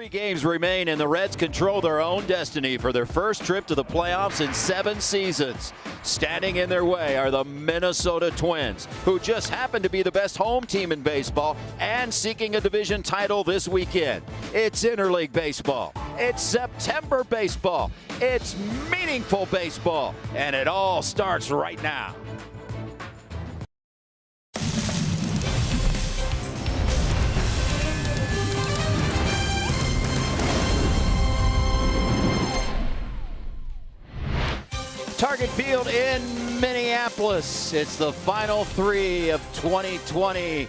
3 games remain, and the Reds control their own destiny for their first trip to the playoffs in 7 seasons. Standing in their way are the Minnesota Twins, who just happen to be the best home team in baseball and seeking a division title this weekend. It's interleague baseball. It's September baseball. It's meaningful baseball. And it all starts right now. Target Field in Minneapolis. It's the final 3 of 2020.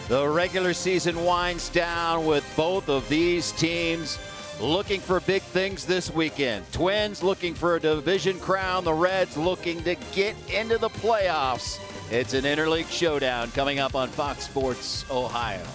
The regular season winds down with both of these teams looking for big things this weekend. Twins looking for a division crown. The Reds looking to get into the playoffs. It's an interleague showdown coming up on Fox Sports Ohio.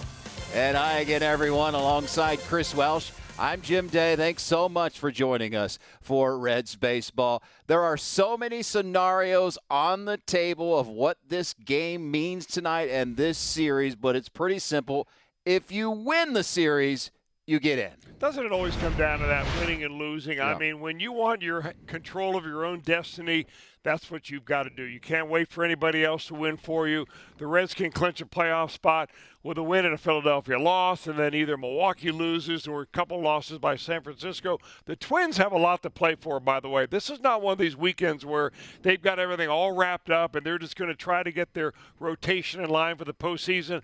And hi again, everyone, alongside Chris Welsh. I'm Jim Day. Thanks so much for joining us for Reds baseball. There are so many scenarios on the table of what this game means tonight and this series, but it's pretty simple. If you win the series, you get in. Doesn't it always come down to that winning and losing? Yeah. I mean, when you want your control of your own destiny, that's what you've got to do. You can't wait for anybody else to win for you. The Reds can clinch a playoff spot with a win and a Philadelphia loss, and then either Milwaukee loses or a couple losses by San Francisco. The Twins have a lot to play for, by the way. This is not one of these weekends where they've got everything all wrapped up and they're just going to try to get their rotation in line for the postseason.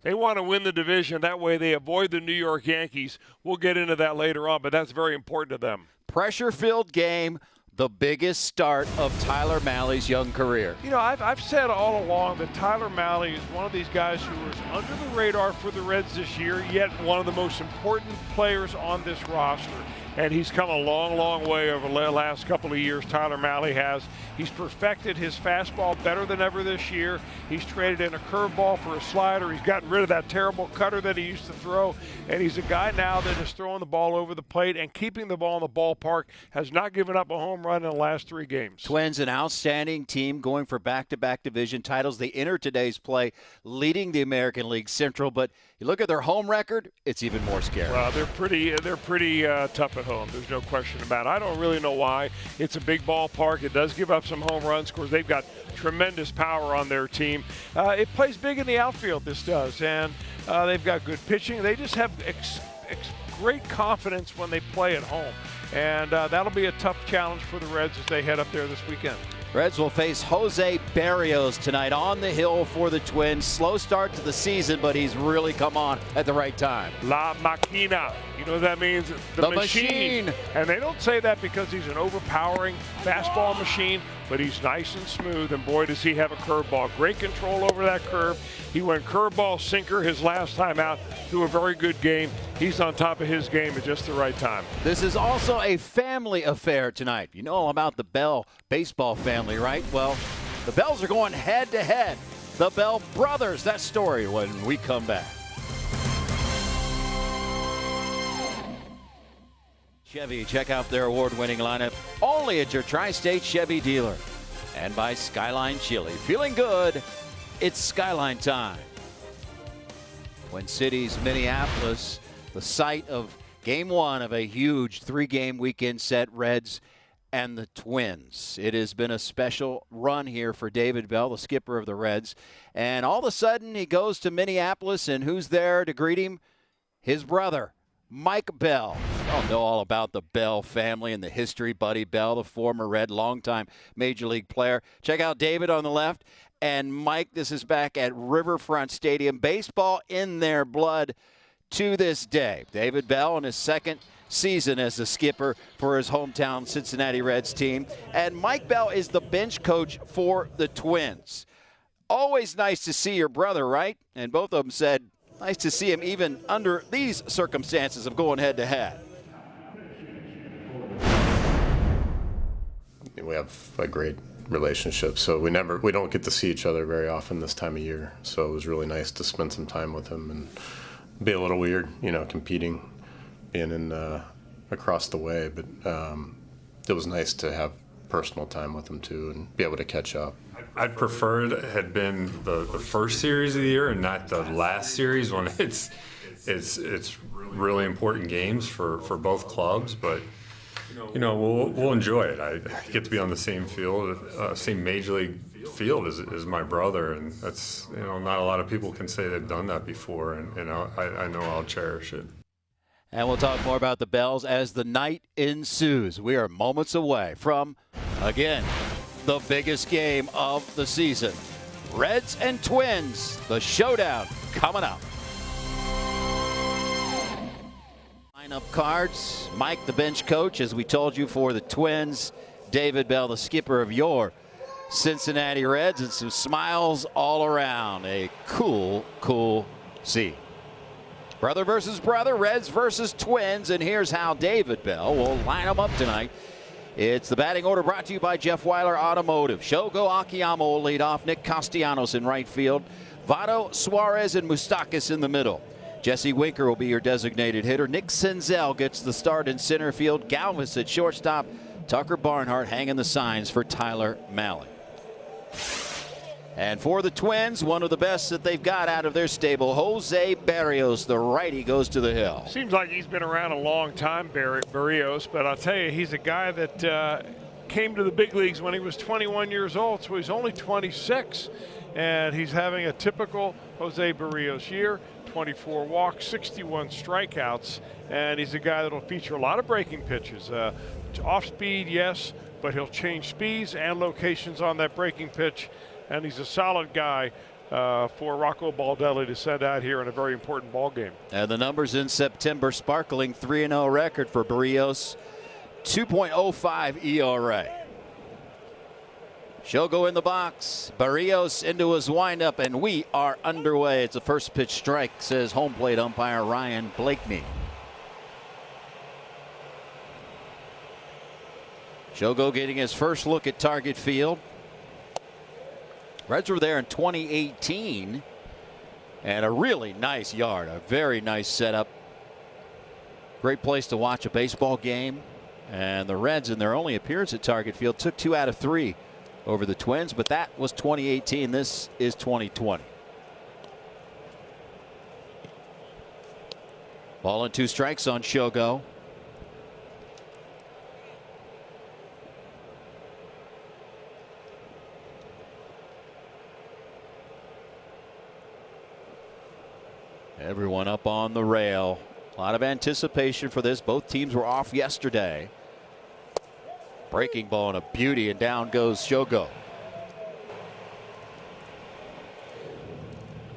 They want to win the division. That way they avoid the New York Yankees. We'll get into that later on, but that's very important to them. Pressure-filled game. The biggest start of Tyler Mahle's young career. You know, I've said all along that Tyler Mahle is one of these guys who was under the radar for the Reds this year, yet one of the most important players on this roster. And he's come a long, long way over the last couple of years, Tyler Mahle has. He's perfected his fastball better than ever this year. He's traded in a curveball for a slider. He's gotten rid of that terrible cutter that he used to throw. And he's a guy now that is throwing the ball over the plate and keeping the ball in the ballpark, has not given up a home run in the last 3 games. Twins, an outstanding team going for back-to-back division titles. They enter today's play leading the American League Central, but you look at their home record, it's even more scary. Well, they're pretty tough at home. There's no question about it. I don't really know why. It's a big ballpark. It does give up some home runs. Of course, they've got tremendous power on their team. It plays big in the outfield, this does, and they've got good pitching. They just have great confidence when they play at home, and that'll be a tough challenge for the Reds as they head up there this weekend. Reds will face Jose Barrios tonight on the hill for the Twins. Slow start to the season, but he's really come on at the right time. La Máquina. You know what that means? The machine. And they don't say that because he's an overpowering fastball machine, but he's nice and smooth, and boy, does he have a curveball. Great control over that curve. He went curveball sinker his last time out, threw a very good game. He's on top of his game at just the right time. This is also a family affair tonight. You know all about the Bell baseball family, right? Well, the Bells are going head-to-head. The Bell brothers. That story when we come back. Chevy, check out their award-winning lineup only at your Tri-State Chevy dealer. And by Skyline Chili. Feeling good, it's Skyline time. Twin Cities, Minneapolis, the site of Game 1 of a huge 3-game weekend set, Reds and the Twins. It has been a special run here for David Bell, the skipper of the Reds. And all of a sudden, he goes to Minneapolis, and who's there to greet him? His brother, Mike Bell. You all know all about the Bell family and the history. Buddy Bell, the former Red, longtime Major League player. Check out David on the left. And Mike, this is back at Riverfront Stadium. Baseball in their blood to this day. David Bell in his second season as the skipper for his hometown Cincinnati Reds team. And Mike Bell is the bench coach for the Twins. Always nice to see your brother, right? And both of them said, nice to see him even under these circumstances of going head-to-head. We have a great relationship, so we don't get to see each other very often this time of year. So it was really nice to spend some time with him, and be a little weird, you know, competing, being in across the way. But it was nice to have personal time with him too, and be able to catch up. I'd prefer it had been the first series of the year and not the last series when it's it's really important games for both clubs, but we'll enjoy it. I get to be on the same field, same major league field as my brother, and that's not a lot of people can say they've done that before, and I know I'll cherish it. And we'll talk more about the Bells as the night ensues. We are moments away from, again, the biggest game of the season. Reds and Twins, the showdown coming up. Lineup cards, Mike the bench coach, as we told you, for the Twins. David Bell, the skipper of your Cincinnati Reds, and some smiles all around. A cool scene. Brother versus brother, Reds versus Twins, and here's how David Bell will line them up tonight. It's the batting order brought to you by Jeff Weiler Automotive. Shogo Akiyama will lead off. Nick Castellanos in right field. Votto, Suarez, and Moustakas in the middle. Jesse Winker will be your designated hitter. Nick Senzel gets the start in center field. Galvis at shortstop. Tucker Barnhart hanging the signs for Tyler Mallett. And for the Twins, one of the best that they've got out of their stable, Jose Barrios, the righty, goes to the hill. Seems like he's been around a long time, Barrios, but I'll tell you, he's a guy that came to the big leagues when he was 21 years old, so he's only 26. And he's having a typical Jose Barrios year, 24 walks, 61 strikeouts, and he's a guy that will feature a lot of breaking pitches. Off speed, yes, but he'll change speeds and locations on that breaking pitch. And he's a solid guy for Rocco Baldelli to send out here in a very important ball game. And the numbers in September, sparkling 3-0 record for Barrios, 2.05 ERA. Shogo in the box, Barrios into his windup, and we are underway. It's a first pitch strike, says home plate umpire Ryan Blakeney. Shogo getting his first look at target field. Reds were there in 2018, and a really nice yard, a very nice setup. Great place to watch a baseball game. And the Reds, in their only appearance at target field, took 2 out of 3 over the Twins, but that was 2018. This is 2020. Ball and 2 strikes on Shogo. Everyone up on the rail. A lot of anticipation for this. Both teams were off yesterday. Breaking ball and a beauty, and down goes Shogo.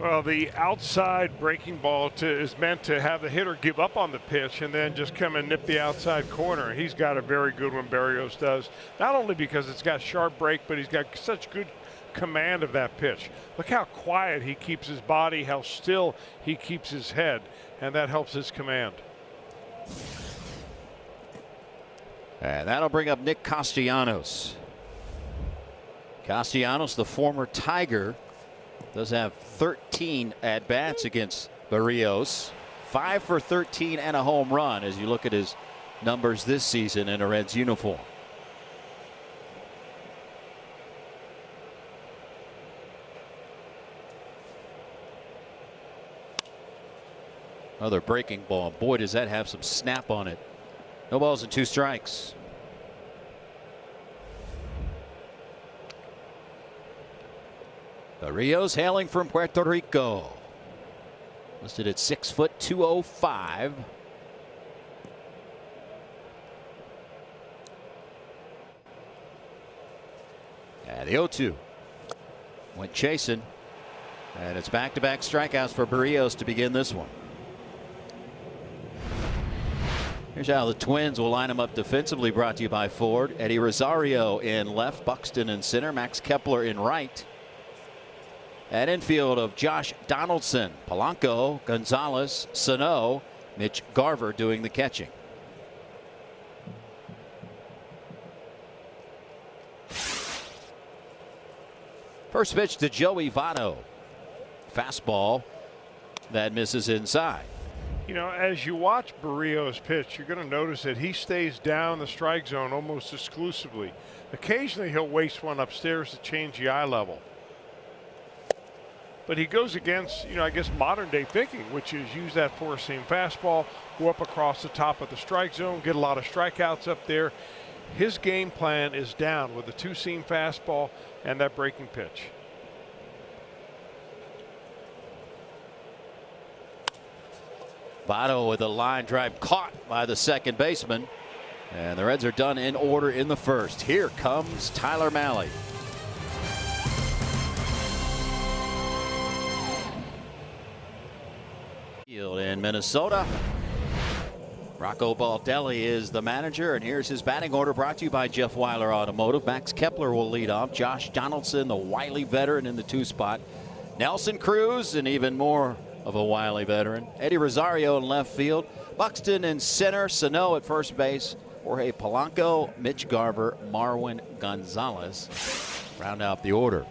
Well, the outside breaking ball is meant to have the hitter give up on the pitch and then just come and nip the outside corner. He's got a very good one, Barrios does. Not only because it's got sharp break, but he's got such good command of that pitch. Look how quiet he keeps his body, how still he keeps his head, and that helps his command. And that'll bring up Nick Castellanos. Castellanos, the former Tiger, does have 13 at-bats against Barrios. 5 for 13 and a home run as you look at his numbers this season in a Reds uniform. Another breaking ball. Boy, does that have some snap on it. No balls and 2 strikes. Barrios hailing from Puerto Rico. Listed at 6 foot 205. And the 0-2 went chasing. And it's back-to-back strikeouts for Barrios to begin this one. Here's how the Twins will line them up defensively, brought to you by Ford. Eddie Rosario in left, Buxton in center, Max Kepler in right. At infield of Josh Donaldson, Polanco, Gonzalez, Sano, Mitch Garver doing the catching. First pitch to Joey Votto. Fastball that misses inside. You know, as you watch Barrios pitch, you're going to notice that he stays down the strike zone almost exclusively. Occasionally he'll waste one upstairs to change the eye level. but he goes against, I guess, modern day thinking, which is use that four-seam fastball, go up across the top of the strike zone, get a lot of strikeouts up there. His game plan is down with the two-seam fastball and that breaking pitch. Votto with a line drive caught by the second baseman. And the Reds are done in order in the first. Here comes Tyler Mahle. In Minnesota. Rocco Baldelli is the manager, and here's his batting order brought to you by Jeff Weiler Automotive. Max Kepler will lead off. Josh Donaldson, the wily veteran, in the 2 spot. Nelson Cruz, and even more of a wily veteran. Eddie Rosario in left field. Buxton in center. Sano at first base. Jorge Polanco, Mitch Garver, Marwin Gonzalez round out the order.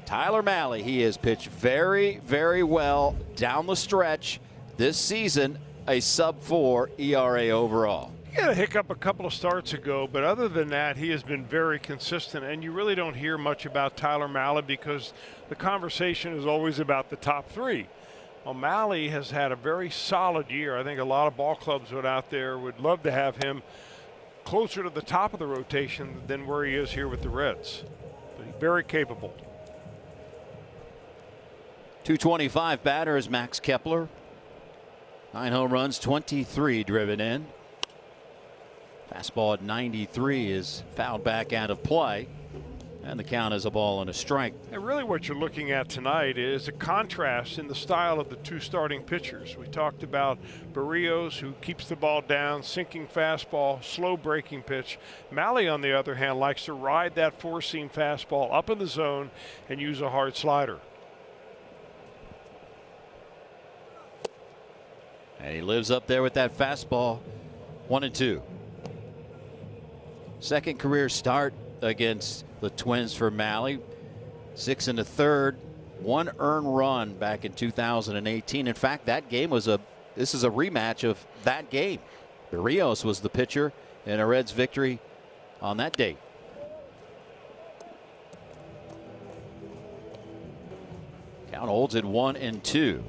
Tyler Mahle, he has pitched very, very well down the stretch this season, a sub-4 ERA overall. He had a hiccup a couple of starts ago, but other than that, he has been very consistent, and you really don't hear much about Tyler Mahle because the conversation is always about the top 3. Well, Mahle has had a very solid year. I think a lot of ball clubs out there would love to have him closer to the top of the rotation than where he is here with the Reds. But he's very capable. 225 batter is Max Kepler. 9 home runs, 23 driven in. Fastball at 93 is fouled back out of play. And the count is a ball and a strike. And really what you're looking at tonight is a contrast in the style of the 2 starting pitchers. We talked about Barrios, who keeps the ball down, sinking fastball, slow breaking pitch. Mahle, on the other hand, likes to ride that four-seam fastball up in the zone and use a hard slider. And he lives up there with that fastball. 1-2. Second career start against the Twins for Mahle. 6 1/3, 1 earned run back in 2018. In fact, that game was this is a rematch of that game. Barrios was the pitcher in a Reds victory on that date. Count holds at 1-2.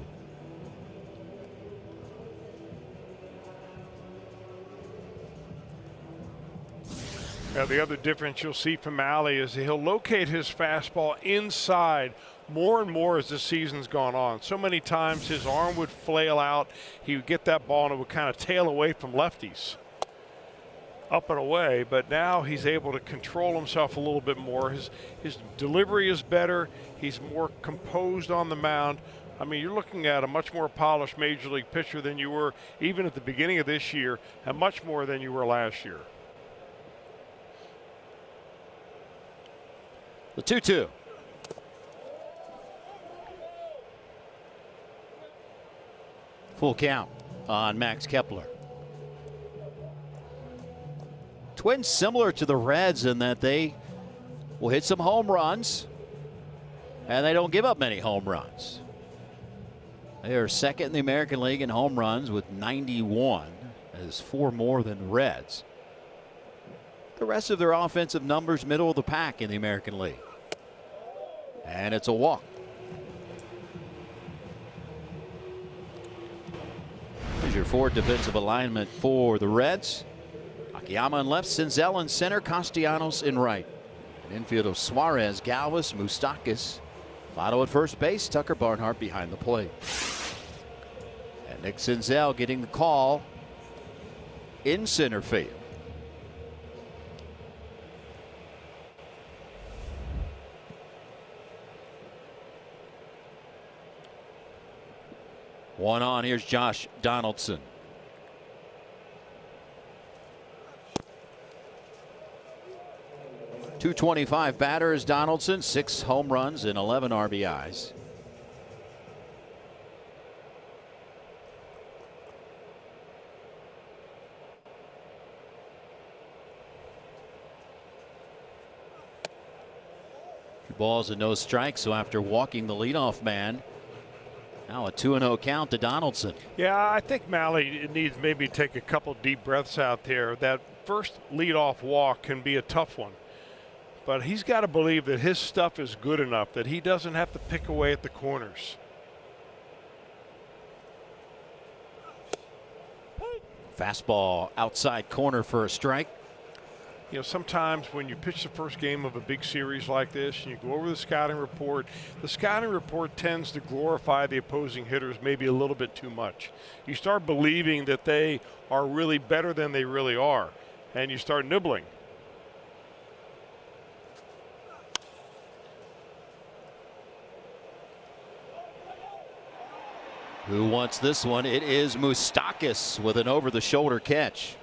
Now, the other difference you'll see from Mahle is he'll locate his fastball inside more and more as the season's gone on. So many times his arm would flail out. He would get that ball and it would kind of tail away from lefties. Up and away, but now he's able to control himself a little bit more. His delivery is better. He's more composed on the mound. I mean, you're looking at a much more polished major league pitcher than you were even at the beginning of this year, and much more than you were last year. The 2-2. Full count on Max Kepler. Twins similar to the Reds in that they will hit some home runs and they don't give up many home runs. They are second in the American League in home runs with 91. That is 4 more than the Reds. The rest of their offensive numbers middle of the pack in the American League. And it's a walk. Here's your forward defensive alignment for the Reds. Akiyama in left, Senzel in center, Castellanos in right. An infield of Suarez, Galvis, Moustakas. Votto at first base, Tucker Barnhart behind the plate. And Nick Senzel getting the call in center field. One on, here's Josh Donaldson. .225 batter is Donaldson, 6 home runs and 11 RBIs. Two balls and no strikes, so after walking the leadoff man, now a 2-0 count to Donaldson. Yeah, I think Mahle needs maybe take a couple deep breaths out there. That first leadoff walk can be a tough one. But he's got to believe that his stuff is good enough that he doesn't have to pick away at the corners. Fastball outside corner for a strike. You know, sometimes when you pitch the first game of a big series like this and you go over the scouting report tends to glorify the opposing hitters maybe a little bit too much. You start believing that they are really better than they really are, and you start nibbling. Who wants this one? It is Moustakas with an over-the-shoulder catch.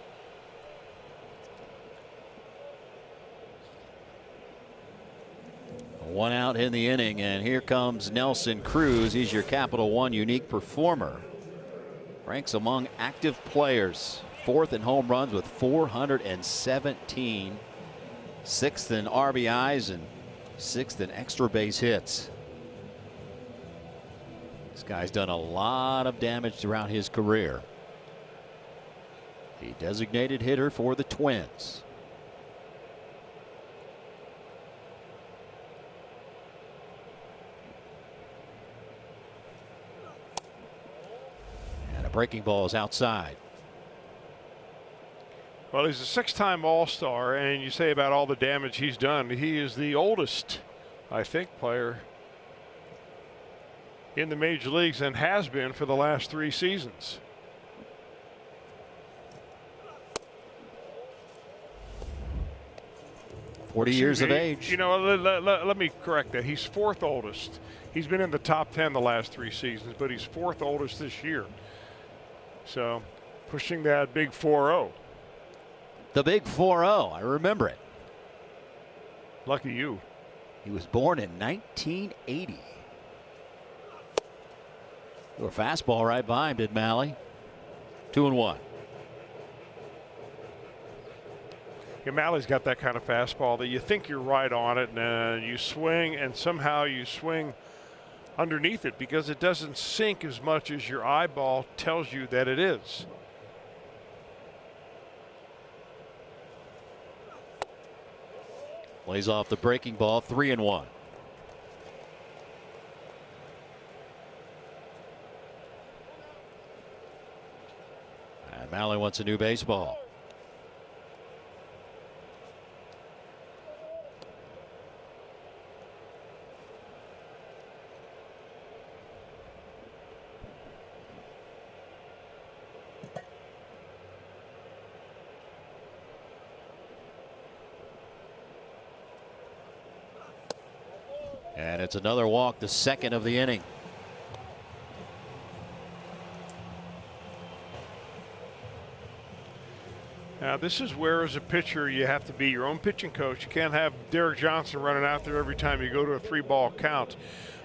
One out in the inning, and here comes Nelson Cruz. He's your Capital One unique performer. Ranks among active players. 4th in home runs with 417. 6th in RBIs and 6th in extra base hits. This guy's done a lot of damage throughout his career. The designated hitter for the Twins. Breaking ball is outside. Well, he's a 6-time All-Star, and you say about all the damage he's done, he is the oldest, I think, player in the major leagues and has been for the last 3 seasons. Years of age. You know, let me correct that. He's 4th oldest. He's been in the top 10 the last 3 seasons, but he's 4th oldest this year. So pushing that big 4-0. The big 4-0. I remember it. Lucky you. He was born in 1980. Threw a fastball right by him, did Malley. 2-1. Yeah, Malley's got that kind of fastball that you think you're right on it, and you swing, and somehow you swing underneath it because it doesn't sink as much as your eyeball tells you that it is. Plays off the breaking ball. 3-1. And Malley wants a new baseball. And it's another walk, the 2nd of the inning. Now, this is where, as a pitcher, you have to be your own pitching coach. You can't have Derek Johnson running out there every time you go to a 3-ball count.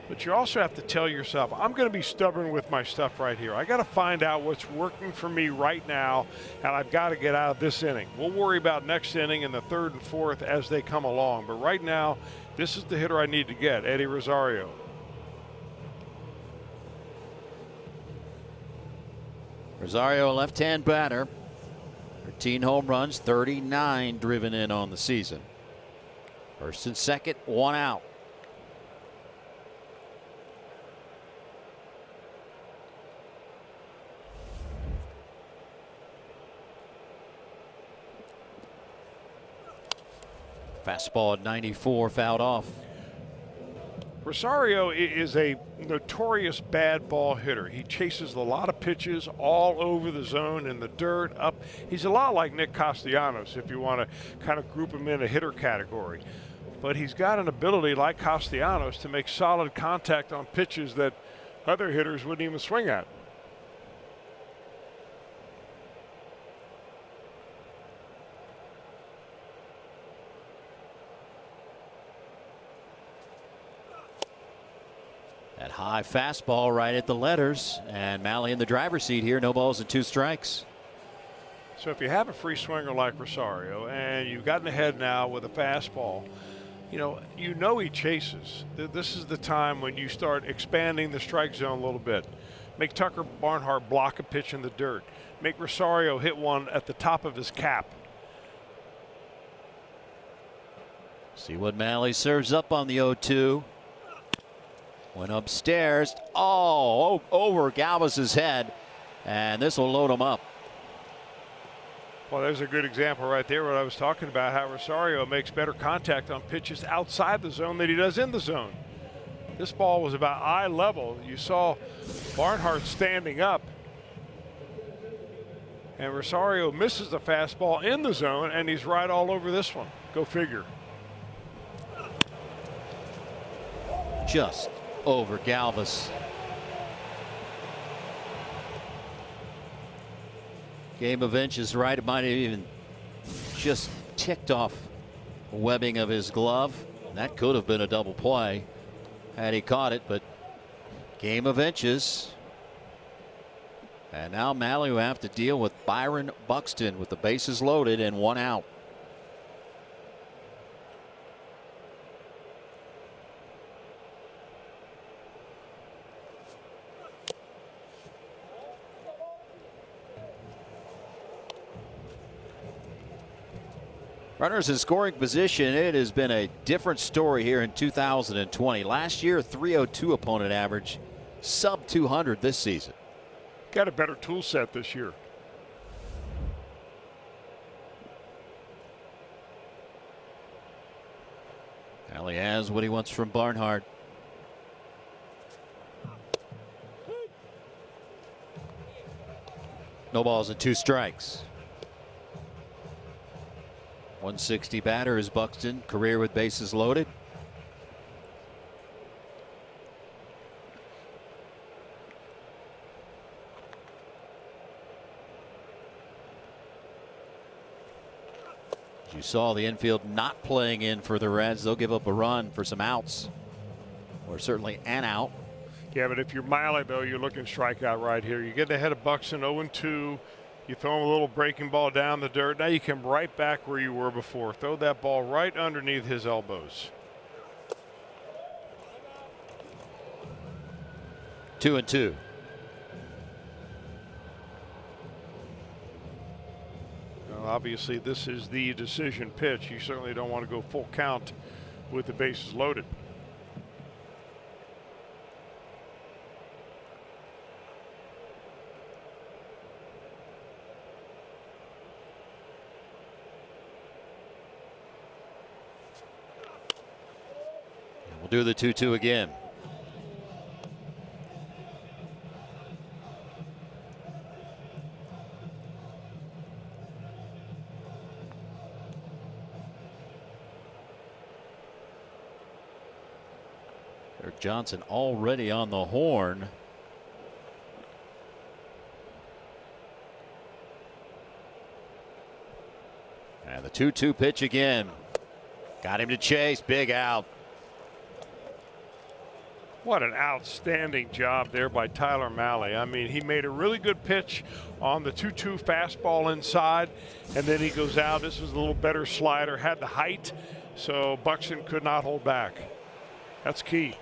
But you also have to tell yourself, I'm going to be stubborn with my stuff right here. I got to find out what's working for me right now, and I've got to get out of this inning. We'll worry about next inning and the 3rd and 4th as they come along. But right now, this is the hitter I need to get, Eddie Rosario. Rosario, left-hand batter. 13 home runs, 39 driven in on the season. 1st and 2nd, 1 out. Fastball at 94, fouled off. Rosario is a notorious bad ball hitter. He chases a lot of pitches all over the zone, in the dirt, up. He's a lot like Nick Castellanos, if you want to kind of group him in a hitter category. But he's got an ability like Castellanos to make solid contact on pitches that other hitters wouldn't even swing at. That high fastball right at the letters, and Malley in the driver's seat here. No balls and 2 strikes. So if you have a free swinger like Rosario and you've gotten ahead now with a fastball, you know he chases. This is the time when you start expanding the strike zone a little bit. Make Tucker Barnhart block a pitch in the dirt. Make Rosario hit one at the top of his cap. See what Malley serves up on the 0-2. Went upstairs. Oh, over Galvis's head. And this will load him up. Well, there's a good example right there what I was talking about, how Rosario makes better contact on pitches outside the zone than he does in the zone. This ball was about eye level. You saw Barnhart standing up. And Rosario misses the fastball in the zone, and he's right all over this one. Go figure. Just over Galvis. Game of inches right. It might have even just ticked off the webbing of his glove. That could have been a double play had he caught it, but game of inches. And now Malley will have to deal with Byron Buxton with the bases loaded and 1 out. Runners in scoring position. It has been a different story here in 2020. Last year, 302 opponent average, sub 200 this season. Got a better tool set this year. Malley has what he wants from Barnhart. No balls and 2 strikes. 160 batter is Buxton, career with bases loaded. As you saw, the infield not playing in for the Reds. They'll give up a run for some outs, or certainly an out. Yeah, but if you're Malley, though, you're looking strikeout right here. You get ahead of Buxton 0-2. You throw him a little breaking ball down the dirt. Now you come right back where you were before. Throw that ball right underneath his elbows. 2-2. Well, obviously, this is the decision pitch. You certainly don't want to go full count with the bases loaded. We'll do the 2-2 again. Eric Johnson already on the horn. And the 2-2 pitch again. Got him to chase. Big out. What an outstanding job there by Tyler Malley. I mean, he made a really good pitch on the 2-2 fastball inside, and then he goes out. This was a little better slider, had the height, so Buxton could not hold back. That's key.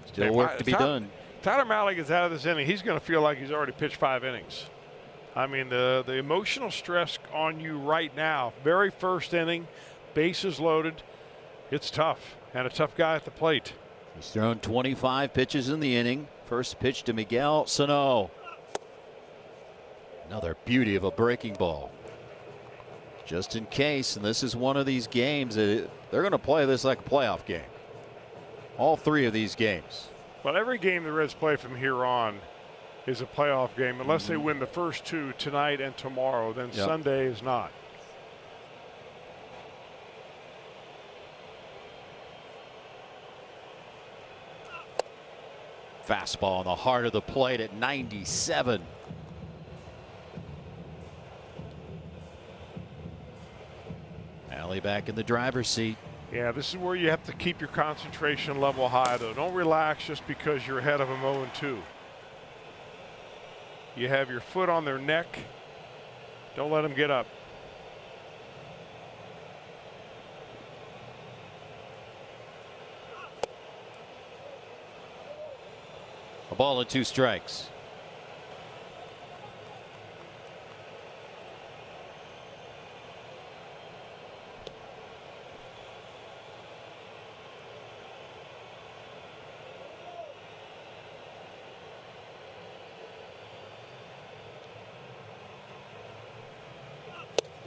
Still work to be done. Tyler Malley gets out of this inning, he's going to feel like he's already pitched 5 innings. I mean, the emotional stress on you right now, very first inning, bases loaded, it's tough, and a tough guy at the plate. He's thrown 25 pitches in the inning. First pitch to Miguel Sano. Another beauty of a breaking ball. Just in case, and this is one of these games, they're going to play this like a playoff game. All 3 of these games. Well, every game the Reds play from here on is a playoff game. Unless they win the first 2 tonight and tomorrow, then Sunday is not. Fastball in the heart of the plate at 97. Malley back in the driver's seat. Yeah, this is where you have to keep your concentration level high, though. Don't relax just because you're ahead of them 0-2. You have your foot on their neck. Don't let them get up. A ball and 2 strikes.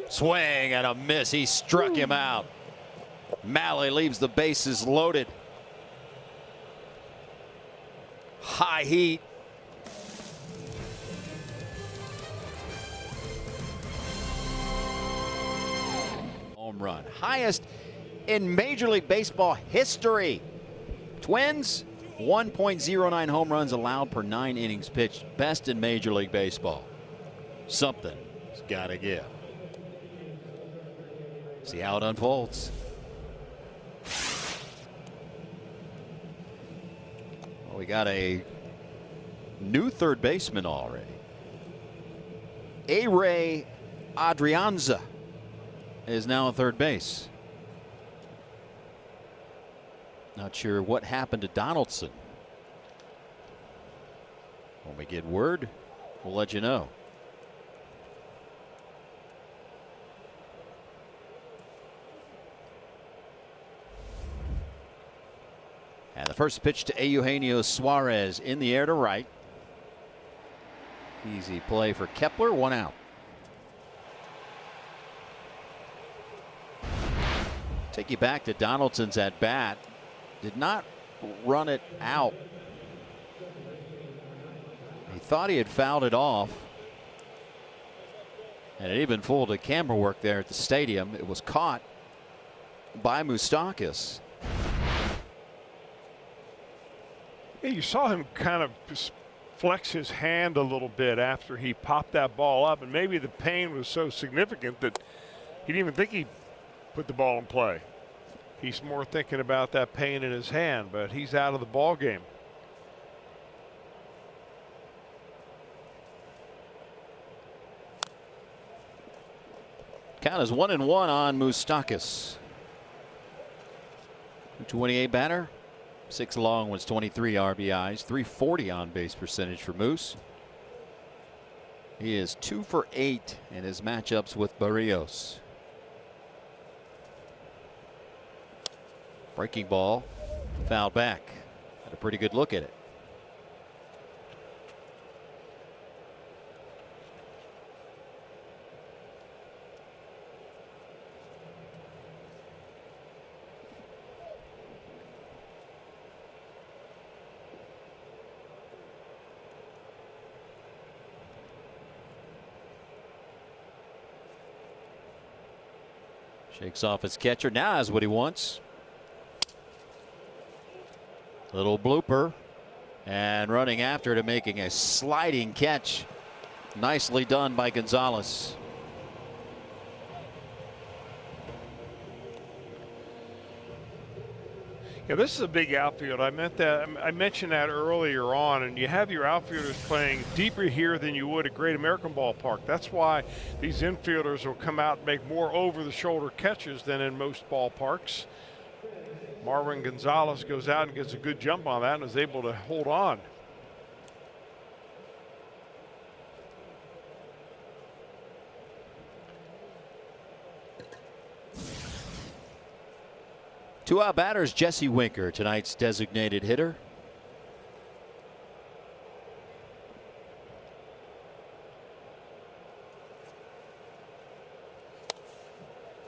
Swing and a miss. He struck him out. Malley leaves the bases loaded. High heat. Home run. Highest in Major League Baseball history. Twins, 1.09 home runs allowed per 9 innings pitched. Best in Major League Baseball. Something's got to give. See how it unfolds. Well, we got a new third baseman already. A-Ray Adrianza is now at third base. Not sure what happened to Donaldson. When we get word, we'll let you know. And the first pitch to Eugenio Suarez in the air to right. Easy play for Kepler, 1 out. Take you back to Donaldson's at bat. Did not run it out. He thought he had fouled it off. And it even fooled the camera work there at the stadium. It was caught by Moustakas. Yeah, you saw him kind of just flex his hand a little bit after he popped that ball up, and maybe the pain was so significant that he didn't even think he put the ball in play. He's more thinking about that pain in his hand, but he's out of the ball game. Count is 1-1 on Moustakas. 28 batter. 6 long ones, 23 RBIs, 340 on base percentage for Moose. He is 2 for 8 in his matchups with Barrios. Breaking ball, fouled back. Had a pretty good look at it. Shakes off his catcher. Now has what he wants. Little blooper. And running after it and making a sliding catch. Nicely done by Gonzalez. Yeah, this is a big outfield. I mentioned that earlier on, and you have your outfielders playing deeper here than you would at Great American Ballpark. That's why these infielders will come out and make more over-the-shoulder catches than in most ballparks. Marwin Gonzalez goes out and gets a good jump on that and is able to hold on. Two out batters, Jesse Winker, tonight's designated hitter.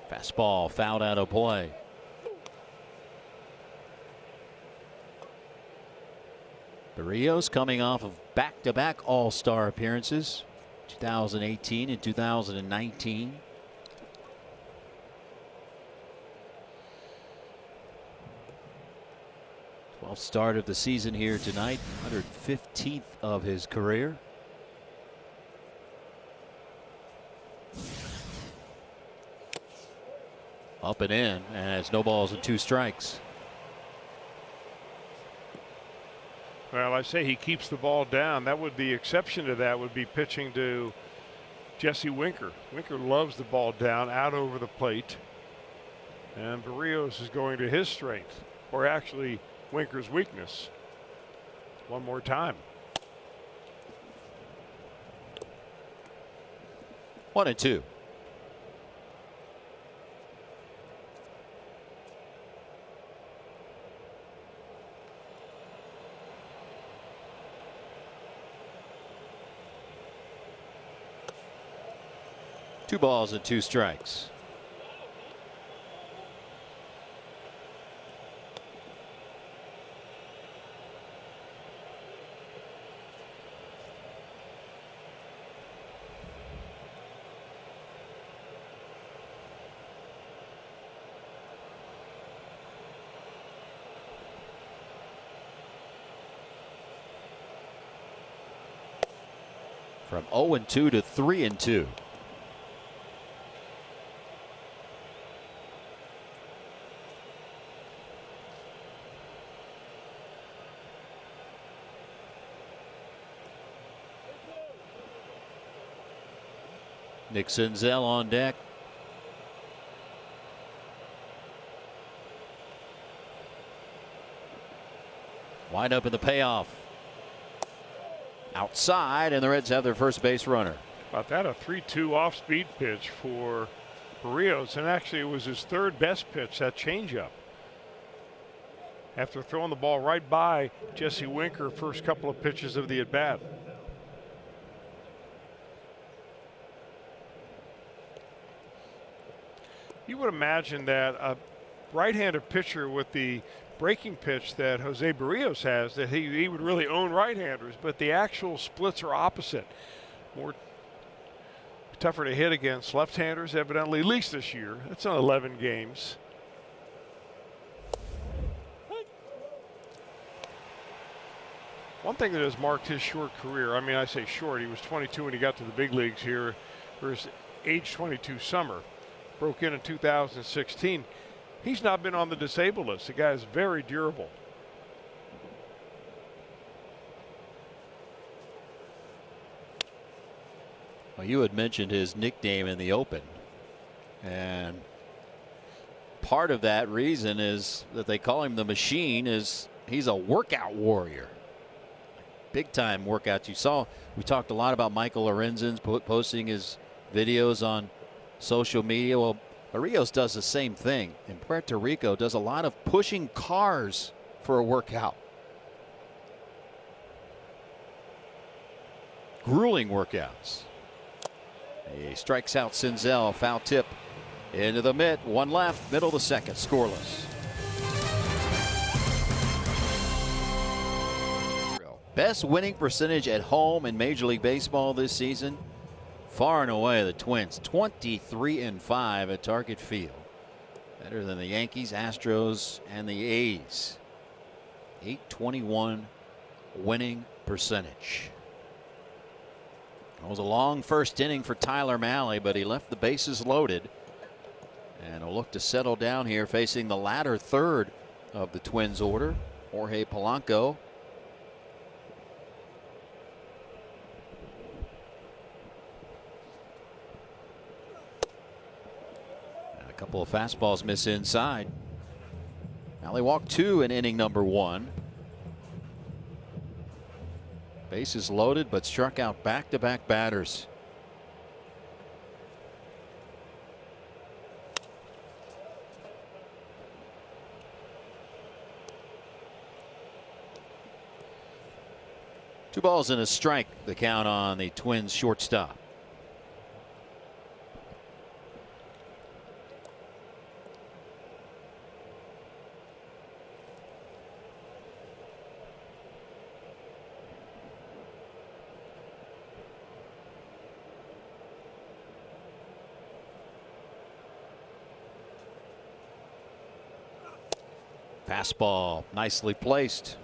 Fastball fouled out of play. Barrios coming off of back-to-back All-Star appearances, 2018 and 2019. Start of the season here tonight, 115th of his career. Up and in, and it's no balls and 2 strikes. Well, I say he keeps the ball down. That would the exception to that would be pitching to Jesse Winker. Winker loves the ball down, out over the plate. And Barrios is going to his strength, or actually Winker's weakness. One more time. 1-2. 2 balls and 2 strikes. From 0-2 to 3-2. Nick Senzel on deck. Wind up in the payoff. Outside, and the Reds have their first base runner. About that, a 3-2 off-speed pitch for Barrios, and actually it was his third best pitch, that changeup. After throwing the ball right by Jesse Winker, first couple of pitches of the at-bat. You would imagine that a right-handed pitcher with the breaking pitch that Jose Barrios has, that he would really own right-handers, but the actual splits are opposite. More tougher to hit against left-handers, evidently, at least this year. That's on 11 games. One thing that has marked his short career, I mean, I say short, he was 22 when he got to the big leagues here for his age 22 summer. Broke in 2016. He's not been on the disabled list. The guy is very durable. Well, you had mentioned his nickname in the open, and part of that reason is that they call him the Machine. Is he's a workout warrior, big time workouts. You saw we talked a lot about Michael Lorenzen's posting his videos on social media. Well, Barrios does the same thing in Puerto Rico, does a lot of pushing cars for a workout. Grueling workouts. He strikes out Senzel, foul tip into the mitt, one left, middle of the second, scoreless. Best winning percentage at home in Major League Baseball this season. Far and away the Twins, 23-5 at Target Field. Better than the Yankees, Astros, and the A's. .821 winning percentage. It was a long first inning for Tyler Mahle, but he left the bases loaded. And will look to settle down here facing the latter third of the Twins order, Jorge Polanco. A couple of fastballs miss inside. Mahle walked 2 in inning number 1. Bases loaded, but struck out back-to-back batters. Two balls and a strike, the count on the Twins shortstop. Fastball nicely placed.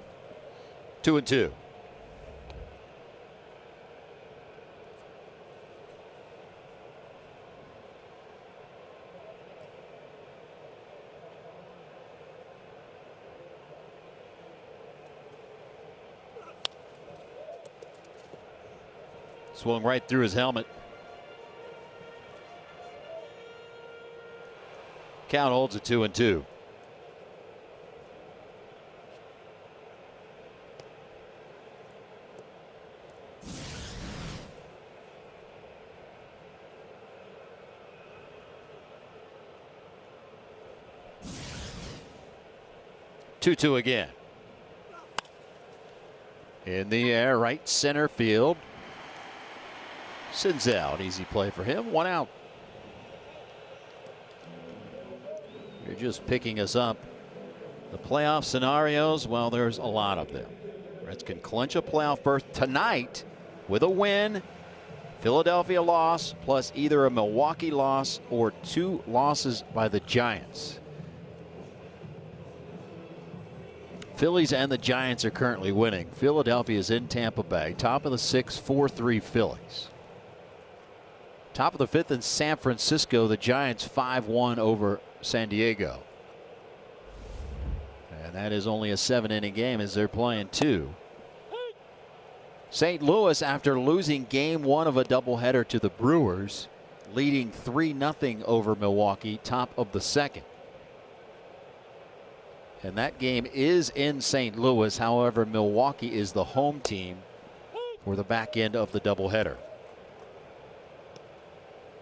2-2. Swung right through his helmet. Count holds at 2-2. Two again. In the air, right center field. Senzel, an easy play for him. 1 out. you're just picking us up, the playoff scenarios, well, there's a lot of them. Reds can clinch a playoff berth tonight with a win, Philadelphia loss, plus either a Milwaukee loss or 2 losses by the Giants. Phillies and the Giants are currently winning. Philadelphia is in Tampa Bay. Top of the 6th, 4-3 Phillies. Top of the 5th in San Francisco. The Giants 5-1 over San Diego. And that is only a 7-inning game as they're playing 2. St. Louis, after losing game 1 of a doubleheader to the Brewers, leading 3-0 over Milwaukee, top of the 2nd. And that game is in St. Louis. However, Milwaukee is the home team for the back end of the doubleheader.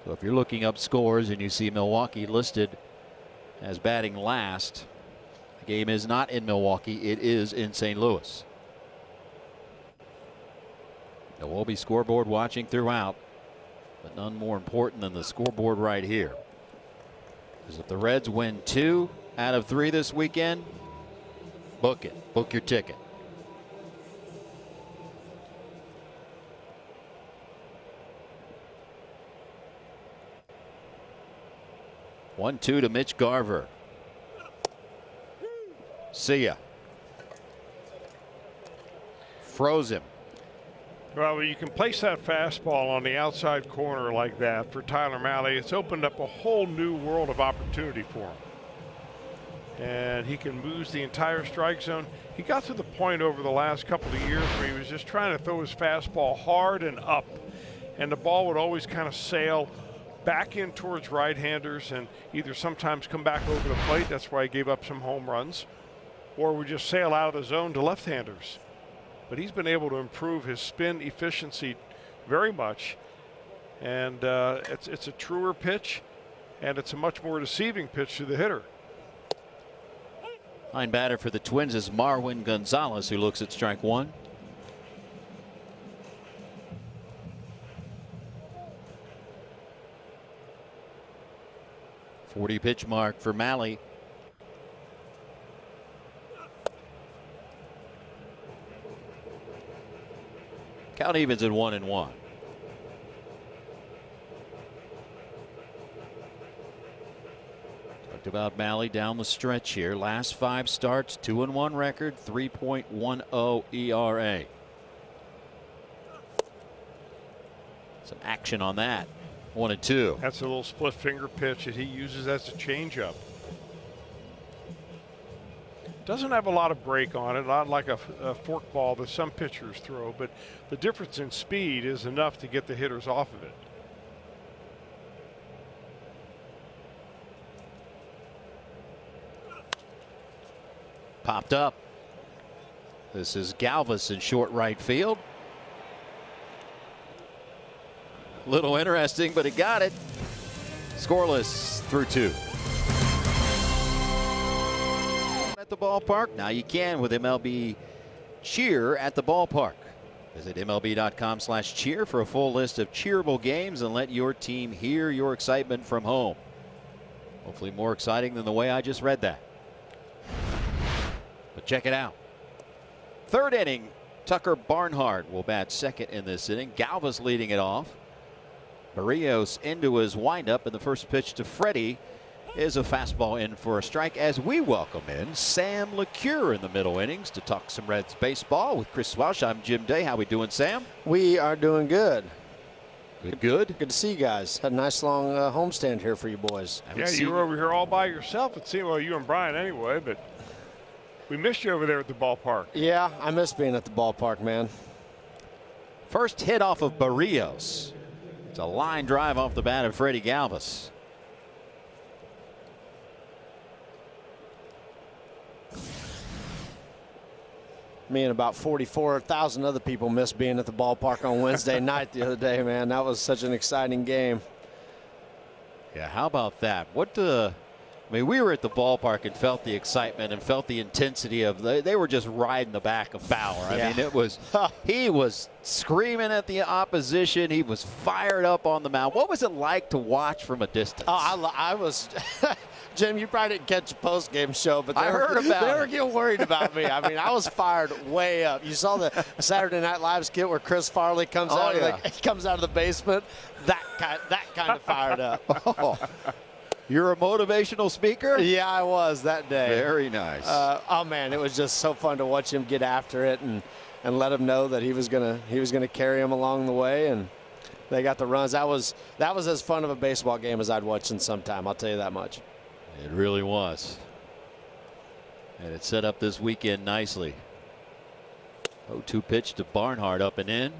So if you're looking up scores and you see Milwaukee listed as batting last, the game is not in Milwaukee. It is in St. Louis. There will be scoreboard watching throughout, but none more important than the scoreboard right here. Because if the Reds win 2 out of 3 this weekend, book it. Book your ticket. One, 2 to Mitch Garver. See ya. Froze him. Well, you can place that fastball on the outside corner like that for Tyler Mahle. It's opened up a whole new world of opportunity for him. And he can move the entire strike zone. He got to the point over the last couple of years where he was just trying to throw his fastball hard and up. And the ball would always kind of sail back in towards right-handers and either sometimes come back over the plate. That's why he gave up some home runs. Or would just sail out of the zone to left-handers. But he's been able to improve his spin efficiency very much. And it's a truer pitch, and it's a much more deceiving pitch to the hitter. Line batter for the Twins is Marwin Gonzalez, who looks at strike 1. .40 pitch mark for Mahle. Count evens at 1-1. Talked about Mahle down the stretch here. Last 5 starts, 2-1 record, 3.10 ERA. Some action on that. 1-2. That's a little split finger pitch that he uses as a changeup. Doesn't have a lot of break on it, not like a fork ball that some pitchers throw, but the difference in speed is enough to get the hitters off of it. Popped up. This is Galvis in short right field. Little interesting, but he got it. Scoreless through 2. At the ballpark. Now you can with MLB Cheer at the ballpark. Visit MLB.com/cheer for a full list of cheerable games and let your team hear your excitement from home. Hopefully more exciting than the way I just read that. But check it out. 3rd inning, Tucker Barnhart will bat 2nd in this inning. Galvis leading it off. Barrios into his windup, and the first pitch to Freddie is a fastball in for a strike as we welcome in Sam LeCure in the middle innings to talk some Reds baseball with Chris Welsh. I'm Jim Day. How we doing, Sam? We are doing good. Good. Good to see you guys. Had a nice long homestand here for you boys. Yeah, you were over here all by yourself. It seemed, well, you and Brian anyway, but we missed you over there at the ballpark. Yeah, I miss being at the ballpark, man. First hit off of Barrios. It's a line drive off the bat of Freddie Galvis. Me and about 44,000 other people missed being at the ballpark on Wednesday night the other day, man. That was such an exciting game. Yeah, how about that? What I mean, we were at the ballpark and felt the excitement and felt the intensity of they were just riding the back of Bauer. I mean, it was he was screaming at the opposition. He was fired up on the mound. What was it like to watch from a distance? Oh, I was. Jim, you probably didn't catch the post-game show, but they were getting worried about me. I mean, I was fired way up. You saw the Saturday Night Live skit where Chris Farley comes out of the basement. That kind of fired up. Oh. You're a motivational speaker? Yeah, I was that day. Very nice. Oh man, it was just so fun to watch him get after it and let him know that he was gonna carry him along the way, and they got the runs. That was as fun of a baseball game as I'd watched in some time. I'll tell you that much. It really was. And it set up this weekend nicely. 0-2 pitch to Barnhart, up and in.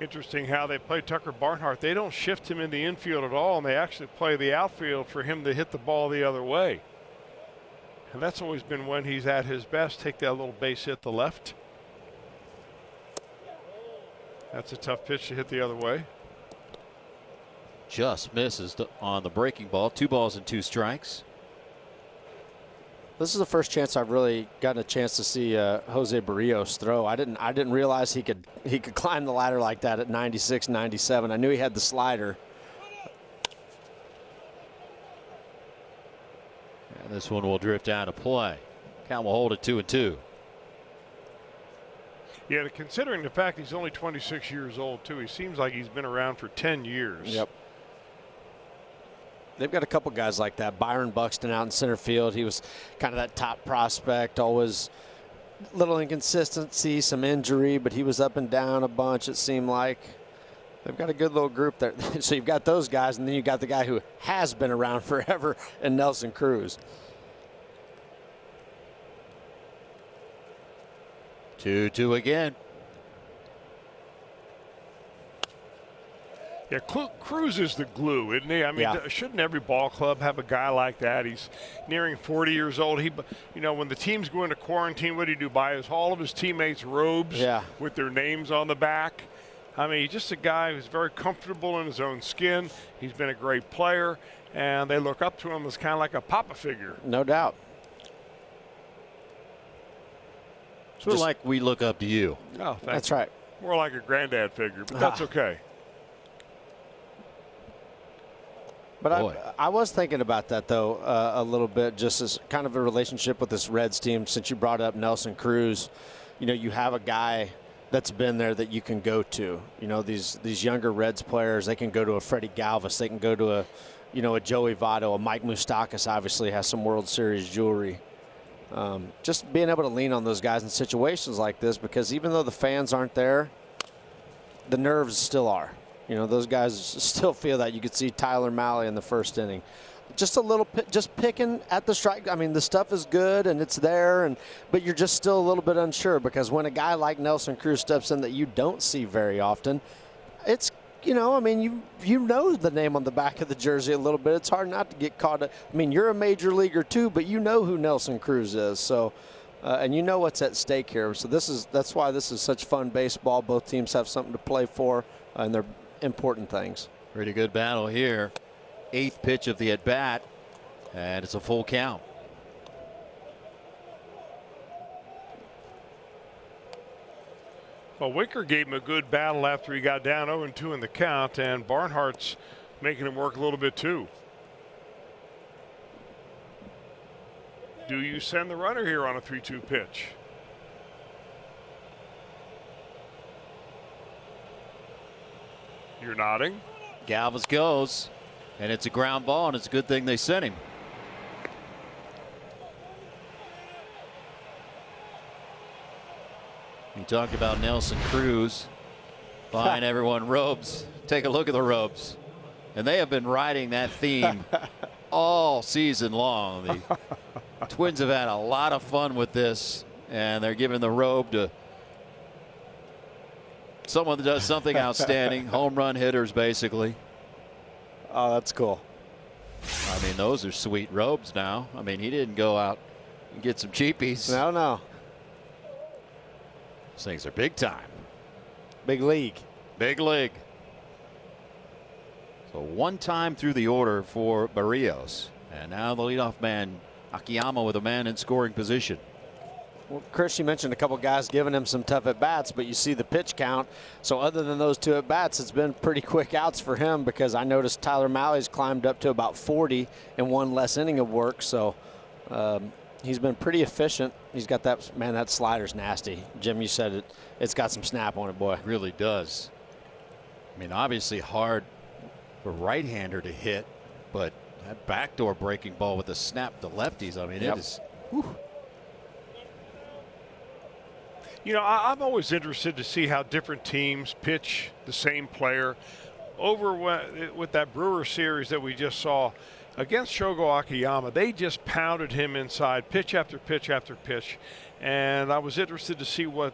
Interesting how they play Tucker Barnhart. They don't shift him in the infield at all, and they actually play the outfield for him to hit the ball the other way. And that's always been when he's at his best. Take that little base hit to left. That's a tough pitch to hit the other way. Just misses on the breaking ball. 2 balls and 2 strikes. This is the first chance I've really gotten a chance to see Jose Barrios throw. I didn't realize he could climb the ladder like that at 96, 97. I knew he had the slider. And this one will drift out of play. Count will hold it 2-2. Yeah, considering the fact he's only 26 years old too, he seems like he's been around for 10 years. Yep. They've got a couple guys like that. Byron Buxton out in center field. He was kind of that top prospect, always a little inconsistency, some injury, but he was up and down a bunch, it seemed like. They've got a good little group there. So you've got those guys, and then you've got the guy who has been around forever, and Nelson Cruz. 2-2 again. Yeah, Cruz is the glue, isn't he? I mean, shouldn't every ball club have a guy like that? He's nearing 40 years old. When the teams go into quarantine, what do you do? Buy all of his teammates robes with their names on the back. I mean, he's just a guy who's very comfortable in his own skin. He's been a great player, and they look up to him as kind of like a papa figure. No doubt. Sort of like we look up to you. Oh, that's right. More like a granddad figure, but that's okay. But I was thinking about that, though, a little bit, just as kind of a relationship with this Reds team. Since you brought up Nelson Cruz, you have a guy that's been there that you can go to. These younger Reds players, they can go to a Freddie Galvis. They can go to a Joey Votto. A Mike Moustakas obviously has some World Series jewelry. Just being able to lean on those guys in situations like this, because even though the fans aren't there, the nerves still are. Those guys still feel that. You could see Tyler Mahle in the first inning. Just a little, just picking at the strike. I mean, the stuff is good and it's there, but you're just still a little bit unsure, because when a guy like Nelson Cruz steps in that you don't see very often, it's, I mean, you know the name on the back of the jersey a little bit. It's hard not to get caught up. I mean, you're a major leaguer too, but you know who Nelson Cruz is. So, and you know what's at stake here. So that's why this is such fun baseball. Both teams have something to play for, and they're important things. Pretty good battle here. 8th pitch of the at-bat, and it's a full count. Well, Winker gave him a good battle after he got down 0-2 in the count, and Barnhart's making him work a little bit too. Do you send the runner here on a 3-2 pitch? You're nodding. Galvis goes, and it's a ground ball, and it's a good thing they sent him. You talked about Nelson Cruz buying everyone robes. Take a look at the robes. And they have been riding that theme all season long. The Twins have had a lot of fun with this, and they're giving the robe to someone that does something outstanding. Home run hitters, basically. Oh, that's cool. I mean, those are sweet robes now. I mean, he didn't go out and get some cheapies. No. These things are big time. Big league. Big league. So one time through the order for Barrios. And now the leadoff man, Akiyama, with a man in scoring position. Well, Chris, you mentioned a couple guys giving him some tough at-bats, but you see the pitch count. So other than those 2 at-bats, it's been pretty quick outs for him, because I noticed Tyler Malley's climbed up to about 40 in 1 less inning of work. So he's been pretty efficient. He's got that, man, that slider's nasty. Jim, you said it. It's got some snap on it, boy. It really does. I mean, obviously hard for a right-hander to hit, but that backdoor breaking ball with the snap to lefties, I mean, it is. Whew. You know, I'm always interested to see how different teams pitch the same player. Over with that Brewer series that we just saw against Shogo Akiyama, they just pounded him inside, pitch after pitch after pitch. And I was interested to see what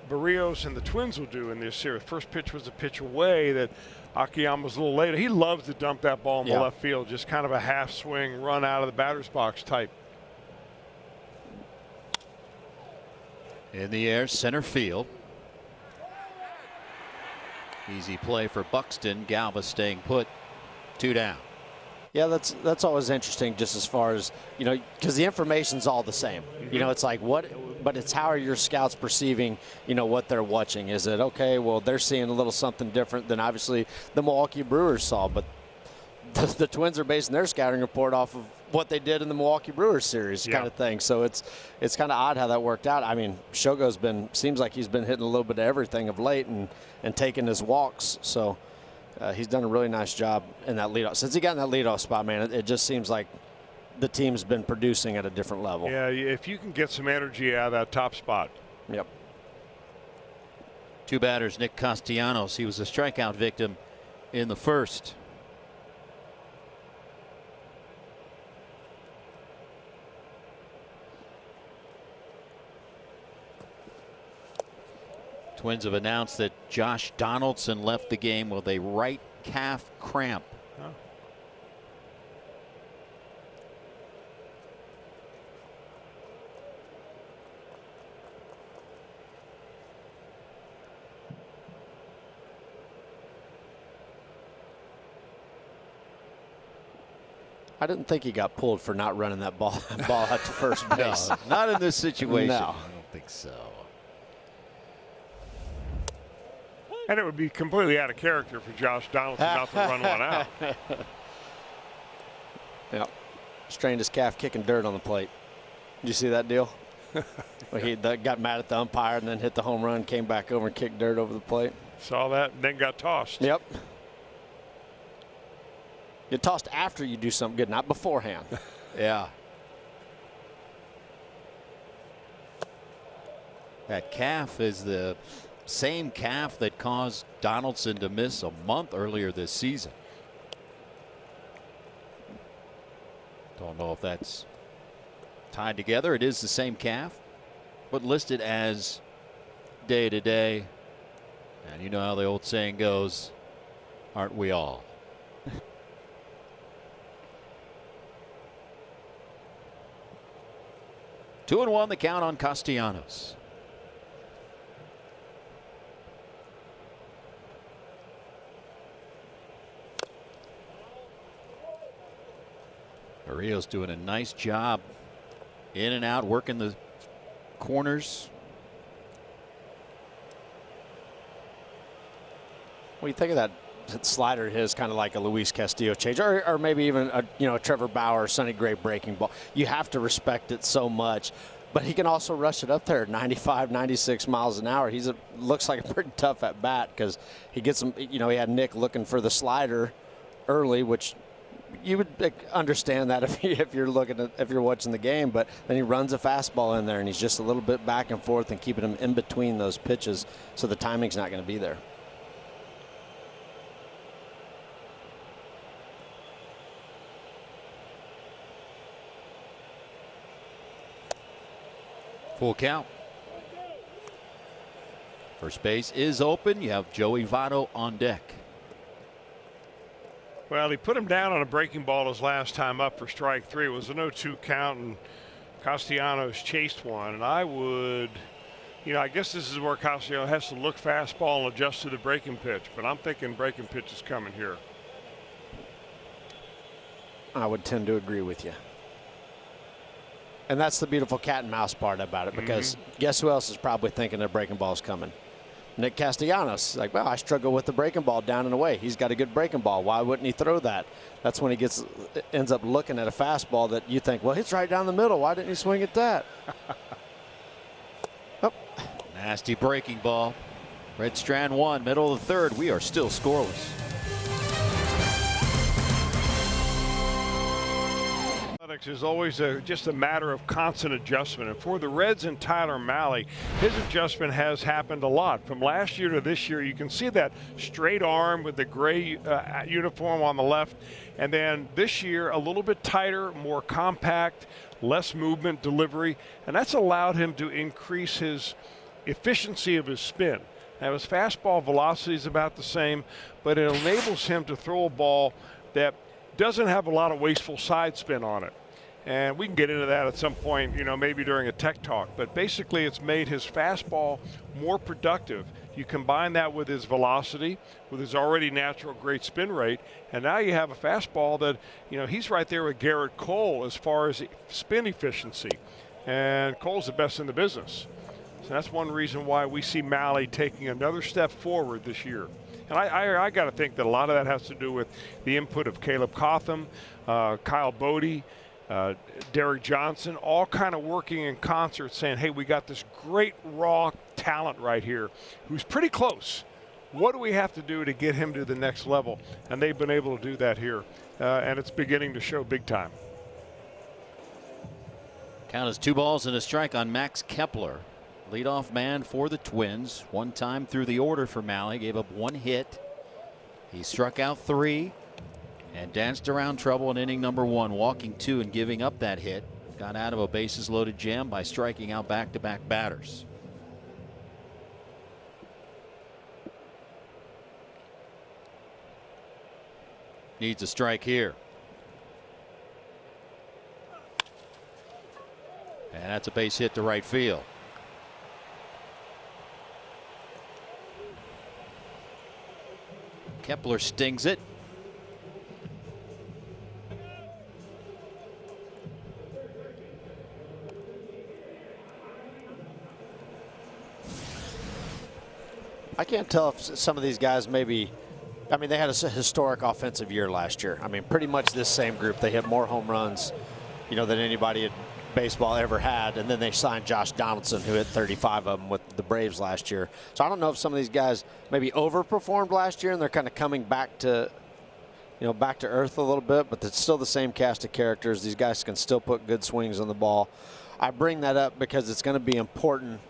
Barrios and the Twins will do in this series. First pitch was a pitch away that Akiyama was a little later. He loves to dump that ball in the left field, just kind of a half swing, run out of the batter's box type. In the air, center field. Easy play for Buxton. Galva staying put. 2 down. Yeah, that's always interesting, just as far as, you know, because the information's all the same. You know, it's like but it's how are your scouts perceiving, you know, what they're watching. Is it, okay, well, they're seeing a little something different than obviously the Milwaukee Brewers saw, but the Twins are basing their scouting report off of what they did in the Milwaukee Brewers series kind of thing. So it's kind of odd how that worked out. I mean, Shogo's seems like he's been hitting a little bit of everything of late and taking his walks. So he's done a really nice job in that leadoff. Since he got in that leadoff spot, man, it just seems like the team's been producing at a different level. Yeah, if you can get some energy out of that top spot. Yep. 2 batters, Nick Castellanos. He was a strikeout victim in the first. Twins have announced that Josh Donaldson left the game with a right calf cramp. Oh. I didn't think he got pulled for not running that ball out to first base. No, not in this situation. No. I don't think so. And it would be completely out of character for Josh Donaldson not to run one out. Yep. Strained his calf kicking dirt on the plate. Did you see that deal? Where he got mad at the umpire and then hit the home run, came back over and kicked dirt over the plate. Saw that and then got tossed. Yep. Get tossed after you do something good, not beforehand. Yeah. That calf is the same calf that caused Donaldson to miss a month earlier this season. Don't know if that's tied together. It is the same calf, but listed as day to day. And you know how the old saying goes, aren't we all? 2-1 the count on Castellanos. Barrios doing a nice job in and out, working the corners. What do you think of that slider of his, kind of like a Luis Castillo change, or maybe even a Trevor Bauer, Sonny Gray breaking ball? You have to respect it so much, but he can also rush it up there at 95, 96 miles an hour. Looks like a pretty tough at bat because he gets him. He had Nick looking for the slider early, which you would understand that if you're watching the game, but then he runs a fastball in there and he's just a little bit back and forth and keeping him in between those pitches, so the timing's not going to be there. Full count. First base is open. You have Joey Votto on deck. Well, he put him down on a breaking ball his last time up for strike 3. It was a 0-2 count, and Castellanos chased one. And I would you know, I guess this is where Castellanos has to look fastball and adjust to the breaking pitch, but I'm thinking breaking pitch is coming here. I would tend to agree with you. And that's the beautiful cat and mouse part about it, because guess who else is probably thinking their breaking ball's coming? Nick Castellanos. Like, well, I struggle with the breaking ball down and away. He's got a good breaking ball. Why wouldn't he throw that? That's when he ends up looking at a fastball that you think, well, it's right down the middle. Why didn't he swing at that? Oh. Nasty breaking ball. Red Strand 1, middle of the third. We are still scoreless. Is always just a matter of constant adjustment. And for the Reds and Tyler Mahle, his adjustment has happened a lot. From last year to this year, you can see that straight arm with the gray uniform on the left. And then this year, a little bit tighter, more compact, less movement delivery. And that's allowed him to increase his efficiency of his spin. Now, his fastball velocity is about the same, but it enables him to throw a ball that doesn't have a lot of wasteful side spin on it. And we can get into that at some point, you know, maybe during a tech talk. But basically, it's made his fastball more productive. You combine that with his velocity, with his already natural great spin rate, and now you have a fastball that, you know, he's right there with Garrett Cole as far as spin efficiency. And Cole's the best in the business. So that's one reason why we see Mahle taking another step forward this year. And I got to think that a lot of that has to do with the input of Caleb Cotham, Kyle Bodie, Derek Johnson, all kind of working in concert saying, hey, we got this great raw talent right here who's pretty close. What do we have to do to get him to the next level? And they've been able to do that here. And it's beginning to show big time. Count is 2 balls and a strike on Max Kepler. Leadoff man for the Twins. One time through the order for Mahle. Gave up 1 hit. He struck out 3 and danced around trouble in inning number 1, walking 2 and giving up that hit. Got out of a bases loaded jam by striking out back-to-back batters. Needs a strike here. And that's a base hit to right field. Kepler stings it. I can't tell if some of these guys maybe, I mean, they had a historic offensive year last year. I mean, pretty much this same group. They hit more home runs, you know, than anybody in baseball ever had. And then they signed Josh Donaldson, who hit 35 of them with the Braves last year. So I don't know if some of these guys maybe overperformed last year and they're kind of coming back to, you know, back to earth a little bit, but it's still the same cast of characters. These guys can still put good swings on the ball. I bring that up because it's going to be important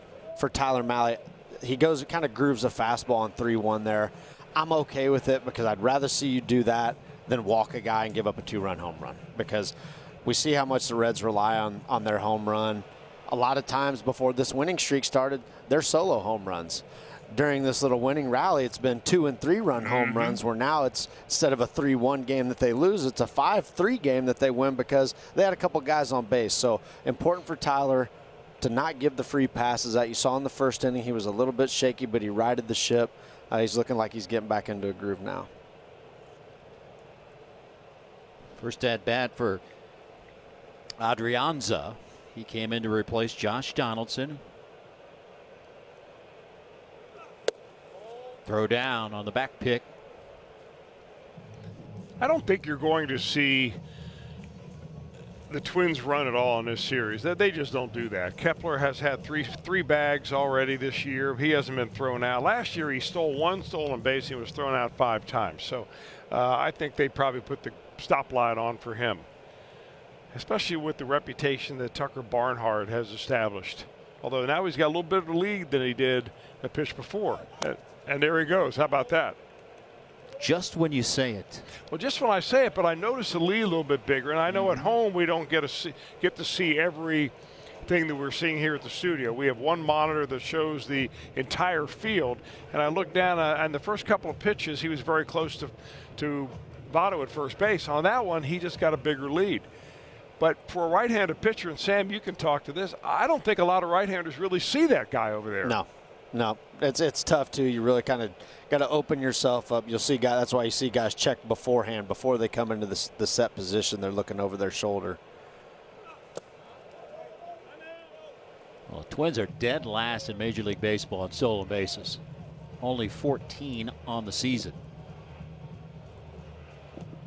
for Tyler Mahle. He goes, kind of grooves a fastball on 3-1 there. I'm okay with it because I'd rather see you do that than walk a guy and give up a 2-run home run, because we see how much the Reds rely on their home run. A lot of times before this winning streak started, they're solo home runs. During this little winning rally, it's been 2- and 3-run home runs, where now it's, instead of a 3-1 game that they lose, it's a 5-3 game that they win because they had a couple guys on base. So important for Tyler to not give the free passes that you saw in the first inning. He was a little bit shaky, but he righted the ship. He's looking like he's getting back into a groove now. First at bat for Adrianza. He came in to replace Josh Donaldson. Throw down on the back pick. I don't think you're going to see the Twins run at all in this series. They just don't do that. Kepler has had three bags already this year. He hasn't been thrown out. Last year he stole 1 stolen base. He was thrown out 5 times. So I think they probably put the stoplight on for him, especially with the reputation that Tucker Barnhart has established. Although now he's got a little bit of a lead than he did the pitch before. And there he goes. How about that? Just when you say it. Well, just when I say it, but I notice the lead a little bit bigger. And I know at home we don't get to see everything that we're seeing here at the studio. We have one monitor that shows the entire field. And I look down, and the first couple of pitches, he was very close to Votto at first base. On that one, he just got a bigger lead. But for a right-handed pitcher, and Sam, you can talk to this, I don't think a lot of right-handers really see that guy over there. No, it's tough too. You really kind of got to open yourself up. You'll see guys. That's why you see guys check beforehand before they come into the set position. They're looking over their shoulder. Well, Twins are dead last in Major League Baseball on stolen bases. Only 14 on the season.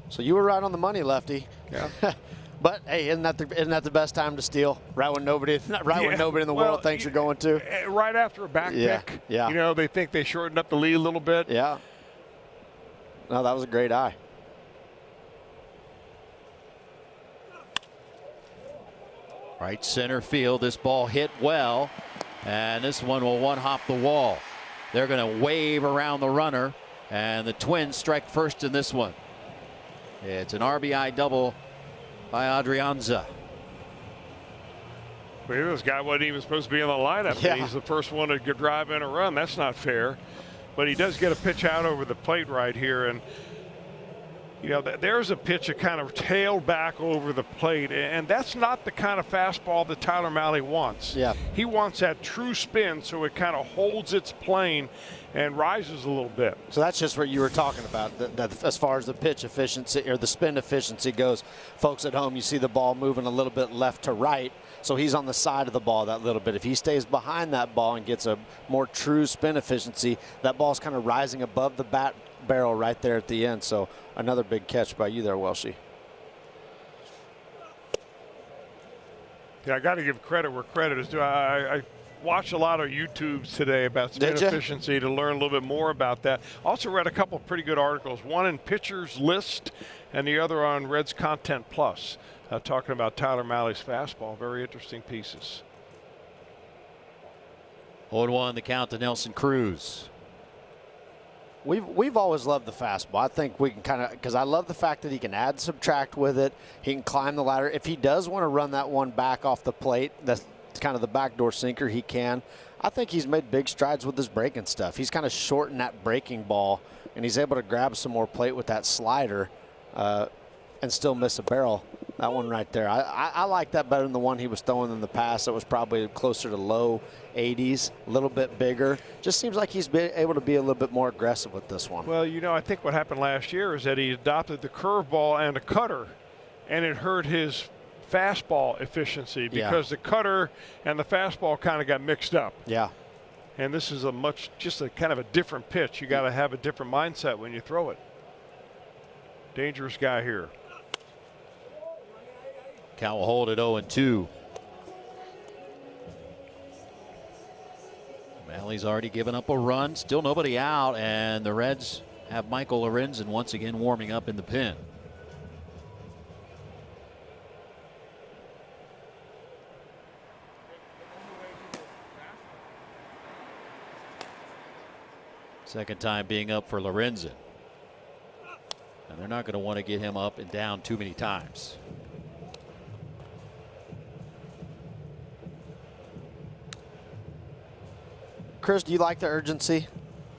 So you were right on the money, Lefty. Yeah. But hey, isn't that the best time to steal? Right when nobody in the world thinks you're going to. Right after a back pick. Yeah. You know, they think they shortened up the lead a little bit. Yeah. No, that was a great eye. Right center field. This ball hit well, and this one will one-hop the wall. They're going to wave around the runner, and the Twins strike first in this one. It's an RBI double by Adrianza. Well, this guy wasn't even supposed to be in the lineup. Yeah. He's the first one to drive in a run. That's not fair. But he does get a pitch out over the plate right here. And, you know, there's a pitch that kind of tailed back over the plate. And that's not the kind of fastball that Tyler Mahle wants. Yeah. He wants that true spin so it kind of holds its plane and rises a little bit. So that's just what you were talking about, that as far as the pitch efficiency or the spin efficiency goes. Folks at home, you see the ball moving a little bit left to right, so he's on the side of the ball that little bit. If he stays behind that ball and gets a more true spin efficiency, that ball's kind of rising above the bat barrel right there at the end. So another big catch by you there, Welshie. Yeah, I got to give credit where credit is due. I watched a lot of YouTubes today about spin efficiency to learn a little bit more about that. Also read a couple of pretty good articles, one in Pitchers List and the other on Reds Content Plus, talking about Tyler Mahle's fastball. Very interesting pieces. 0-1 the count to Nelson Cruz. We've always loved the fastball. I think we can kind of, because I love the fact that he can add, subtract with it. He can climb the ladder. If he does want to run that one back off the plate, that's kind of the backdoor sinker, he can. I think he's made big strides with his breaking stuff. He's kind of shortened that breaking ball, and he's able to grab some more plate with that slider and still miss a barrel. That one right there. I like that better than the one he was throwing in the past. It was probably closer to low 80s, a little bit bigger. Just seems like he's been able to be a little bit more aggressive with this one. Well, you know, I think what happened last year is that he adopted the curveball and a cutter, and it hurt his fastball efficiency because the cutter and the fastball kind of got mixed up. Yeah. And this is just a kind of a different pitch. You got to have a different mindset when you throw it. Dangerous guy here. Count will hold at 0-2. Mahle's already given up a run. Still nobody out, and the Reds have Michael Lorenzen once again warming up in the pen. Second time being up for Lorenzen. And they're not going to want to get him up and down too many times. Chris, do you like the urgency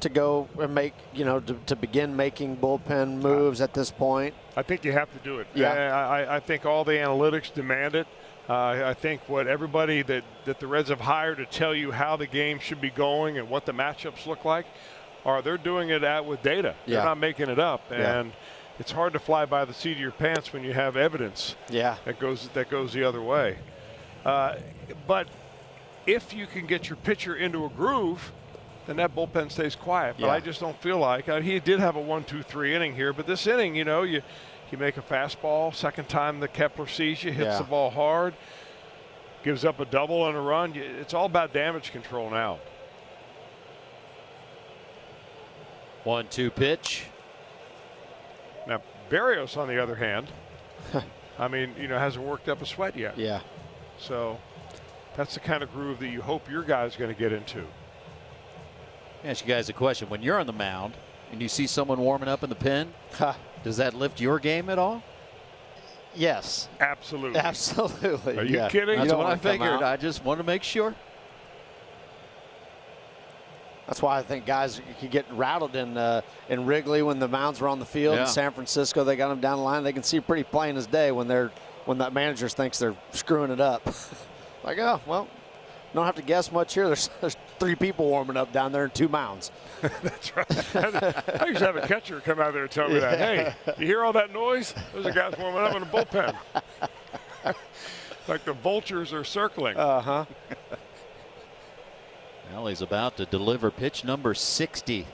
to go and make, you know, to begin making bullpen moves at this point? I think you have to do it. Yeah. I think all the analytics demand it. I think what everybody that the Reds have hired to tell you how the game should be going and what the matchups look like, they're doing it with data. Yeah. They're not making it up. And it's hard to fly by the seat of your pants when you have evidence that goes the other way. But if you can get your pitcher into a groove, then that bullpen stays quiet. But I just don't feel like he did have a 1-2-3 inning here. But this inning, you know, you make a fastball. Second time that Kepler sees you, hits the ball hard, gives up a double and a run. It's all about damage control now. 1-2 pitch. Now Berrios, on the other hand, I mean, you know, hasn't worked up a sweat yet. Yeah. So that's the kind of groove that you hope your guy's going to get into. Ask you guys a question. When you're on the mound and you see someone warming up in the pen, does that lift your game at all? Yes. Absolutely. Absolutely. Are you kidding? That's what I figured. I just want to make sure. That's why I think guys can get rattled in Wrigley when the mounds were on the field. In San Francisco, they got them down the line. They can see pretty plain as day when they're when that manager thinks they're screwing it up. Like, oh, well, don't have to guess much here. There's 3 people warming up down there and 2 mounds. That's right. I used to have a catcher come out there and tell me that. Hey, you hear all that noise? Those are guys warming up in the bullpen. Like the vultures are circling. Uh-huh. Well, he's about to deliver pitch number 60.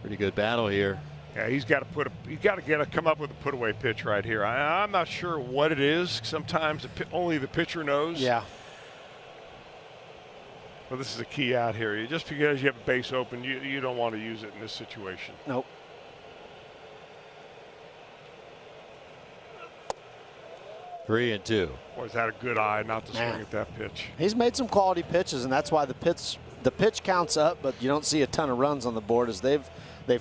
Pretty good battle here. Yeah, he's got to come up with a put away pitch right here. I'm not sure what it is. Sometimes only the pitcher knows. Yeah. Well, this is a key out here. Just because you have a base open, you don't want to use it in this situation. Nope. Three and two. Boy, is that a good eye not to swing at that pitch. He's made some quality pitches, and that's why the pitch counts up, but you don't see a ton of runs on the board as they've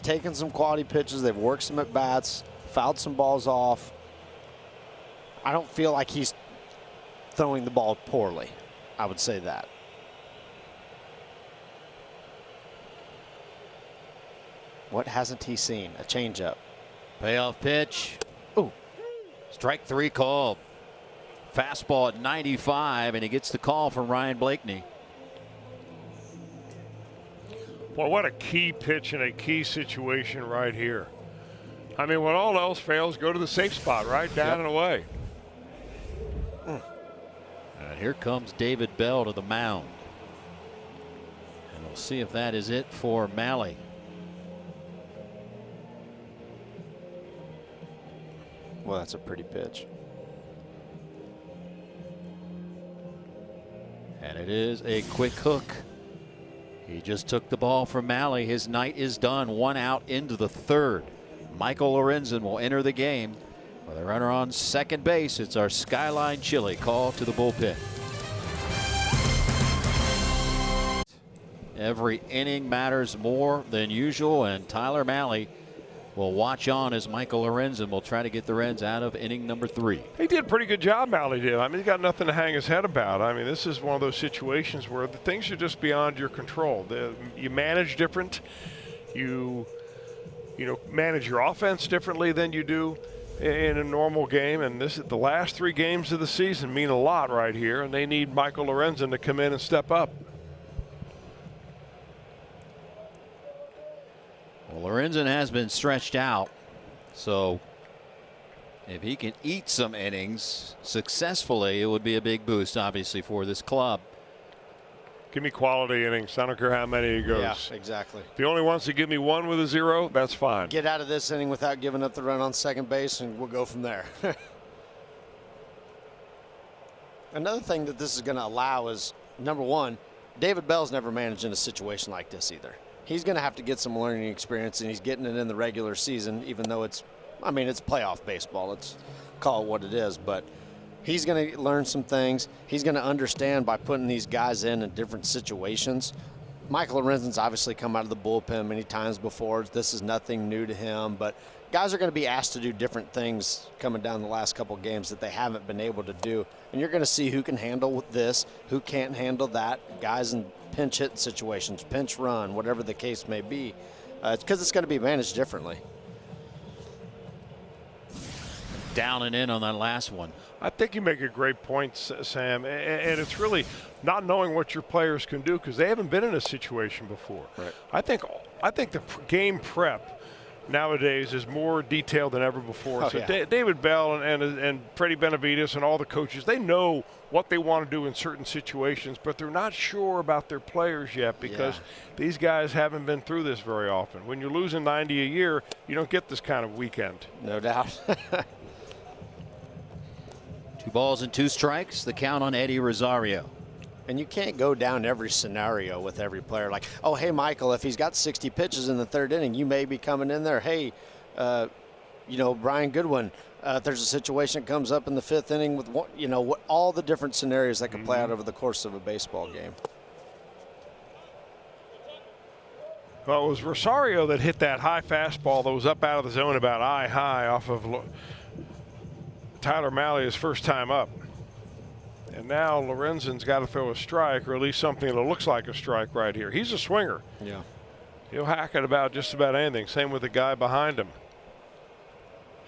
taken some quality pitches. They've worked some at bats, fouled some balls off. I don't feel like he's throwing the ball poorly. I would say that. What hasn't he seen? A changeup. Payoff pitch. Ooh. Strike 3 called. Fastball at 95, and he gets the call from Ryan Blakeney. Boy, what a key pitch in a key situation right here. I mean, when all else fails, go to the safe spot, right? Down and away. And here comes David Bell to the mound. And we'll see if that is it for Malley. Well, that's a pretty pitch. And it is a quick hook. He just took the ball from Malley. His night is done. 1 out into the 3rd. Michael Lorenzen will enter the game with a runner on second base. It's our Skyline Chili call to the bullpen. Every inning matters more than usual, and Tyler Malley will watch on as Michael Lorenzen will try to get the Reds out of inning number 3. He did a pretty good job, Malley did. I mean, he's got nothing to hang his head about. I mean, this is one of those situations where the things are just beyond your control. You manage different. You manage your offense differently than you do in a normal game. And the last 3 games of the season mean a lot right here, and they need Michael Lorenzen to come in and step up. Well, Lorenzen has been stretched out, so if he can eat some innings successfully, it would be a big boost, obviously, for this club. Give me quality innings. I don't care how many he goes. Yeah, exactly. If he only wants to give me 1 with a 0, that's fine. Get out of this inning without giving up the run on second base, and we'll go from there. Another thing that this is going to allow is, number one, David Bell's never managed in a situation like this either. He's going to have to get some learning experience, and he's getting it in the regular season, even though it's playoff baseball. Let's call it what it is. But he's going to learn some things. He's going to understand by putting these guys in different situations. Michael Lorenzen's obviously come out of the bullpen many times before. This is nothing new to him. But guys are going to be asked to do different things coming down the last couple games that they haven't been able to do. And you're going to see who can handle this, who can't handle that. Guys in pinch hit situations, pinch run, whatever the case may be. It's because it's going to be managed differently. Down and in on that last one. I think you make a great point, Sam, and it's really not knowing what your players can do because they haven't been in a situation before. Right. I think the game prep nowadays is more detailed than ever before. David Bell and Freddie Benavides and all the coaches, they know what they want to do in certain situations, but they're not sure about their players yet because these guys haven't been through this very often. When you're losing 90 a year, you don't get this kind of weekend. No doubt. 2 balls and 2 strikes. The count on Eddie Rosario. And you can't go down every scenario with every player. Like, oh, hey, Michael, if he's got 60 pitches in the 3rd inning, you may be coming in there. Hey, Brian Goodwin, if there's a situation that comes up in the 5th inning with, all the different scenarios that can play out over the course of a baseball game. Well, it was Rosario that hit that high fastball that was up out of the zone about eye high off of Tyler Malley his first time up. And now Lorenzen's got to throw a strike, or at least something that looks like a strike right here. He's a swinger. Yeah. He'll hack it about just about anything. Same with the guy behind him.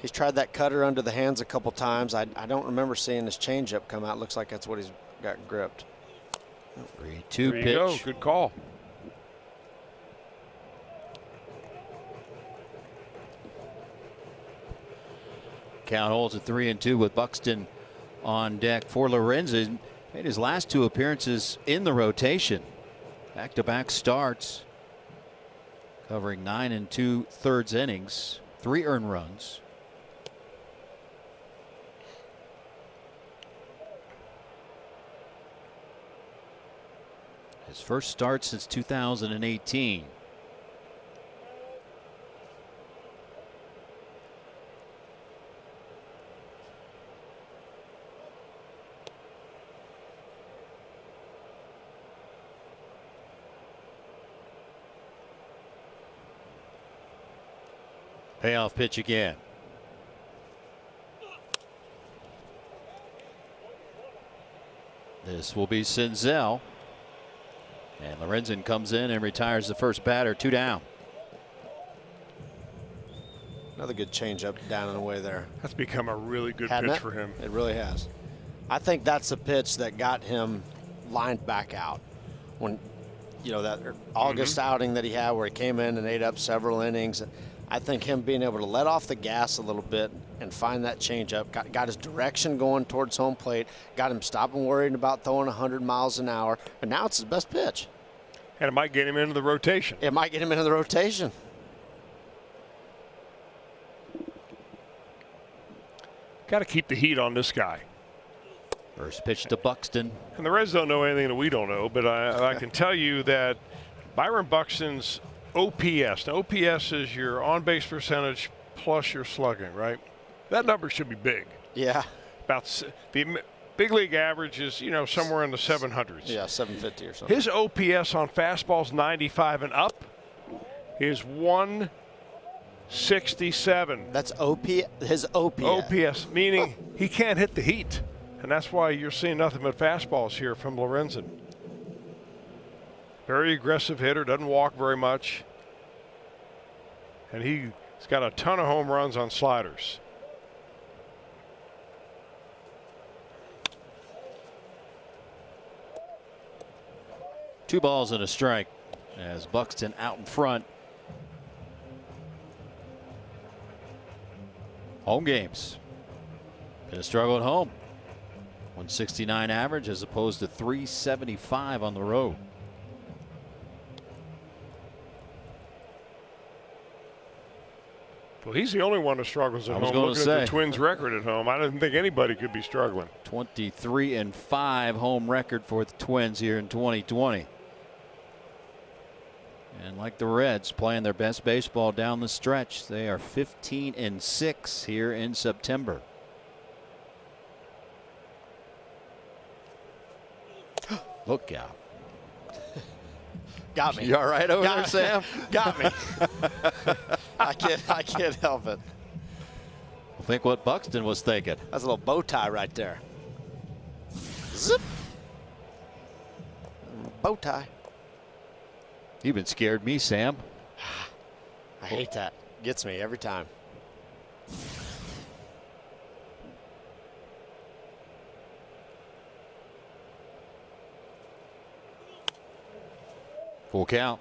He's tried that cutter under the hands a couple times. I don't remember seeing his changeup come out. Looks like that's what he's got gripped. 3-2 there you pitch. go. Good call. Count holds at 3-2 with Buxton on deck for Lorenzen. Made his last 2 appearances in the rotation. Back-to-back starts, covering 9 2/3 innings, 3 earned runs. His first start since 2018. Payoff pitch again. This will be Senzel. And Lorenzen comes in and retires the first batter. 2 down. Another good changeup down and away there. That's become a really good Hadn't pitch it? for him. It really has. I think that's the pitch that got him lined back out. When, you know, that August outing that he had where he came in and ate up several innings. I think him being able to let off the gas a little bit and find that changeup, got his direction going towards home plate, got him stopping worrying about throwing 100 miles an hour, and now it's his best pitch. And it might get him into the rotation. It might get him into the rotation. Got to keep the heat on this guy. First pitch to Buxton. And the Reds don't know anything that we don't know, but I can tell you that Byron Buxton's OPS. Now, OPS is your on-base percentage plus your slugging, right? That number should be big. Yeah. About the big league average is, you know, somewhere in the 700s. Yeah, 750 or something. His OPS on fastballs 95 and up is 167. That's his OPS. OPS, meaning he can't hit the heat. And that's why you're seeing nothing but fastballs here from Lorenzen. Very aggressive hitter, doesn't walk very much. And he's got a ton of home runs on sliders. Two balls and a strike as Buxton out in front. Home games. Been a struggle at home. 169 average as opposed to 375 on the road. Well, he's the only one who struggles at home. Looking at the Twins' record at home, I didn't think anybody could be struggling. 23-5 home record for the Twins here in 2020. And like the Reds, playing their best baseball down the stretch. They are 15-6 here in September. Look out. Got me. You all right over there, Sam? Got me. I can't help it. Think what Buxton was thinking. That's a little bow tie right there. Zip. Bow tie. You even scared me, Sam. I hate that. Gets me every time. Full count.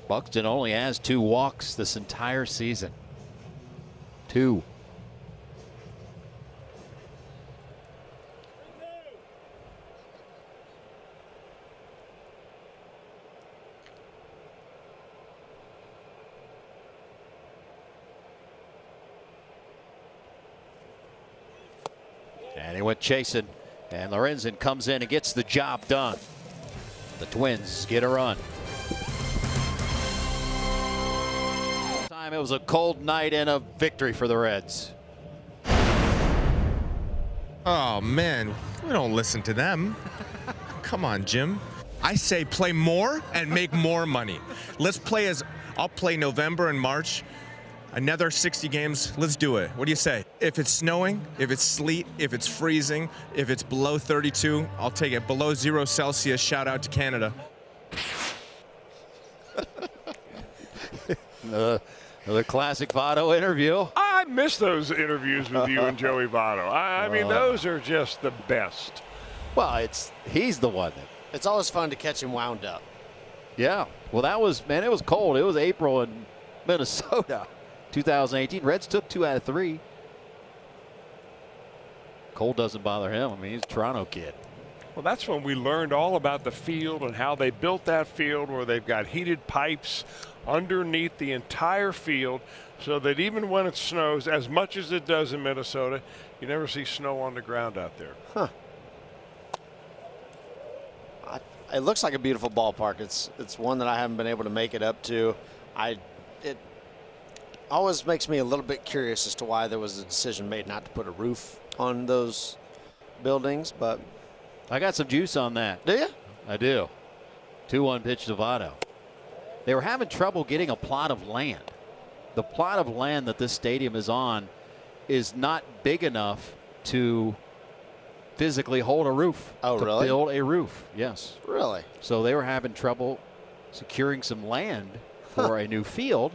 Buxton only has 2 walks this entire season. 2. And he went chasing, and Lorenzen comes in and gets the job done. The Twins get a run. Time it was a cold night and a victory for the Reds. Oh man, we don't listen to them. Come on, Jim. I say play more and make more money. Let's play I'll play November and March. Another 60 games, let's do it. What do you say? If it's snowing, if it's sleet, if it's freezing, if it's below 32, I'll take it. Below 0 Celsius, shout out to Canada. Another classic Votto interview. I miss those interviews with you and Joey Votto. I mean, those are just the best. Well, he's the one. It's always fun to catch him wound up. Yeah. Well, it was cold. It was April in Minnesota, 2018. Reds took 2 out of 3. Cold doesn't bother him. I mean, he's a Toronto kid. Well, that's when we learned all about the field and how they built that field, where they've got heated pipes underneath the entire field, so that even when it snows, as much as it does in Minnesota, you never see snow on the ground out there. Huh. It looks like a beautiful ballpark. It's one that I haven't been able to make it up to. It always makes me a little bit curious as to why there was a decision made not to put a roof on those buildings, but I got some juice on that. do you? I do. 2-1 pitch to Votto. They were having trouble getting a plot of land. The plot of land that this stadium is on is not big enough to physically hold a roof. Oh, to really? build a roof, yes. Really? So they were having trouble securing some land for a new field.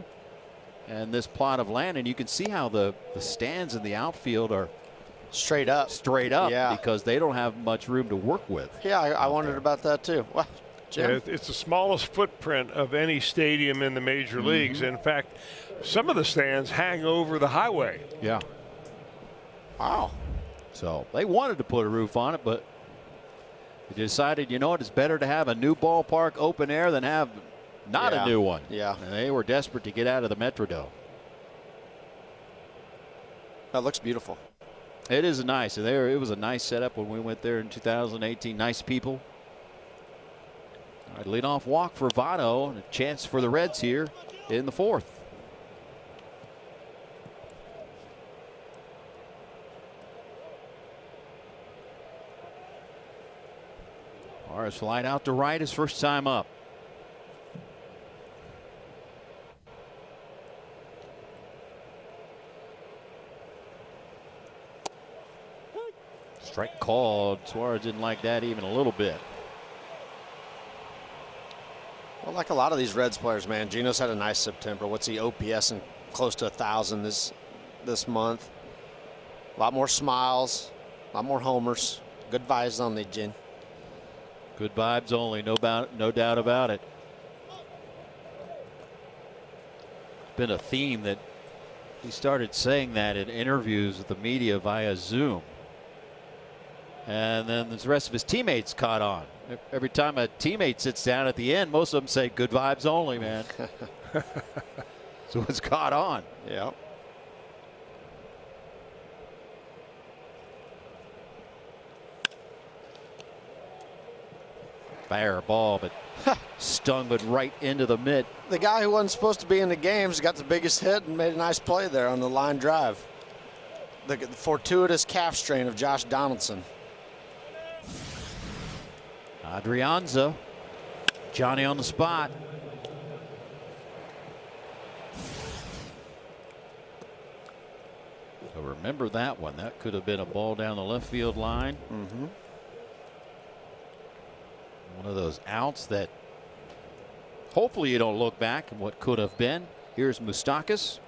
And this plot of land, and you can see how the stands in the outfield are straight up. Yeah. Because they don't have much room to work with. Yeah, I wondered about that too. Well, Jim? Yeah, it's the smallest footprint of any stadium in the major leagues. In fact, some of the stands hang over the highway. Yeah. Wow. So they wanted to put a roof on it, but they decided, you know what, it's better to have a new ballpark open air than have not a new one. Yeah. And they were desperate to get out of the Metrodome. That looks beautiful. It is nice. It was a nice setup when we went there in 2018. Nice people. All right, leadoff walk for Votto, and a chance for the Reds here in the 4th. Suarez flied out to right his first time up. Strike called. Suarez didn't like that even a little bit. Well, like a lot of these Reds players, man, Gino's had a nice September. What's he OPS and close to 1,000 this month. A lot more smiles, a lot more homers. Good vibes on the Gin. Good vibes only, no doubt about it. Been a theme that he started saying that in interviews with the media via Zoom. And then the rest of his teammates caught on. Every time a teammate sits down at the end, most of them say, good vibes only, man. So it's caught on. Yeah. Fair ball, but stung but right into the mid. The guy who wasn't supposed to be in the games got the biggest hit and made a nice play there on the line drive. The fortuitous calf strain of Josh Donaldson. Adrianza, Johnny on the spot. So remember that one. That could have been a ball down the left field line. One of those outs that hopefully you don't look back at what could have been. Here's Moustakas.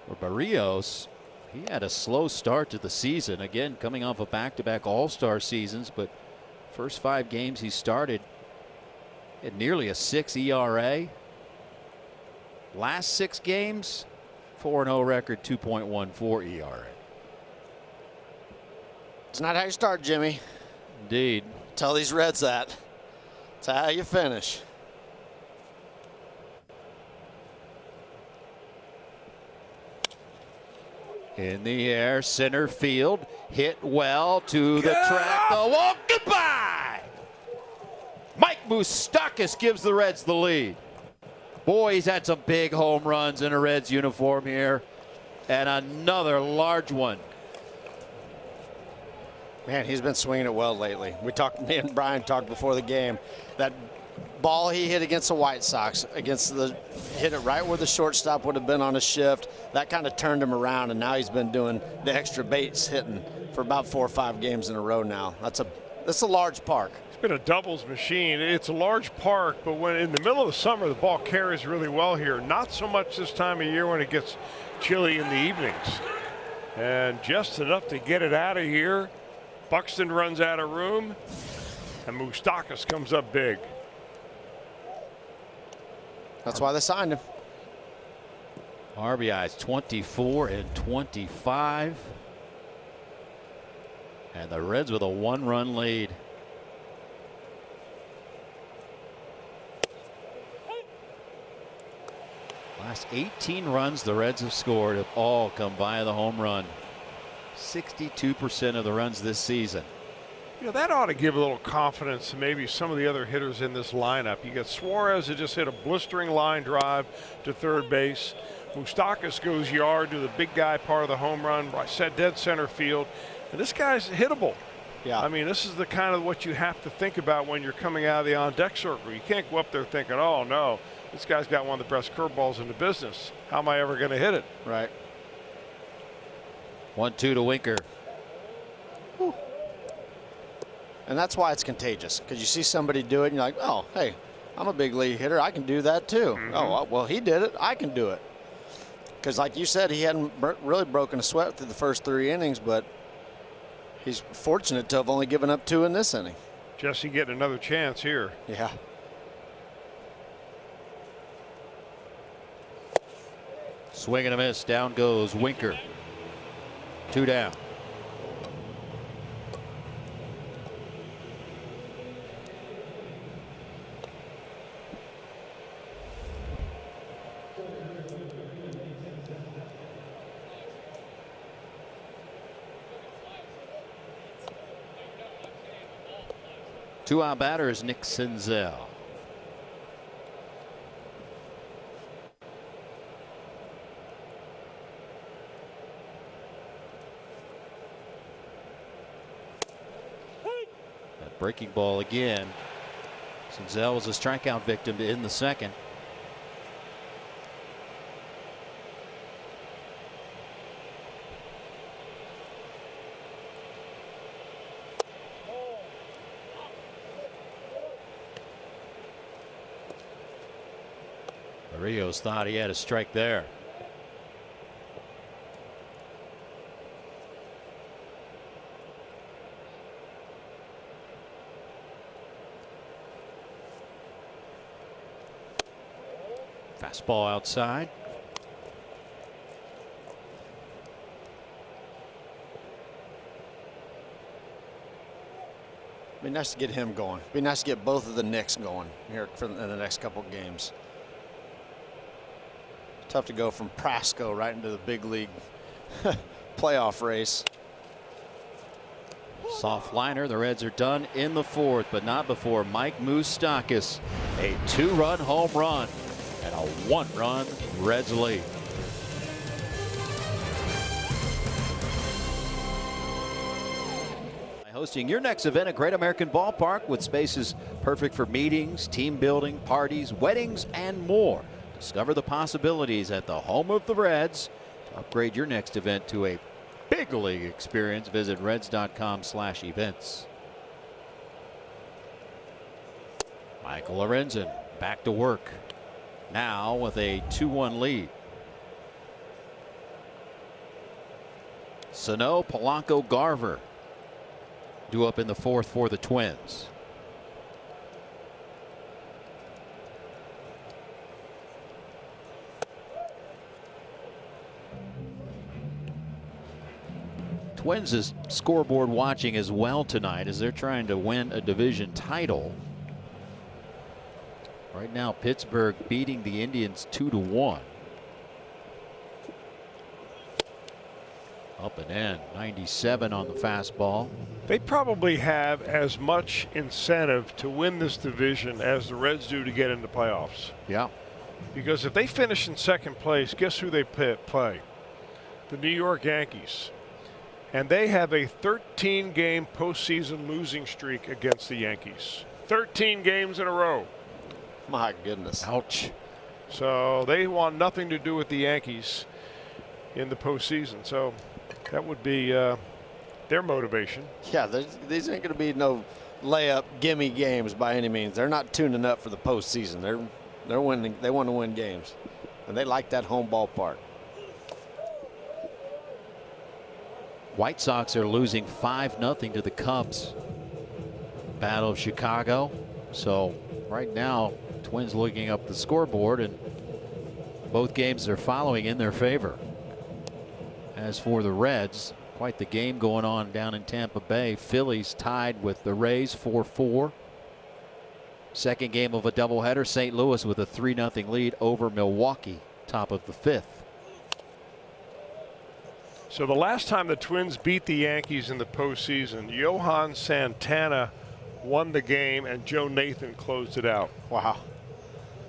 For Barrios, he had a slow start to the season. Again, coming off of back-to-back All-Star seasons, but first 5 games he started at nearly a 6 ERA. Last 6 games, 4-0 record, 2.14 ERA. It's not how you start, Jimmy. Indeed. Tell these Reds that. It's how you finish. In the air, center field, hit well to the track. The walk, goodbye. Mike Moustakas gives the Reds the lead. Boy, he's had some big home runs in a Reds uniform here, and another large one. Man, he's been swinging it well lately. Me and Brian talked before the game. That ball he hit against the White Sox, hit it right where the shortstop would have been on a shift. That kind of turned him around, and now he's been doing the extra base hitting for about 4 or 5 games in a row now. That's a This is a large park. It's been a doubles machine. It's a large park, but when in the middle of the summer, the ball carries really well here. Not so much this time of year when it gets chilly in the evenings. And just enough to get it out of here. Buxton runs out of room, and Moustakas comes up big. That's why they signed him. RBIs 24 and 25. And the Reds with a 1-run lead. Last 18 runs the Reds have scored have all come via the home run. 62% of the runs this season. You know, that ought to give a little confidence to maybe some of the other hitters in this lineup. You got Suarez that just hit a blistering line drive to third base. Moustakas goes yard to the big guy part of the home run. I said dead center field. And this guy's hittable. Yeah. I mean, this is the kind of what you have to think about when you're coming out of the on-deck circle. You can't go up there thinking, oh, no, this guy's got one of the best curveballs in the business. How am I ever going to hit it? Right. 1-2 to Winker. Whew. And that's why it's contagious, because you see somebody do it and you're like, oh, hey, I'm a big league hitter. I can do that too. Oh, well, he did it. I can do it. Because like you said, he hadn't really broken a sweat through the first 3 innings, but he's fortunate to have only given up 2 in this inning. Jesse getting another chance here. Yeah. Swing and a miss. Down goes Winker. 2 down. Two-out batter is Nick Senzel. That breaking ball again. Senzel was a strikeout victim in the second. Rios thought he had a strike there. Fastball outside. Be nice to get him going. Be nice to get both of the Knicks going here in the next couple games. Tough to go from Prasco right into the big league playoff race. Soft liner. The Reds are done in the 4th, but not before Mike Moustakas. A 2-run home run and a 1-run Reds lead. Hosting your next event at Great American Ballpark with spaces perfect for meetings, team building, parties, weddings, and more. Discover the possibilities at the home of the Reds. To upgrade your next event to a big league experience, visit reds.com/events. Michael Lorenzen back to work. Now with a 2-1 lead. Sano, Polanco, Garver due up in the 4th for the Twins. Twins is scoreboard watching as well tonight as they're trying to win a division title. Right now Pittsburgh beating the Indians 2-1. Up and in. 97 on the fastball. They probably have as much incentive to win this division as the Reds do to get into playoffs. Yeah. Because if they finish in 2nd place, guess who they play? The New York Yankees. And they have a 13-game postseason losing streak against the Yankees. 13 games in a row. My goodness. Ouch. So they want nothing to do with the Yankees in the postseason. So that would be their motivation. Yeah, these ain't going to be no layup gimme games by any means. They're not tuning up for the postseason. They're winning. They want to win games, and they like that home ballpark. White Sox are losing 5-0 to the Cubs. Battle of Chicago. So right now, Twins looking up the scoreboard, and both games they're following in their favor. As for the Reds, quite the game going on down in Tampa Bay. Phillies tied with the Rays 4-4. Second game of a doubleheader. St. Louis with a 3-0 lead over Milwaukee, top of the 5th. So the last time the Twins beat the Yankees in the postseason, Johan Santana won the game and Joe Nathan closed it out. Wow.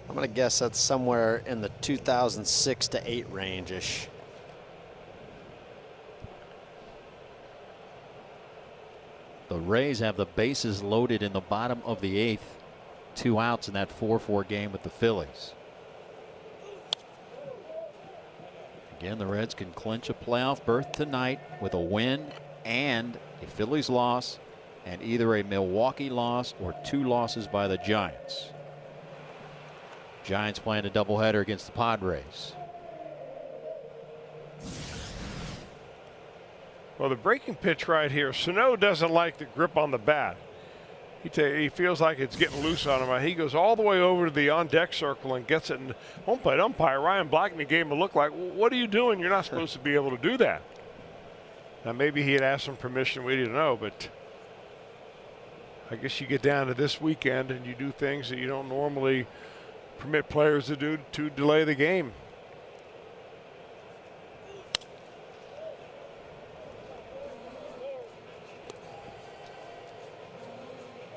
I'm going to guess that's somewhere in the 2006 to 8 range-ish. The Rays have the bases loaded in the bottom of the 8th. 2 outs in that 4-4 game with the Phillies. Again, the Reds can clinch a playoff berth tonight with a win and a Phillies loss, and either a Milwaukee loss or 2 losses by the Giants. Giants playing a doubleheader against the Padres. Well, the breaking pitch right here. Sano doesn't like the grip on the bat. He feels like it's getting loose on him. He goes all the way over to the on-deck circle and gets it. And home plate umpire Ryan Blackney gave him a look like, well, what are you doing? You're not supposed to be able to do that. Now, maybe he had asked some permission. We didn't know, but I guess you get down to this weekend and you do things that you don't normally permit players to do to delay the game.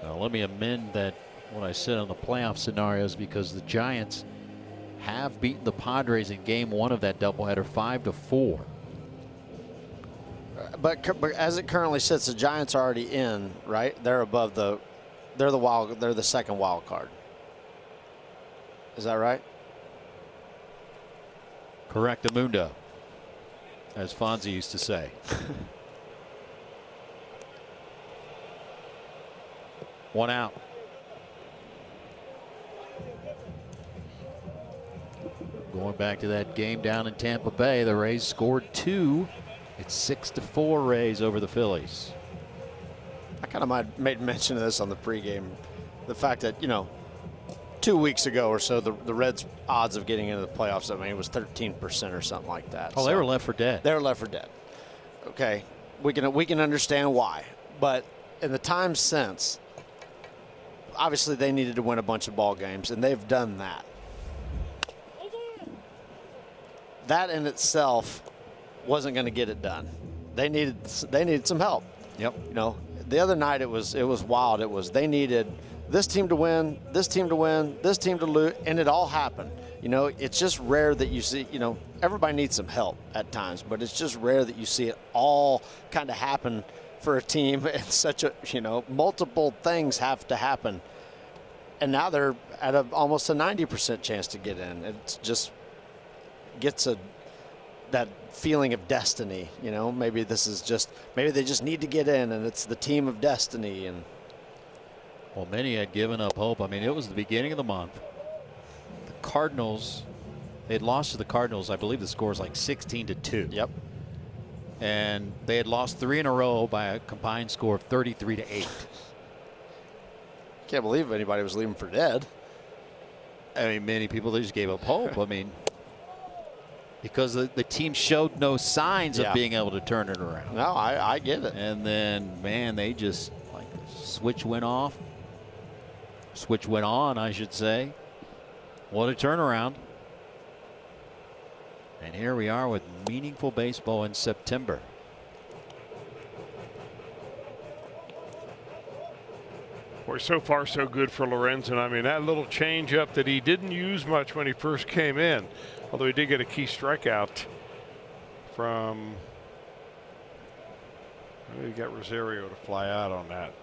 Now, let me amend that what I said on the playoff scenarios, because the Giants have beaten the Padres in game 1 of that doubleheader 5-4. But as it currently sits, the Giants are already in, right? They're above they're the second wild card. Is that right? Correctamundo, as Fonzie used to say. One out. Going back to that game down in Tampa Bay, the Rays scored 2. It's 6-4 Rays over the Phillies. I kind of made mention of this on the pregame. The fact that, 2 weeks ago or so, the Reds' odds of getting into the playoffs, I mean, it was 13% or something like that. Oh, so they were left for dead. They were left for dead. Okay, we can understand why, but in the time since, obviously they needed to win a bunch of ball games, and they've done that. That in itself wasn't going to get it done. They needed some help. Yep. The other night it was wild. It was they needed this team to win, this team to win, this team to lose, and it all happened. It's just rare that you see, everybody needs some help at times, but it's just rare that you see it all kind of happen for a team, and such a, multiple things have to happen. And now they're at almost a 90% chance to get in. It just gets that feeling of destiny. Maybe they just need to get in, and it's the team of destiny. And well, many had given up hope. I mean, it was the beginning of the month. The Cardinals, they had lost to the Cardinals. I believe the score is like 16-2. Yep. And they had lost 3 in a row by a combined score of 33-8. Can't believe anybody was leaving for dead. I mean, many people, they just gave up hope. I mean, because the team showed no signs of being able to turn it around. No, I get it. And then, man, they just, like, switch went off. Switch went on, I should say. What a turnaround. And here we are with meaningful baseball in September. Boy, so far so good for Lorenzen. I mean, that little changeup that he didn't use much when he first came in, although he did get a key strikeout from, he got Rosario to fly out on that.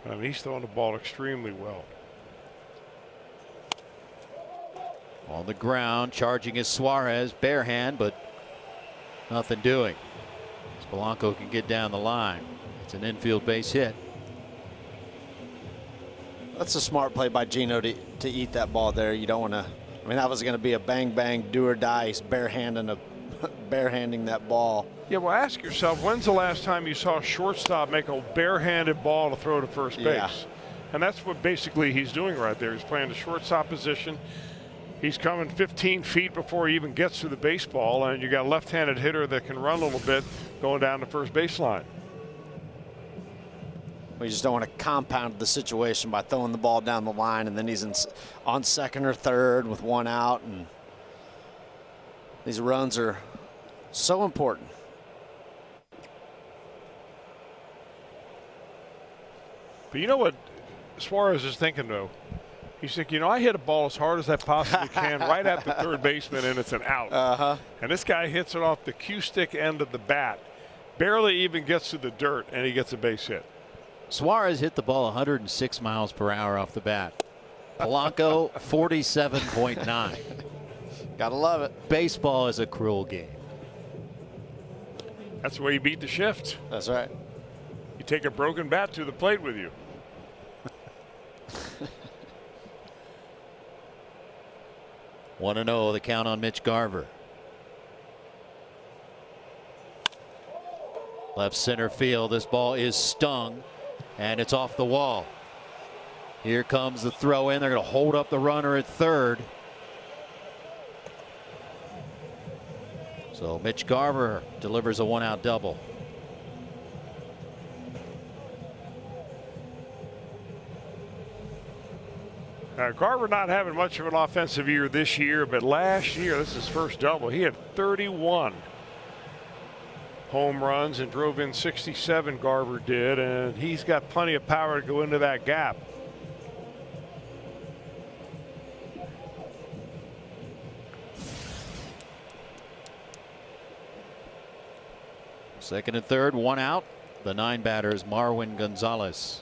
I mean, he's throwing the ball extremely well. On the ground, charging is Suarez, bare hand, but nothing doing. Polanco can get down the line. It's an infield base hit. That's a smart play by Gino to eat that ball there. You don't want to. I mean, that was going to be a bang bang do or die. He's barehanding that ball. Yeah, well, ask yourself, when's the last time you saw a shortstop make a barehanded ball to throw to first base? Yeah. And that's what basically he's doing right there. He's playing the shortstop position. He's coming 15 feet before he even gets to the baseball, and you got a left-handed hitter that can run a little bit going down the first baseline. We just don't want to compound the situation by throwing the ball down the line, and then he's on second or third with one out, and these runs are so important. But you know what Suarez is thinking, though? He's thinking, I hit a ball as hard as I possibly can right at the third baseman, and it's an out. And this guy hits it off the cue stick end of the bat, barely even gets to the dirt, and he gets a base hit. Suarez hit the ball 106 miles per hour off the bat. Polanco 47.9. Gotta love it. Baseball is a cruel game. That's the way you beat the shift. That's right. You take a broken bat to the plate with you. 1-0 the count on Mitch Garver. Left center field. This ball is stung, and it's off the wall. Here comes the throw in. They're going to hold up the runner at third. So Mitch Garver delivers a one-out double. Garver not having much of an offensive year this year, but last year, this is his first double. He had 31 home runs and drove in 67, Garver did, and he's got plenty of power to go into that gap. Second and third, one out. The 9 batter is Marwin Gonzalez.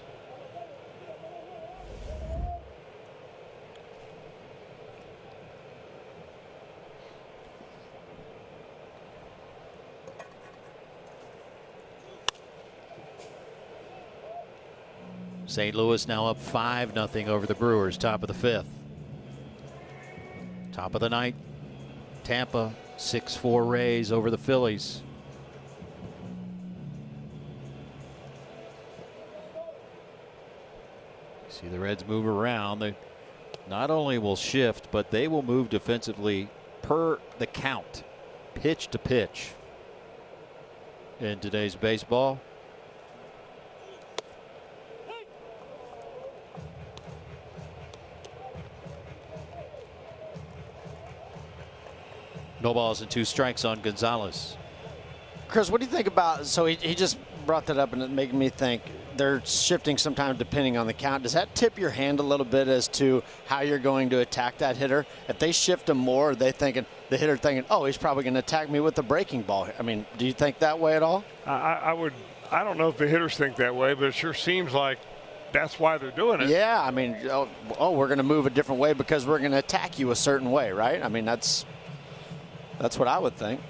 St. Louis now up 5-0 over the Brewers, top of the 5th. Top of the 9th, Tampa 6-4 Rays over the Phillies. See the Reds move around. They not only will shift, but they will move defensively per the count, pitch to pitch in today's baseball. No balls and 2 strikes on Gonzalez. Chris, what do you think about, so he just brought that up and it made me think they're shifting sometimes depending on the count. Does that tip your hand a little bit as to how you're going to attack that hitter? If they shift him more, are they thinking, the hitter thinking, oh, he's probably going to attack me with the breaking ball? I mean, do you think that way at all? I don't know if the hitters think that way, but it sure seems like that's why they're doing it. Yeah, I mean, we're going to move a different way because we're going to attack you a certain way, right? I mean, that's what I would think.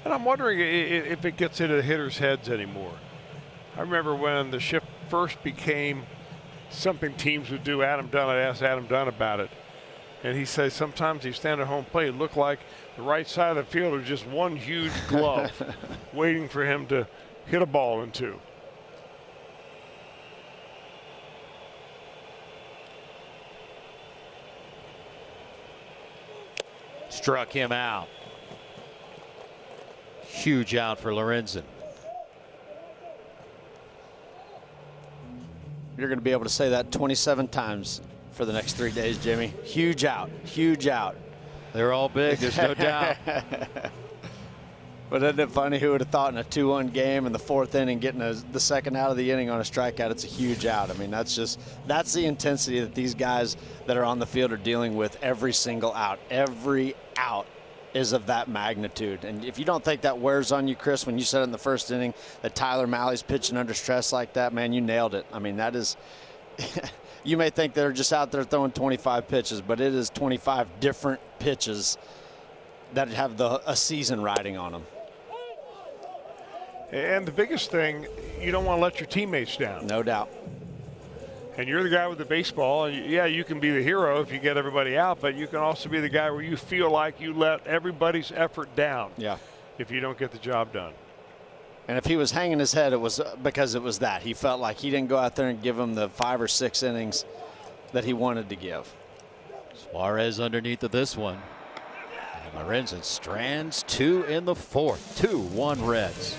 And I'm wondering if it gets into the hitters' heads anymore. I remember when the shift first became something teams would do. Adam Dunn, I asked Adam Dunn about it. And he says sometimes you stand at home plate, it looked like the right side of the field was just one huge glove waiting for him to hit a ball into. Struck him out. Huge out for Lorenzen. You're going to be able to say that 27 times for the next 3 days, Jimmy. Huge out. Huge out. They're all big, there's no doubt. But isn't it funny? Who would have thought in a 2-1 game in the 4th inning getting the second out of the inning on a strikeout, it's a huge out. I mean, that's the intensity that these guys that are on the field are dealing with every single out. Every out is of that magnitude. And if you don't think that wears on you, Chris, when you said in the first inning that Tyler Mahle's pitching under stress like that, man, you nailed it. I mean, that is you may think they're just out there throwing 25 pitches, but it is 25 different pitches that have a season riding on them. And the biggest thing, you don't want to let your teammates down. No doubt. And you're the guy with the baseball. And yeah, you can be the hero if you get everybody out, but you can also be the guy where you feel like you let everybody's effort down. Yeah. If you don't get the job done. And if he was hanging his head, it was because it was that. He felt like he didn't go out there and give him the 5 or 6 innings that he wanted to give. Suarez underneath of this one. And Lorenzen strands 2 in the 4th. 2-1 Reds.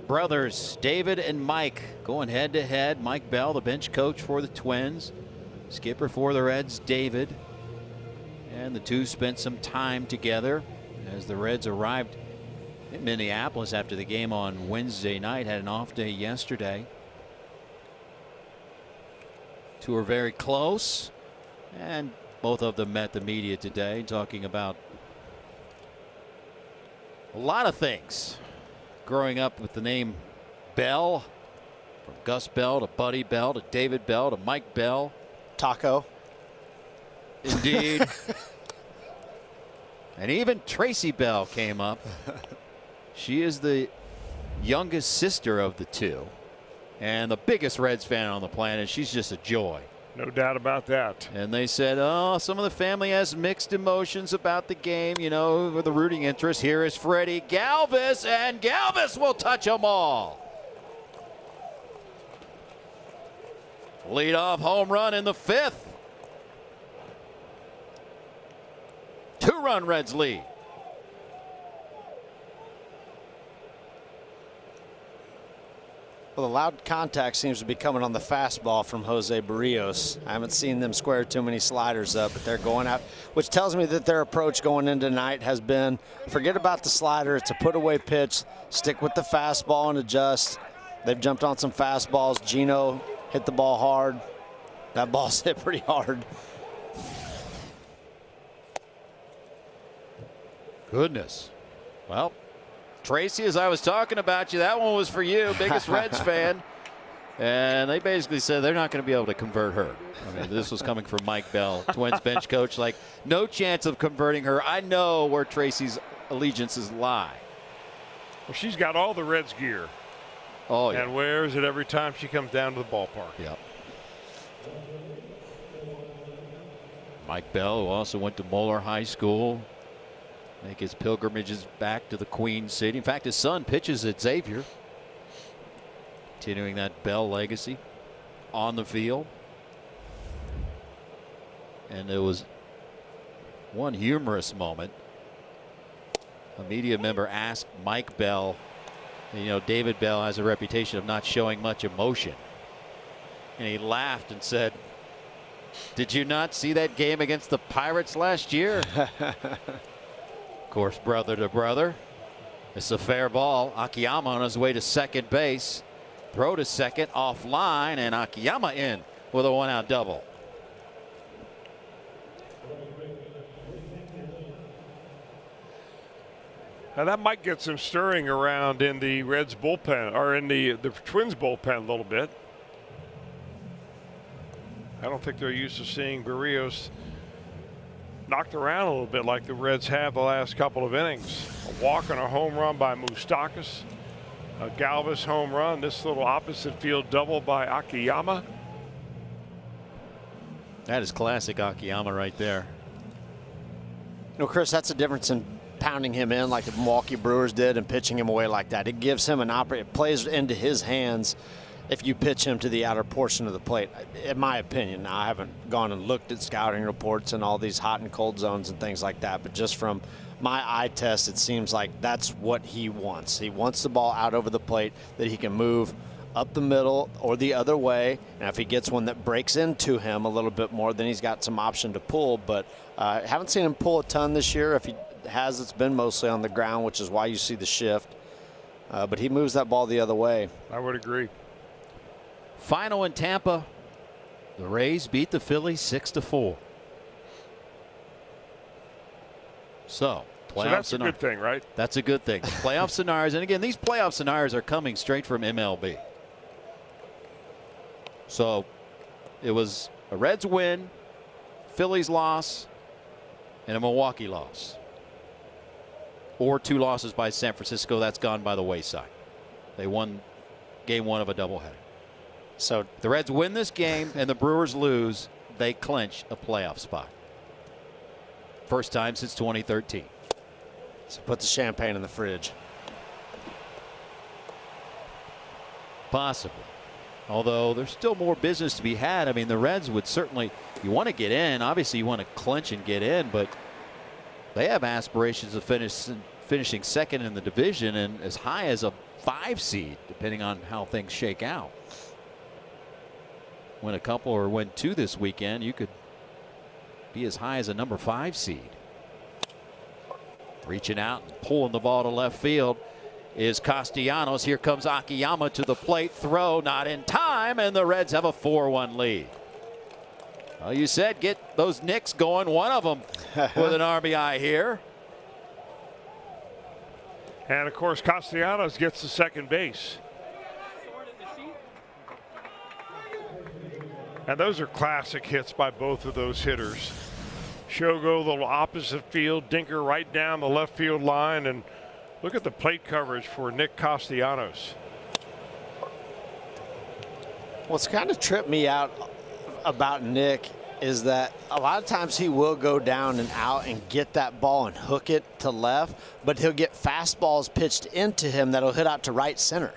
Brothers David and Mike going head to head. Mike Bell, the bench coach for the Twins. Skipper for the Reds, David. And the two spent some time together as the Reds arrived in Minneapolis after the game on Wednesday night. Had an off day yesterday. Two are very close, and both of them met the media today talking about a lot of things. Growing up with the name Bell, from Gus Bell to Buddy Bell to David Bell to Mike Bell. Taco. Indeed. And even Tracy Bell came up. She is the youngest sister of the two and the biggest Reds fan on the planet. She's just a joy. No doubt about that. And they said, oh, some of the family has mixed emotions about the game, you know, with the rooting interest. Here is Freddie Galvis, and Galvis will touch them all. Leadoff home run in the 5th. 2-run Reds lead. Well, the loud contact seems to be coming on the fastball from Jose Barrios. I haven't seen them square too many sliders up, but they're going out, which tells me that their approach going into tonight has been forget about the slider. It's a put-away pitch. Stick with the fastball and adjust. They've jumped on some fastballs. Gino hit the ball hard. That ball's hit pretty hard. Goodness. Well, Tracy, as I was talking about you, that one was for you, biggest Reds fan. And they basically said they're not going to be able to convert her. I mean, this was coming from Mike Bell, Twins bench coach. Like, no chance of converting her. I know where Tracy's allegiances lie. Well, she's got all the Reds gear. Oh, yeah. And wears it every time she comes down to the ballpark. Yeah. Mike Bell, who also went to Moeller High School, make his pilgrimages back to the Queen City. In fact, his son pitches at Xavier, continuing that Bell legacy on the field. And there was one humorous moment. A media member asked Mike Bell, you know, David Bell has a reputation of not showing much emotion. And he laughed and said, "Did you not see that game against the Pirates last year?" Of course, brother to brother. It's a fair ball. Akiyama on his way to second base. Throw to second offline, and Akiyama in with a 1-out double. Now that might get some stirring around in the Reds bullpen, or in the Twins bullpen a little bit. I don't think they're used to seeing Barrios knocked around a little bit like the Reds have the last couple of innings. A walk and a home run by Moustakas. A Galvis home run. This little opposite field double by Akiyama. That is classic Akiyama right there. You know, Chris, that's the difference in pounding him in like the Milwaukee Brewers did and pitching him away like that. It gives him an it plays into his hands if you pitch him to the outer portion of the plate, in my opinion. Now, I haven't gone and looked at scouting reports and all these hot and cold zones and things like that, but just from my eye test, it seems like that's what he wants. He wants the ball out over the plate that he can move up the middle or the other way. And if he gets one that breaks into him a little bit more, then he's got some option to pull. But I haven't seen him pull a ton this year. If he has, it's been mostly on the ground, which is why you see the shift. But he moves that ball the other way. I would agree. Final in Tampa, the Rays beat the Phillies 6-4. So that's a good thing, right? That's a good thing. The playoff scenarios, and again, these playoff scenarios are coming straight from MLB. So it was a Reds win, Phillies loss, and a Milwaukee loss. or 2 losses by San Francisco, that's gone by the wayside. They won game 1 of a doubleheader. So if the Reds win this game and the Brewers lose, they clinch a playoff spot. First time since 2013. So put the champagne in the fridge. Possibly. Although there's still more business to be had. I mean, the Reds would certainly, you want to get in. Obviously, you want to clinch and get in, but they have aspirations of finishing second in the division and as high as a 5 seed, depending on how things shake out. Win a couple or win 2 this weekend, you could be as high as a number 5 seed. Reaching out and pulling the ball to left field is Castellanos. Here comes Akiyama to the plate. Throw not in time, and the Reds have a 4-1 lead. Well, you said get those Knicks going. One of them with an RBI here. And, of course, Castellanos gets the second base. And those are classic hits by both of those hitters. Shogo, the opposite field, Dinker right down the left field line, and look at the plate coverage for Nick Castellanos. What's kind of tripped me out about Nick is that a lot of times he will go down and out and get that ball and hook it to left, but he'll get fastballs pitched into him that'll hit out to right center.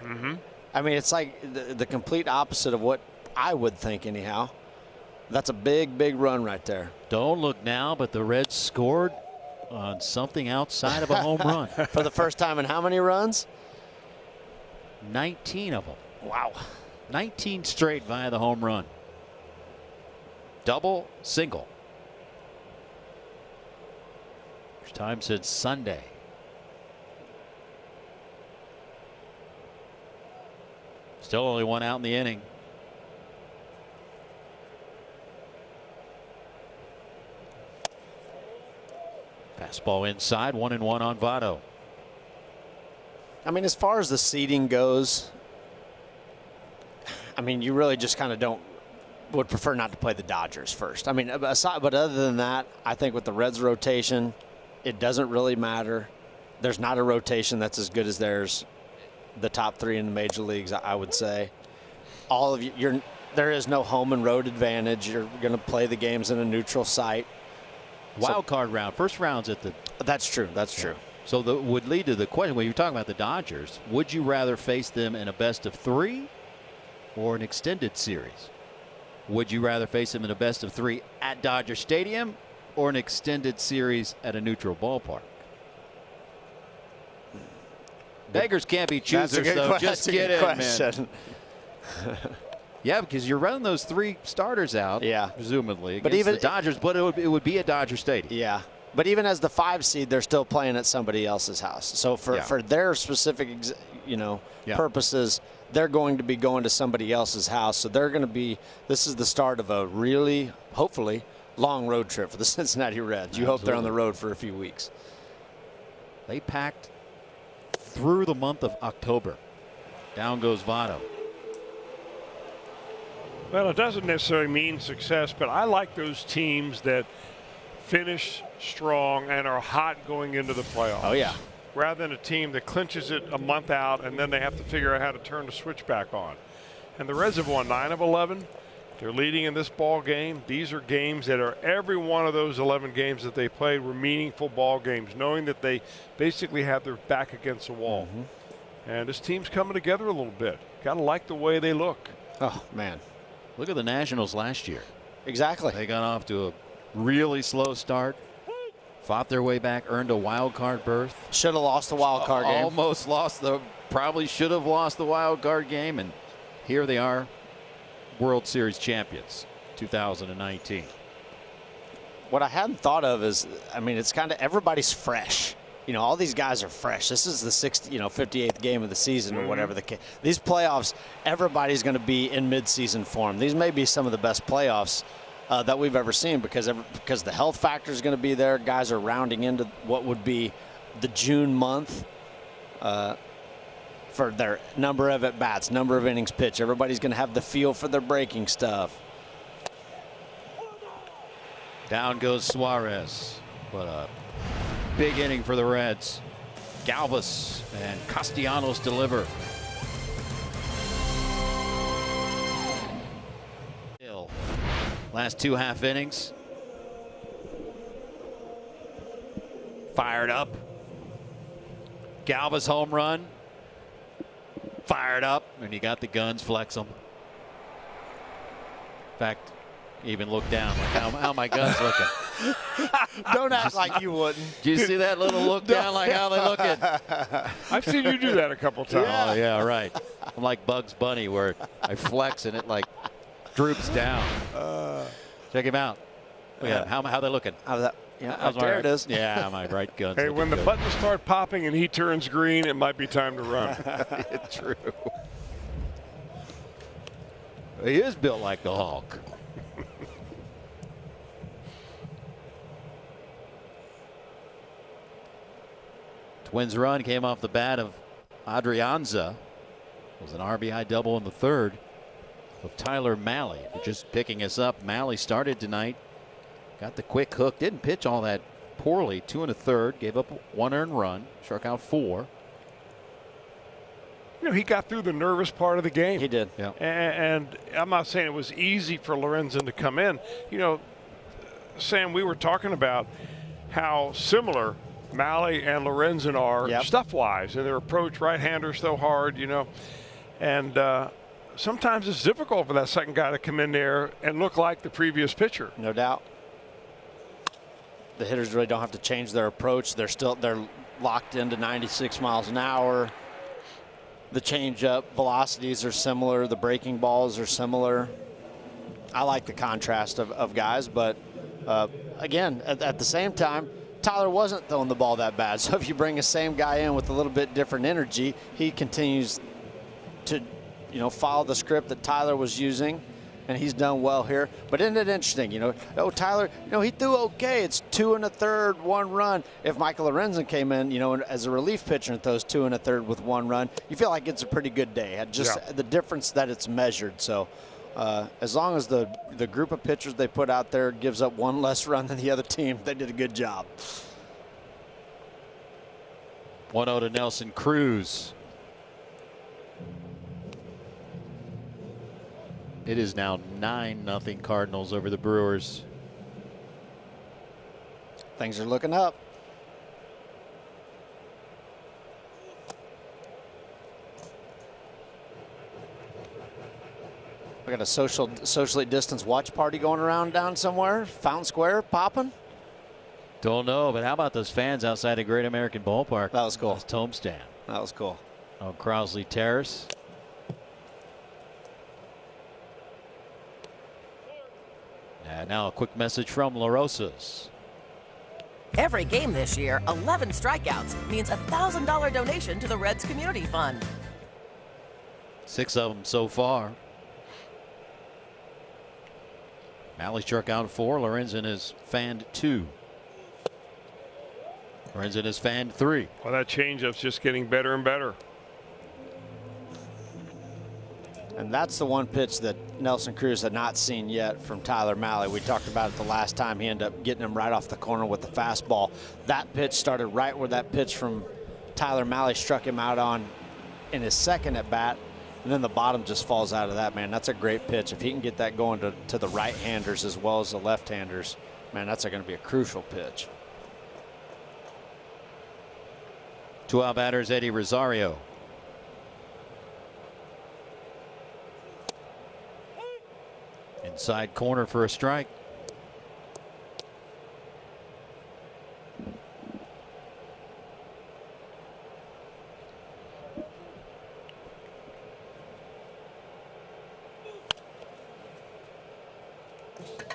I mean, it's like the complete opposite of what I would think anyhow. That's a big, big run right there. Don't look now, but the Reds scored on something outside of a home run. For the first time in how many runs? 19 of them. Wow. 19 straight via the home run. Double, single. First time since Sunday. Still only 1 out in the inning. Fastball inside, 1-1 on Votto. I mean, as far as the seeding goes, I mean, you really just kind of would prefer not to play the Dodgers first. I mean, but other than that, I think with the Reds rotation, it doesn't really matter. There's not a rotation that's as good as theirs. The top 3 in the major leagues, I would say. All of you, there is no home and road advantage. You're going to play the games in a neutral site. Wild card round. First round's at the. That's true. That's true. So that would lead to the question when you're talking about the Dodgers. Would you rather face them in a best of 3 or an extended series? Would you rather face them in a best of 3 at Dodger Stadium or an extended series at a neutral ballpark? Beggars can't be choosers, though. Just get in, man. Yeah, because you're running those 3 starters out, presumably, against the Dodgers, but it would be at Dodger Stadium. Yeah, but even as the 5 seed, they're still playing at somebody else's house. So for their specific, purposes, they're going to be going to somebody else's house. So they're going to be. This is the start of a really, hopefully, long road trip for the Cincinnati Reds. You hope they're on the road for a few weeks. They packed through the month of October. Down goes Votto. Well, it doesn't necessarily mean success, but I like those teams that finish strong and are hot going into the playoffs. Oh, yeah. Rather than a team that clinches it a month out and then they have to figure out how to turn the switch back on. And the Reds have won 9 of 11. They're leading in this ball game. These are games that are every one of those 11 games that they played were meaningful ball games, knowing that they basically have their back against the wall. And this team's coming together a little bit. Got to like the way they look. Oh, man. Look at the Nationals last year. Exactly. They got off to a really slow start, fought their way back, earned a wild card berth. Should have lost the wild card game. Almost lost probably should have lost the wild card game, and here they are, World Series champions, 2019. What I hadn't thought of is, I mean, it's kind of everybody's fresh. You know, all these guys are fresh. This is the 58th game of the season or whatever the case. These playoffs, everybody's going to be in midseason form. These may be some of the best playoffs that we've ever seen because the health factor is going to be there. Guys are rounding into what would be the June month for their number of at-bats, number of innings pitched. Everybody's going to have the feel for their breaking stuff. Down goes Suarez. But a big inning for the Reds. Galvis and Castellanos deliver. Last 2 half innings. Fired up. Galvis home run. Fired up, and you got the guns, flex them. In fact, even look down, like how my guns looking. Don't act like you wouldn't. Do you see that little look down, like how they looking? I've seen you do that a couple times. Oh yeah, right. I'm like Bugs Bunny, where I flex and it like droops down. Check him out. Look at him. How they looking? Yeah, there it is. Yeah, my right gun's Hey, when the good. buttons start popping and he turns green, it might be time to run. It's true. He is built like the Hulk. Twins run came off the bat of Adrianza. It was an RBI double in the third of Tyler Mahle. For just picking us up. Mahle started tonight. Got the quick hook. Didn't pitch all that poorly. 2 1/3. Gave up 1 earned run. Struck out 4. You know, he got through the nervous part of the game. He did. Yeah. And I'm not saying it was easy for Lorenzen to come in. You know, Sam, we were talking about how similar Mahle and Lorenzen are stuff-wise, and their approach. Right-handers throw hard, you know. And sometimes it's difficult for that second guy to come in there and look like the previous pitcher. No doubt. The hitters really don't have to change their approach. They're locked into 96 miles an hour. The changeup velocities are similar. The breaking balls are similar. I like the contrast of guys, but again, at the same time, Tyler wasn't throwing the ball that bad. So if you bring the same guy in with a little bit different energy, he continues to, you know, follow the script that Tyler was using, and he's done well here. But isn't it interesting, you know? Oh, Tyler, you know, he threw okay. It's 2 1/3, 1 run. If Michael Lorenzen came in, you know, as a relief pitcher and throws 2 1/3 with 1 run, you feel like it's a pretty good day. Just the difference that it's measured. So as long as the group of pitchers they put out there gives up 1 less run than the other team, they did a good job. 1-0 to Nelson Cruz. It is now 9-0 Cardinals over the Brewers. Things are looking up. We got a socially distanced watch party going around down somewhere. Fountain Square popping. Don't know, but how about those fans outside of Great American Ballpark? That was cool. That's homestand. That was cool. Oh, Crosley Terrace. And now a quick message from La Rosas. Every game this year, 11 strikeouts means a $1,000 donation to the Reds Community Fund. 6 of them so far. Mahle struck out 4. Lorenzen has fanned 2. Lorenzen has fanned 3. Well, that changeup's just getting better and better. And that's the one pitch that Nelson Cruz had not seen yet from Tyler Mahle. We talked about it the last time. He ended up getting him right off the corner with the fastball. That pitch started right where that pitch from Tyler Mahle struck him out on in his second at bat. And then the bottom just falls out of that, man. That's a great pitch. If he can get that going to the right-handers as well as the left-handers, man, that's going to be a crucial pitch. 2 out batters, Eddie Rosario. Inside corner for a strike.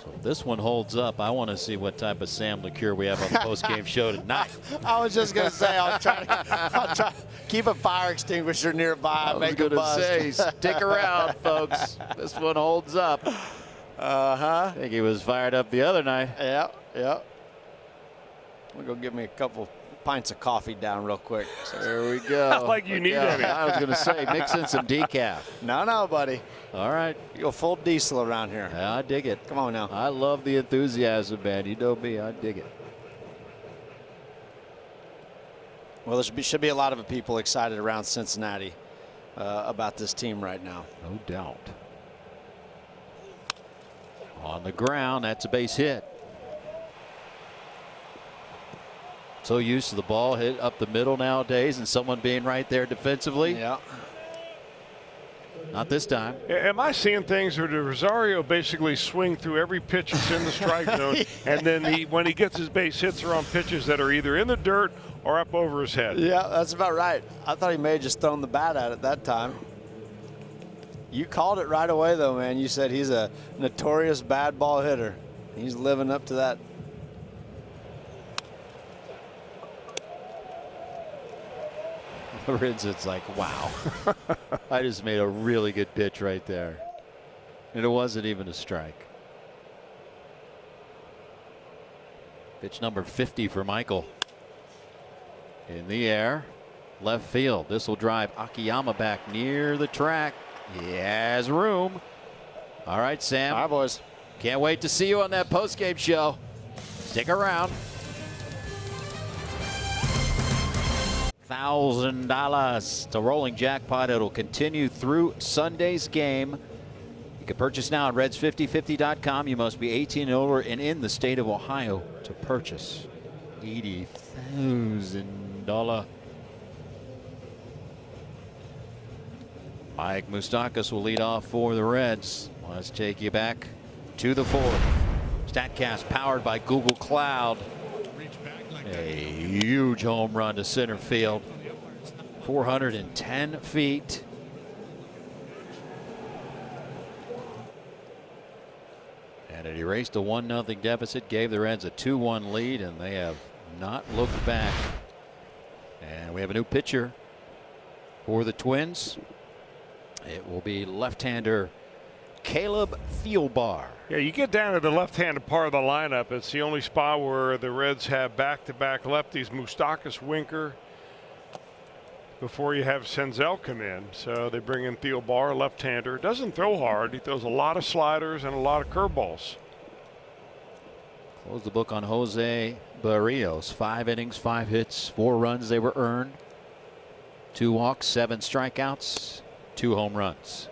So if this one holds up, I want to see what type of Sam liqueur we have on the post-game show tonight. I was just going to say, I'll try to keep a fire extinguisher nearby. I was going to say, stick around, folks. This one holds up. I think he was fired up the other night. Yeah. We'll go give me a couple pints of coffee down real quick. So there we go. Not like you need any. I was going to say, mix in some decaf. No, buddy. All right. You go full diesel around here. Yeah, I dig it. Come on now. I love the enthusiasm, man. You know me. I dig it. Well, there should be a lot of people excited around Cincinnati about this team right now. No doubt. On the ground, that's a base hit. So used to the ball hit up the middle nowadays and someone being right there defensively. Yeah. Not this time. Am I seeing things, or did Rosario basically swing through every pitch that's in the strike zone, and then when he gets his base hits are on pitches that are either in the dirt or up over his head? Yeah, that's about right. I thought he may have just thrown the bat at it that time. You called it right away, though, man. You said he's a notorious bad ball hitter. He's living up to that. Lorenzen's like, wow. I just made a really good pitch right there. And it wasn't even a strike. Pitch number 50 for Michael. In the air, left field. This will drive Akiyama back near the track. He has room. All right, Sam. All right, boys. Can't wait to see you on that postgame show. Stick around. $1,000. It's a rolling jackpot. It'll continue through Sunday's game. You can purchase now at Reds5050.com. You must be 18 and older and in the state of Ohio to purchase. $80,000. Mike Moustakas will lead off for the Reds. Let's take you back to the fourth. StatCast powered by Google Cloud. A huge home run to center field. 410 feet. And it erased a 1-0 deficit, gave the Reds a 2-1 lead, and they have not looked back. And we have a new pitcher for the Twins. It will be left-hander Caleb Thielbar. Yeah, you get down to the left-handed part of the lineup. It's the only spot where the Reds have back-to-back lefties, Moustakas, Winker, before you have Senzel come in. So they bring in Thielbar, left-hander. Doesn't throw hard. He throws a lot of sliders and a lot of curveballs. Close the book on Jose Barrios. 5 innings, 5 hits, 4 runs they were earned. 2 walks, 7 strikeouts, 2 home runs.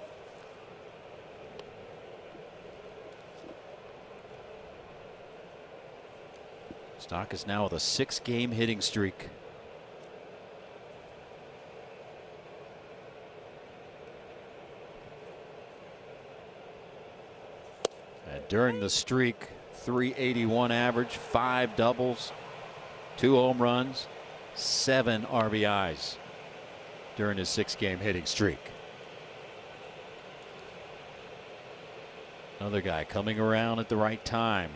Stock is now with a 6-game hitting streak. And during the streak, 381 average, 5 doubles, 2 home runs, 7 RBIs during his 6-game hitting streak. Another guy coming around at the right time.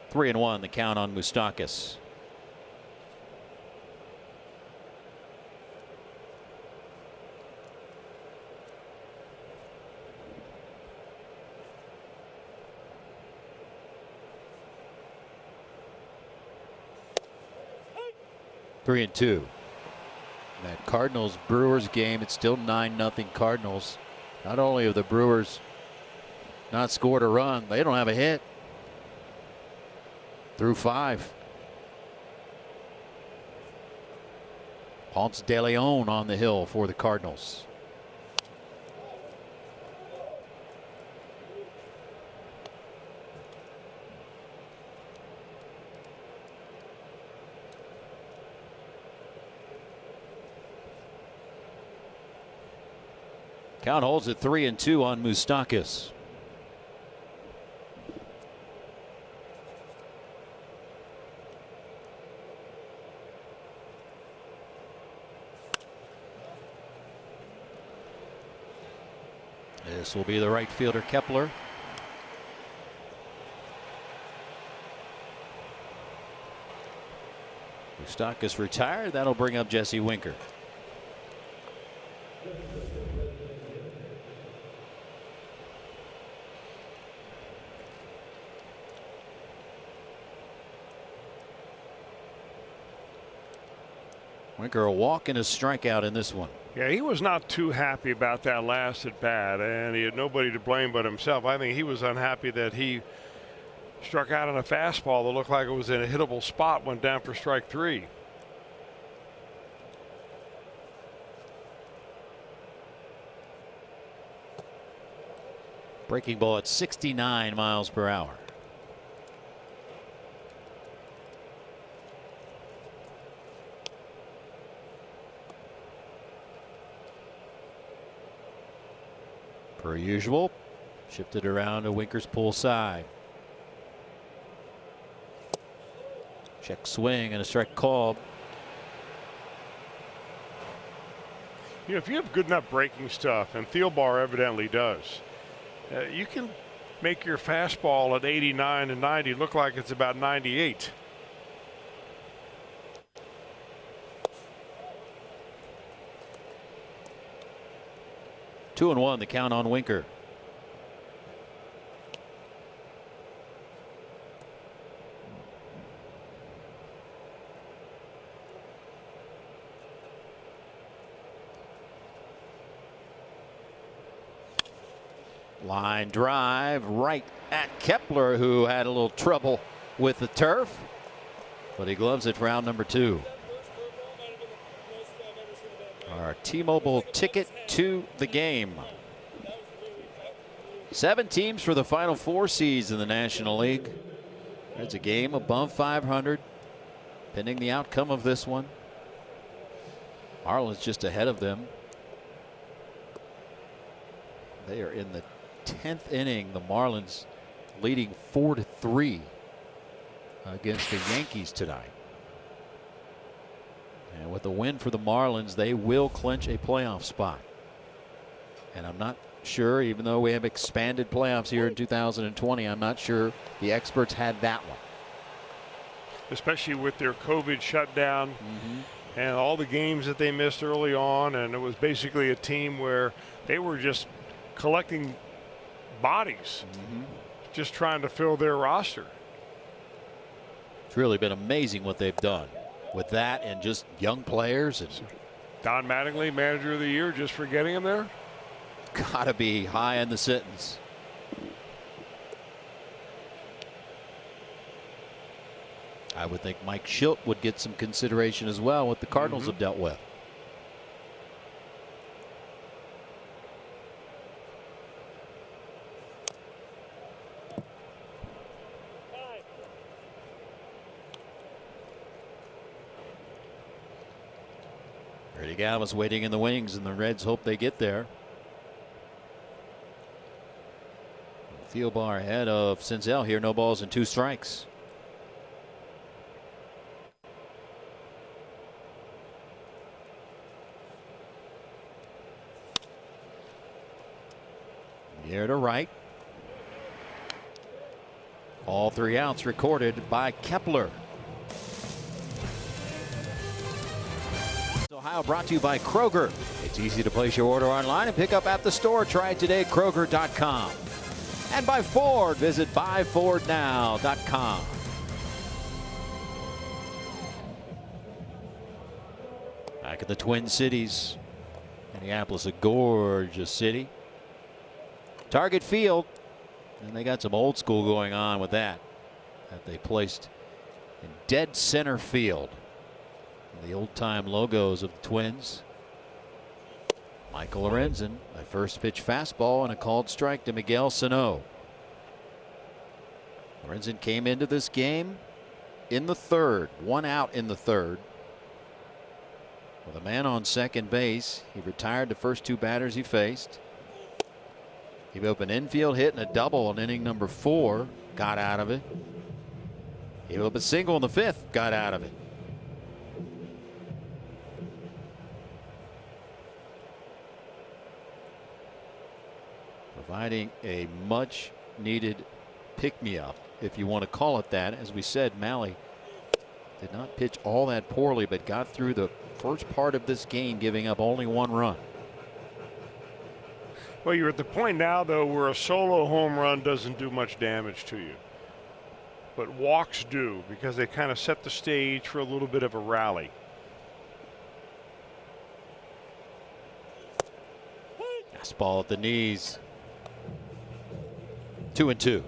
Three and 1 the count on Moustakas. Three and 2. That Cardinals Brewers game, it's still 9-0 Cardinals. Not only have the Brewers not scored a run, they don't have a hit through 5. Ponce de Leon on the hill for the Cardinals. Count holds at 3 and 2 on Moustakas. This will be the right fielder Kepler. Moustakas retired. That'll bring up Jesse Winker. Winker a walk and a strikeout in this one. Yeah, he was not too happy about that last at bat, and he had nobody to blame but himself. I think he was unhappy that he struck out on a fastball that looked like it was in a hittable spot, went down for strike 3. Breaking ball at 69 miles per hour. Per usual, shifted around to Winker's pull side. Check swing and a strike called. You know, if you have good enough breaking stuff, and Thielbar evidently does, you can make your fastball at 89 and 90 look like it's about 98. Two and one, the count on Winker. Line drive right at Kepler, who had a little trouble with the turf, but he gloves it for round number 2. Our T-Mobile ticket to the game. 7 teams for the final 4 seeds in the National League. There's a game above 500, pending the outcome of this one. Marlins just ahead of them. They are in the 10th inning. The Marlins leading 4-3 against the Yankees tonight. And with a win for the Marlins, they will clinch a playoff spot. And I'm not sure, even though we have expanded playoffs here in 2020, I'm not sure the experts had that one. Especially with their COVID shutdown and all the games that they missed early on. And it was basically a team where they were just collecting bodies, just trying to fill their roster. It's really been amazing what they've done with that and just young players. And Don Mattingly, manager of the year, just for getting him there. Gotta be high in the sentence. I would think Mike Schilt would get some consideration as well, what the Cardinals have dealt with. Brady Galvis waiting in the wings, and the Reds hope they get there. Thielbar ahead of Senzel here. No balls and 2 strikes. Here to right. All 3 outs recorded by Kepler. Ohio brought to you by Kroger. It's easy to place your order online and pick up at the store. Try it today at Kroger.com. And by Ford. Visit buyfordnow.com. Back at the Twin Cities. Minneapolis, a gorgeous city. Target Field. And they got some old school going on with that they placed in dead center field. The old time logos of the Twins. Michael Lorenzen, a first pitch fastball and a called strike to Miguel Sano. Lorenzen came into this game in the 3rd, 1 out in the 3rd. With a man on second base, he retired the first 2 batters he faced. He gave up an infield hit and a double in inning number 4, got out of it. He gave up a single in the 5th, got out of it. Providing a much needed pick-me-up, if you want to call it that. As we said, Malley did not pitch all that poorly, but got through the first part of this game giving up only 1 run. Well, you're at the point now, though, where a solo home run doesn't do much damage to you. But walks do, because they kind of set the stage for a little bit of a rally. Fastball at the knees. 2-2.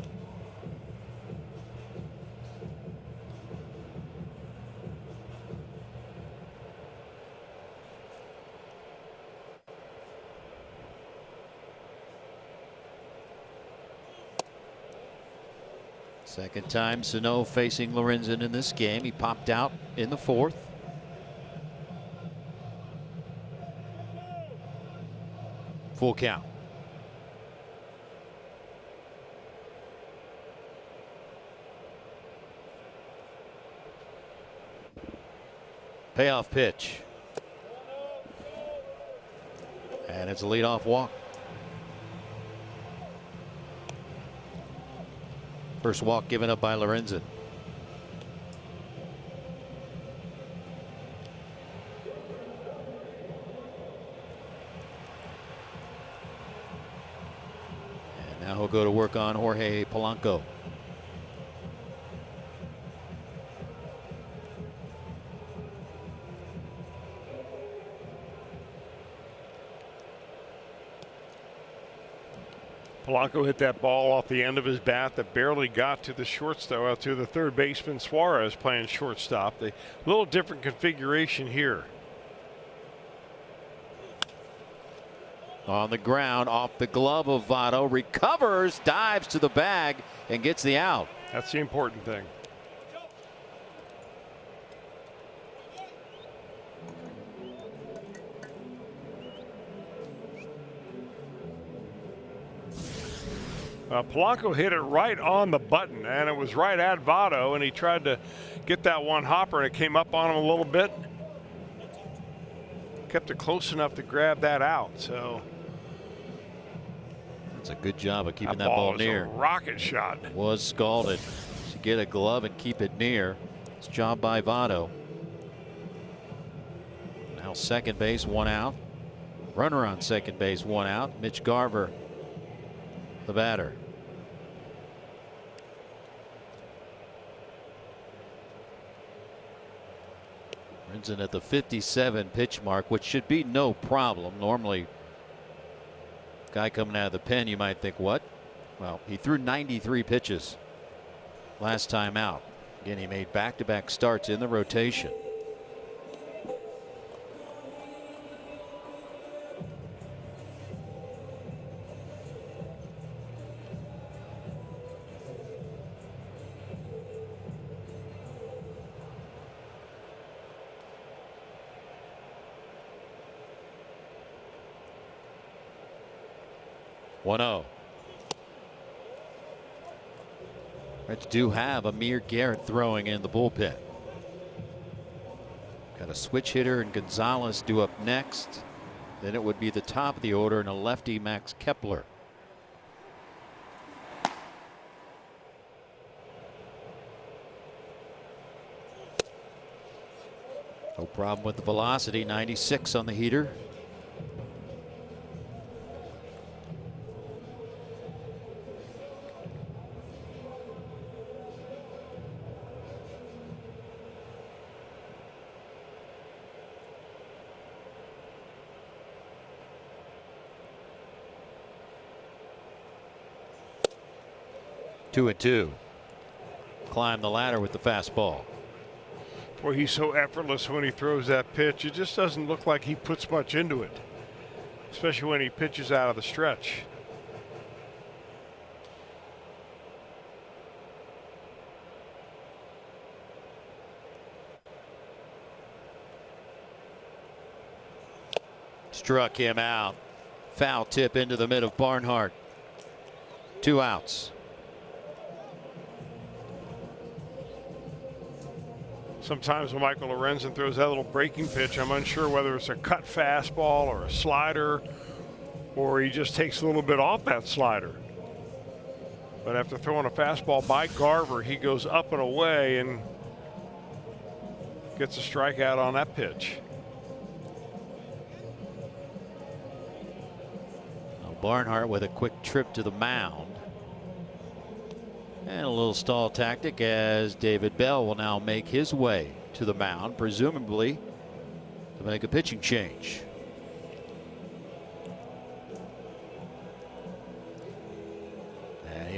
Second time Sano facing Lorenzen in this game. He popped out in the fourth. Full count. Payoff pitch. And it's a leadoff walk. First walk given up by Lorenzen. And now he'll go to work on Jorge Polanco. Polanco hit that ball off the end of his bat that barely got to the shortstop, to the third baseman Suarez playing shortstop. A little different configuration here. On the ground, off the glove of Votto, recovers, dives to the bag, and gets the out. That's the important thing. Polanco hit it right on the button, and it was right at Votto, and he tried to get that one hopper, and it came up on him a little bit. Kept it close enough to grab that out. So that's a good job of keeping that ball near. A rocket shot. Was scalded to get a glove and keep it near. It's job by Votto. Now second base, one out. Runner on second base, one out. Mitch Garver, the batter. Lorenzen at the 57 pitch mark, which should be no problem. Normally, guy coming out of the pen, you might think, what? Well, he threw 93 pitches last time out. Again, he made back-to-back starts in the rotation. Reds do have Amir Garrett throwing in the bullpen. Got a switch hitter and Gonzalez due up next. Then it would be the top of the order and a lefty, Max Kepler. No problem with the velocity. 96 on the heater. Two and two. Climb the ladder with the fastball. Boy, he's so effortless when he throws that pitch. It just doesn't look like he puts much into it, especially when he pitches out of the stretch. Struck him out. Foul tip into the mid of Barnhart. 2 outs. Sometimes when Michael Lorenzen throws that little breaking pitch, I'm unsure whether it's a cut fastball or a slider, or he just takes a little bit off that slider. But after throwing a fastball by Garver, he goes up and away and gets a strikeout on that pitch. Now Barnhart with a quick trip to the mound. And a little stall tactic as David Bell will now make his way to the mound, presumably to make a pitching change.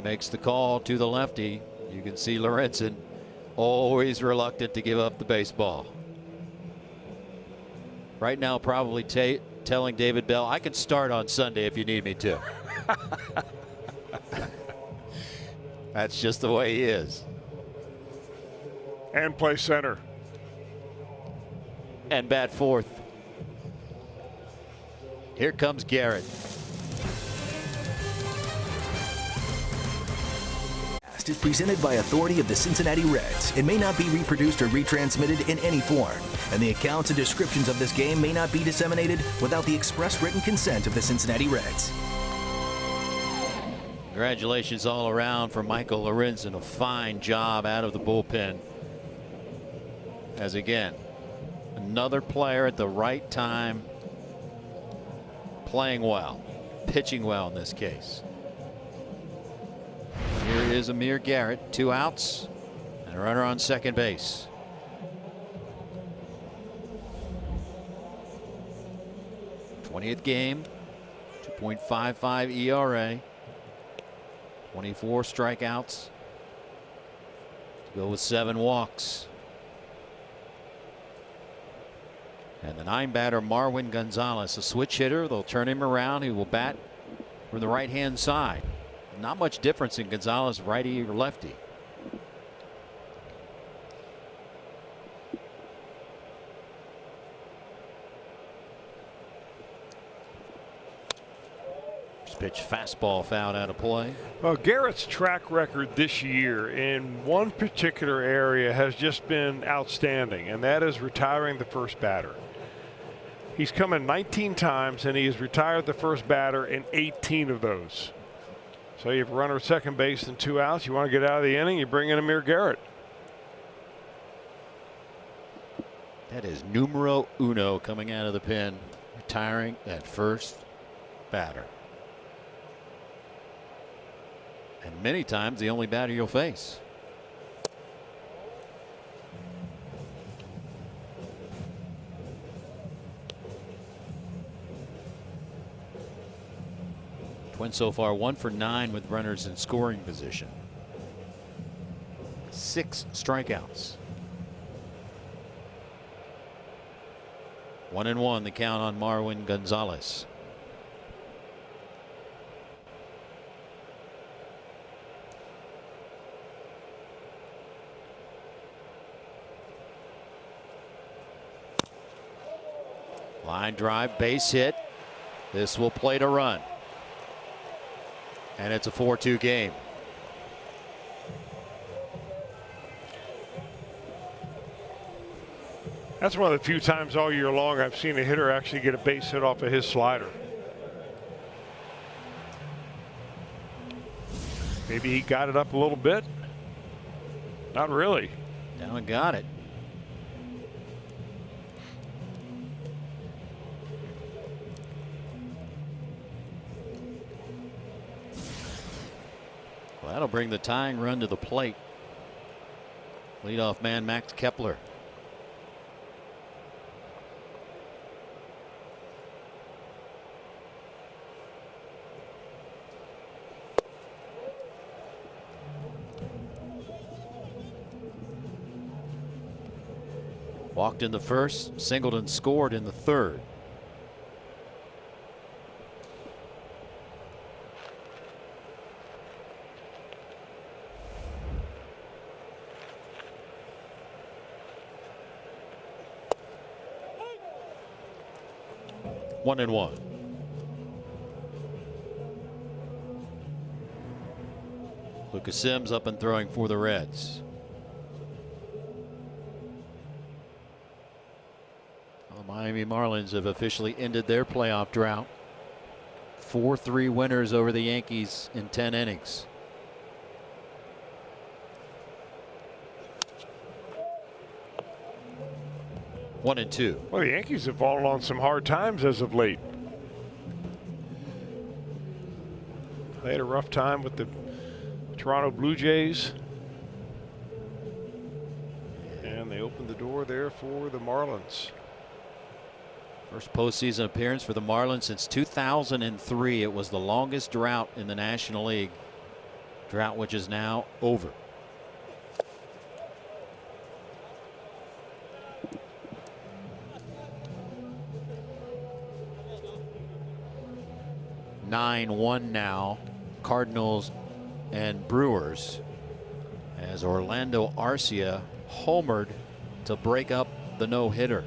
makes the call to the lefty. You can see Lorenzen always reluctant to give up the baseball. Right now, probably telling David Bell, I can start on Sunday if you need me to. That's just the way he is. And play center. And bat fourth. Here comes Garrett. Is presented by authority of the Cincinnati Reds. It may not be reproduced or retransmitted in any form, and the accounts and descriptions of this game may not be disseminated without the express written consent of the Cincinnati Reds. Congratulations all around for Michael Lorenzen. A fine job out of the bullpen. As again, another player at the right time, playing well, pitching well in this case. Here is Amir Garrett, 2 outs and a runner on second base. '20th game, 2.55 ERA, 24 strikeouts, to go with 7 walks. And the 9-batter Marwin Gonzalez, a switch hitter. They'll turn him around. He will bat from the right-hand side. Not much difference in Gonzalez, righty or lefty. First pitch fastball fouled out of play. Well, Garrett's track record this year in one particular area has just been outstanding, and that is retiring the first batter. He's come in 19 times, and he has retired the first batter in 18 of those. So you have a runner at second base and 2 outs. You want to get out of the inning, you bring in Amir Garrett. That is numero uno coming out of the pen, retiring that first batter. And many times the only batter you'll face. Twins so far 1 for 9 with runners in scoring position. 6 strikeouts. 1-1 the count on Marwin Gonzalez. Line drive, base hit. This will plate a run. And it's a 4-2 game. That's one of the few times all year long I've seen a hitter actually get a base hit off of his slider. Maybe he got it up a little bit. Not really. Down and got it. Well, that'll bring the tying run to the plate. Leadoff man Max Kepler. Walked in the first, singled and scored in the third. One and one. Lucas Sims up and throwing for the Reds. The Miami Marlins have officially ended their playoff drought. 4-3 winners over the Yankees in 10 innings. One and two. Well, the Yankees have fallen on some hard times as of late. They had a rough time with the Toronto Blue Jays. And they opened the door there for the Marlins. First postseason appearance for the Marlins since 2003. It was the longest drought in the National League. Drought which is now over. (9-1) now, Cardinals and Brewers, as Orlando Arcia homered to break up the no-hitter.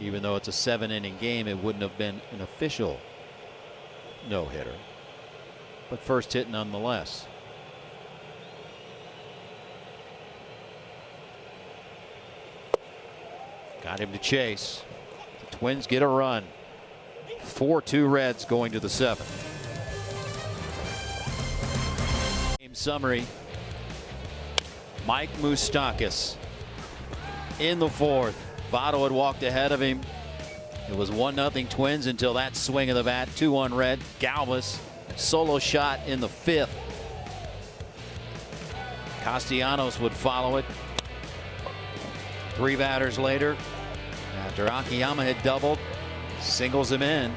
Even though it's a 7-inning game, it wouldn't have been an official no-hitter, but first hit nonetheless. Got him to chase. The Twins get a run. 4-2 Reds going to the 7th. Game summary. Mike Moustakas in the 4th. Votto had walked ahead of him. It was 1-0 Twins until that swing of the bat. 2-1 Red. Galvis solo shot in the 5th. Castellanos would follow it. 3 batters later, after Akiyama had doubled, singles him in.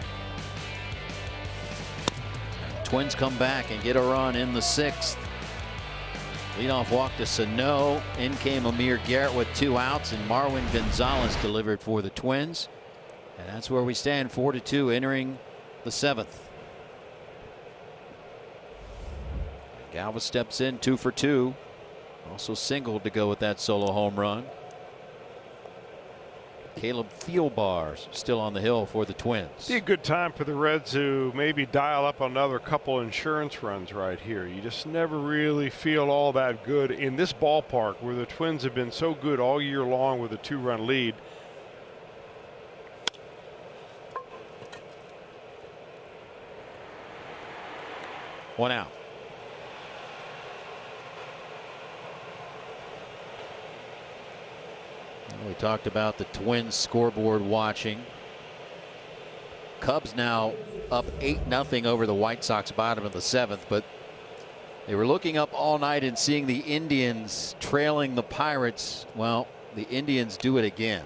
Twins come back and get a run in the 6th. Leadoff walk to Sano. In came Amir Garrett with 2 outs, and Marwin Gonzalez delivered for the Twins. And that's where we stand, 4-2 entering the 7th. Galvis steps in 2 for 2. Also singled to go with that solo home run. Caleb Thielbar still on the hill for the Twins. Be a good time for the Reds to maybe dial up another couple insurance runs right here. You just never really feel all that good in this ballpark where the Twins have been so good all year long with a 2-run lead. One out. We talked about the Twins scoreboard watching. Cubs now up 8-0 over the White Sox, bottom of the 7th, but they were looking up all night and seeing the Indians trailing the Pirates. Well, the Indians do it again.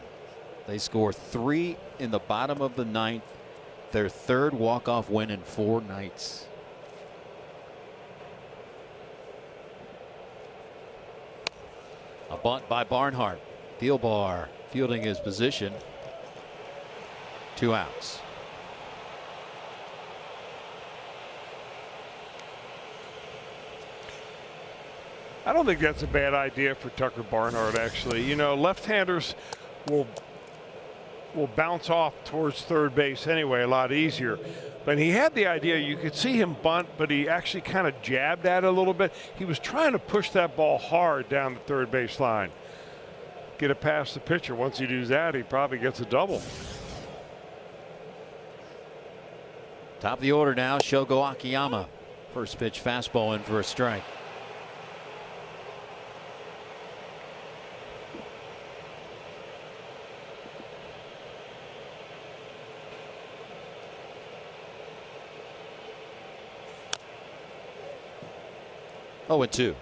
They score 3 in the bottom of the 9th, their 3rd walk-off win in 4 nights. A bunt by Barnhart. Thielbar fielding his position. 2 outs. I don't think that's a bad idea for Tucker Barnhart, actually. You know, left-handers will bounce off towards third base anyway a lot easier. But he had the idea, you could see him bunt, but he actually kind of jabbed at it a little bit. He was trying to push that ball hard down the third base line. Get it past the pitcher. Once he does that, he probably gets a double. Top of the order now, Shogo Akiyama. First pitch fastball in for a strike. Oh, and 2.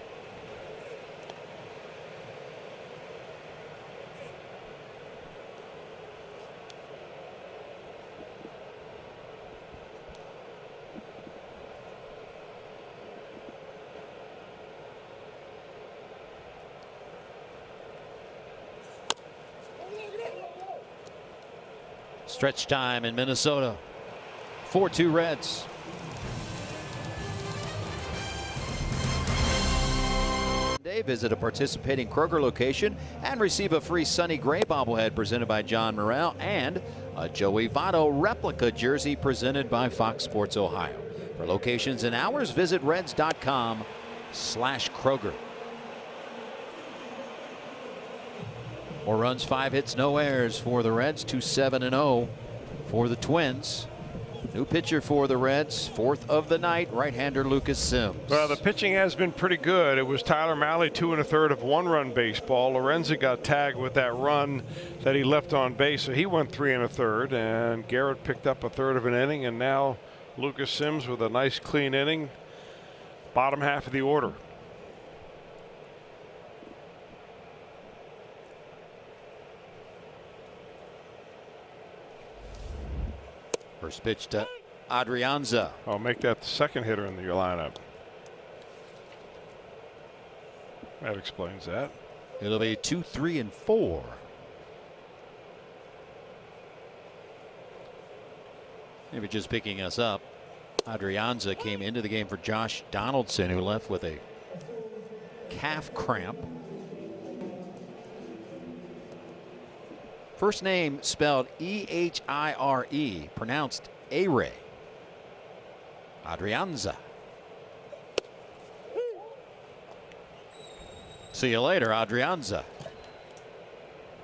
Stretch time in Minnesota. 4-2 Reds. Visit a participating Kroger location and receive a free Sonny Gray bobblehead presented by John Morrell and a Joey Votto replica jersey presented by Fox Sports Ohio. For locations and hours, visit reds.com/Kroger. 4 runs, 5 hits, no errors for the Reds. 2-7-0 for the Twins. New pitcher for the Reds, 4th of the night, right-hander Lucas Sims. Well, the pitching has been pretty good. It was Tyler Mahle, 2 1/3 of 1-run baseball. Lorenzen got tagged with that run that he left on base, so he went 3 1/3, and Garrett picked up 1/3 of an inning, and now Lucas Sims with a nice clean inning. Bottom half of the order. First pitch to Adrianza. I'll make that the second hitter in your lineup. That explains that. It'll be 2, 3, and 4. Maybe just picking us up. Adrianza came into the game for Josh Donaldson, who left with a calf cramp. First name spelled E-H-I-R-E, pronounced A-Ray. Adrianza. See you later, Adrianza.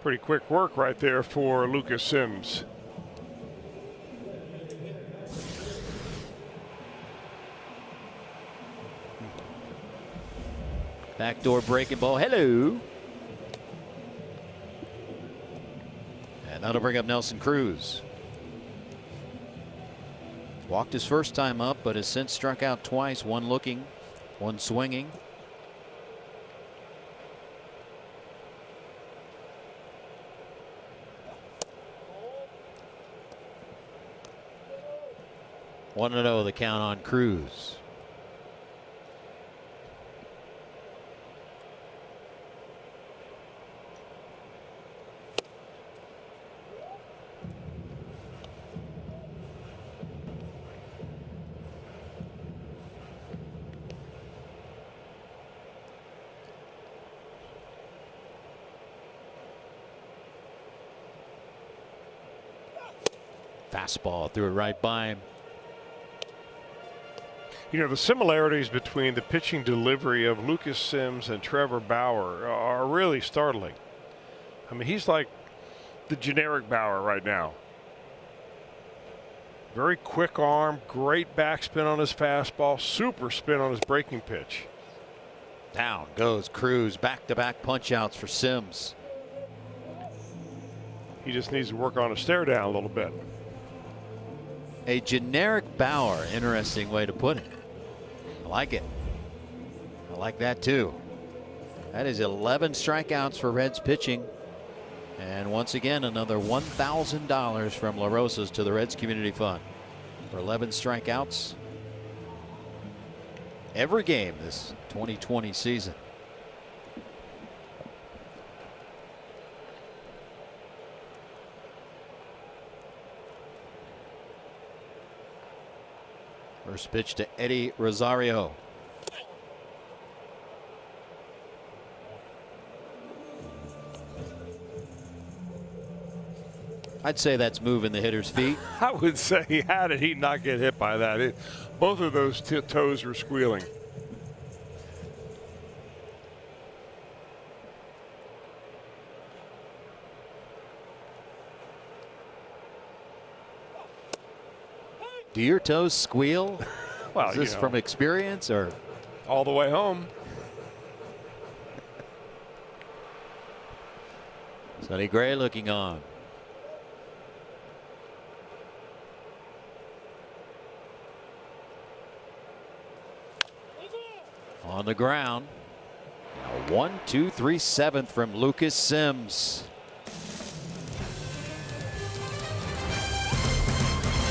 Pretty quick work right there for Lucas Sims. Backdoor breaking ball. Hello. And that'll bring up Nelson Cruz. Walked his first time up, but has since struck out twice, one looking, one swinging. One to know the count on Cruz. Fastball threw it right by him. You know, the similarities between the pitching delivery of Lucas Sims and Trevor Bauer are really startling. I mean, he's like the generic Bauer right now. Very quick arm, great backspin on his fastball, super spin on his breaking pitch. Down goes Cruz. Back-to-back punch-outs for Sims. He just needs to work on a stare down a little bit. A generic Bauer, interesting way to put it. I like it. I like that too. That is 11 strikeouts for Reds pitching. And once again, another $1,000 from La Rosa's to the Reds Community Fund for 11 strikeouts every game this 2020 season. First pitch to Eddie Rosario. I'd say that's moving the hitter's feet. I would say, how did he not get hit by that? Both of those toes were squealing. Do your toes squeal? Well, is this from experience or? All the way home. Sonny Gray looking on. On the ground. Now 1, 2, 3, 7th from Lucas Sims.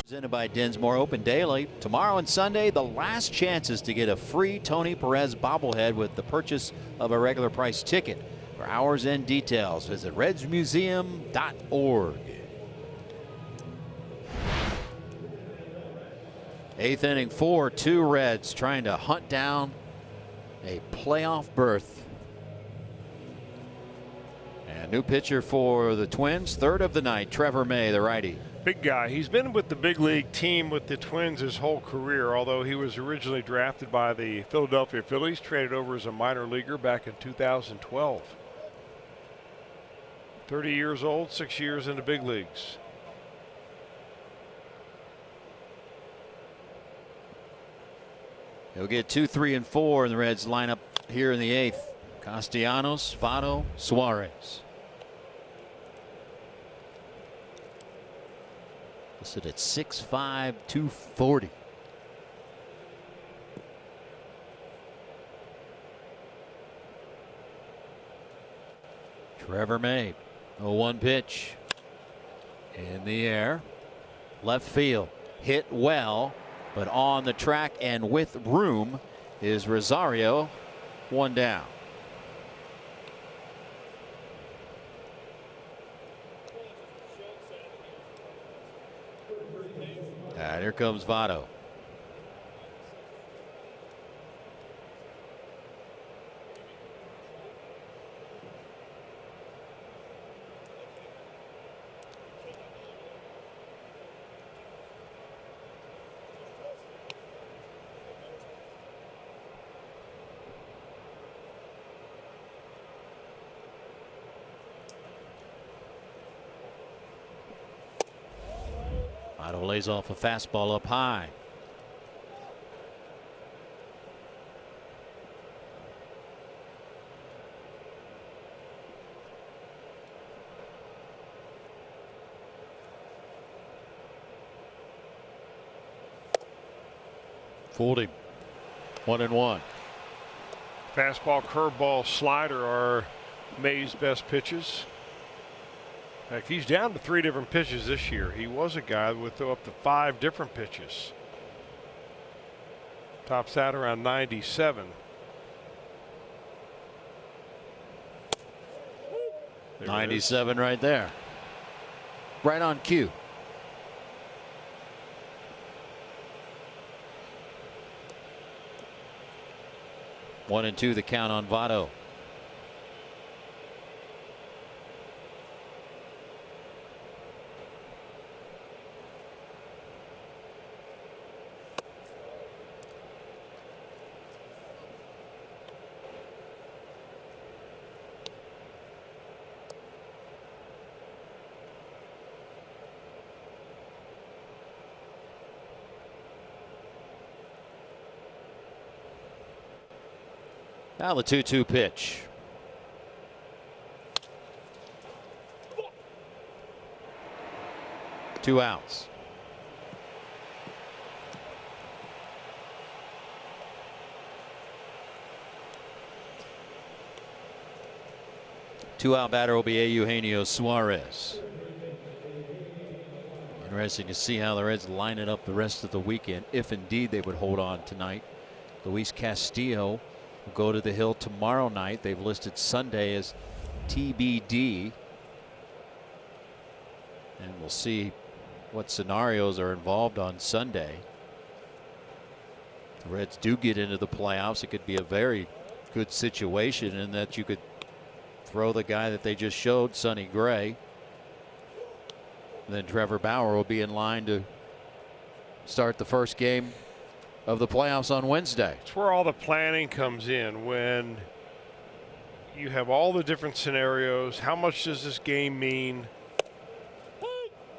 Presented by Dinsmore, open daily. Tomorrow and Sunday, the last chances to get a free Tony Perez bobblehead with the purchase of a regular price ticket. For hours and details, visit redsmuseum.org. 8th inning, 4-2 Reds trying to hunt down a playoff berth. And new pitcher for the Twins, third of the night, Trevor May, the righty. Big guy. He's been with the big league team with the Twins his whole career, although he was originally drafted by the Philadelphia Phillies, traded over as a minor leaguer back in 2012. 30 years old, 6 years in the big leagues. He'll get 2, 3, and 4 in the Reds lineup here in the 8th. Castellanos, Votto, Suarez. Listed at 6'5", 240. Trevor May, a 1 pitch in the air, left field. hit well, but on the track and with room is Rosario. One down. And here comes Votto. Votto lays off a fastball up high. Fooled him. 1-1. Fastball, curveball, slider are May's best pitches. In fact, he's down to 3 different pitches this year. He was a guy that would throw up to 5 different pitches. Tops out around 97. There 97 right there. Right on cue. One and two the count on Votto. Now the 2-2 pitch. Two outs. Two out batter will be Eugenio Suarez. Interesting to see how the Reds line it up the rest of the weekend, if indeed they would hold on tonight. Luis Castillo will go to the Hill tomorrow night. They've listed Sunday as TBD. And we'll see what scenarios are involved on Sunday. If the Reds do get into the playoffs, it could be a very good situation in that you could throw the guy that they just showed, Sonny Gray. And then Trevor Bauer will be in line to start the first game of the playoffs on Wednesday. It's where all the planning comes in, when you have all the different scenarios. How much does this game mean?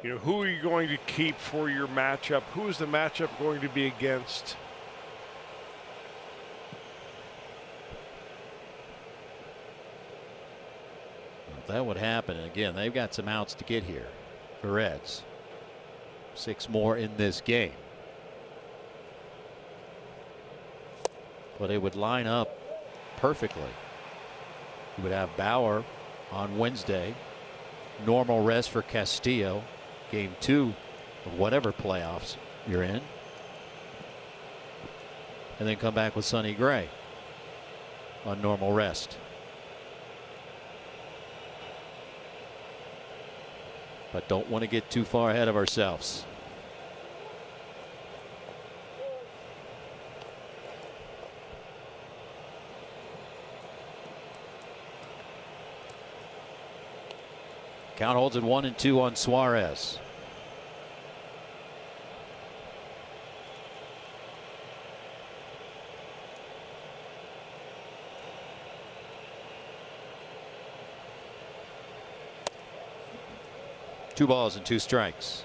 You know, who are you going to keep for your matchup? Who is the matchup going to be against? If that would happen, and again, they've got some outs to get here, the Reds. 6 more in this game. But it would line up perfectly. You would have Bauer on Wednesday. Normal rest for Castillo. Game 2 of whatever playoffs you're in. And then come back with Sonny Gray on normal rest. But don't want to get too far ahead of ourselves. Count holds at 1-2 on Suarez. Two balls and 2 strikes.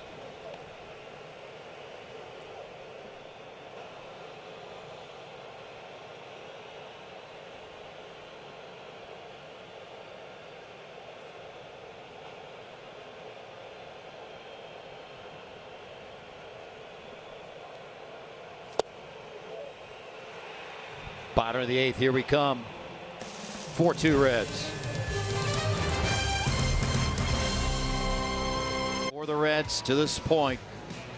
Bottom of the 8th, here we come. 4-2 Reds. For the Reds to this point,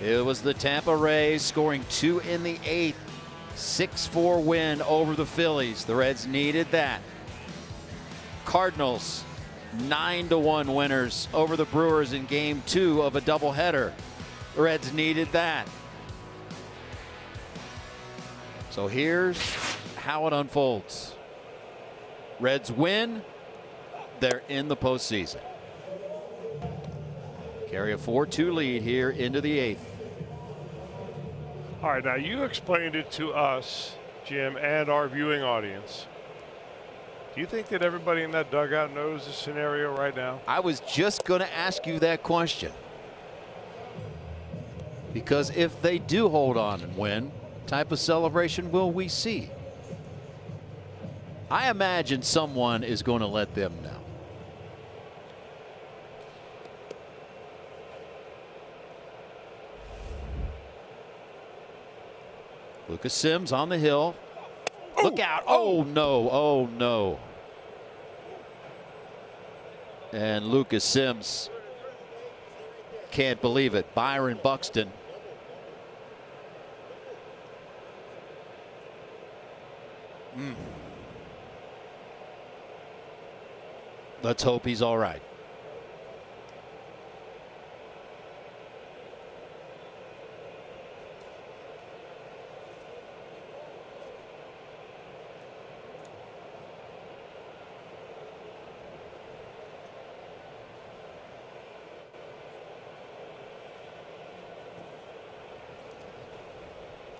It was the Tampa Rays scoring 2 in the 8th. 6-4 win over the Phillies. The Reds needed that. Cardinals 9-1 winners over the Brewers in game 2 of a doubleheader. The Reds needed that. So here's how it unfolds. Reds win. They're in the postseason. Carry a 4-2 lead here into the 8th. All right, now you explained it to us, Jim, and our viewing audience. Do you think that everybody in that dugout knows the scenario right now? I was just going to ask you that question. Because if they do hold on and win, what type of celebration will we see? I imagine someone is going to let them know. Lucas Sims on the hill. Look out. Oh, no. Oh, no. And Lucas Sims can't believe it. Byron Buxton. Let's hope he's all right.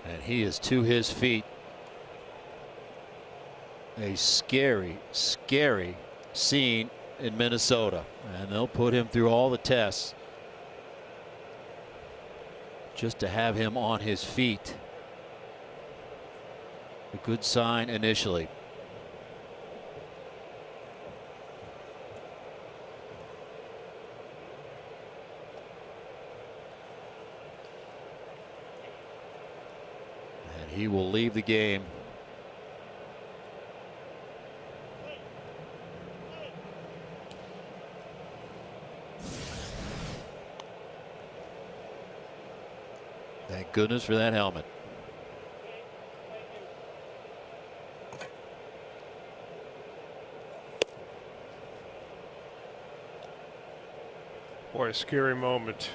And he is to his feet. A scary, scary scene in Minnesota. And they'll put him through all the tests just to have him on his feet. A good sign initially. He will leave the game. Thank goodness for that helmet. Boy, a scary moment.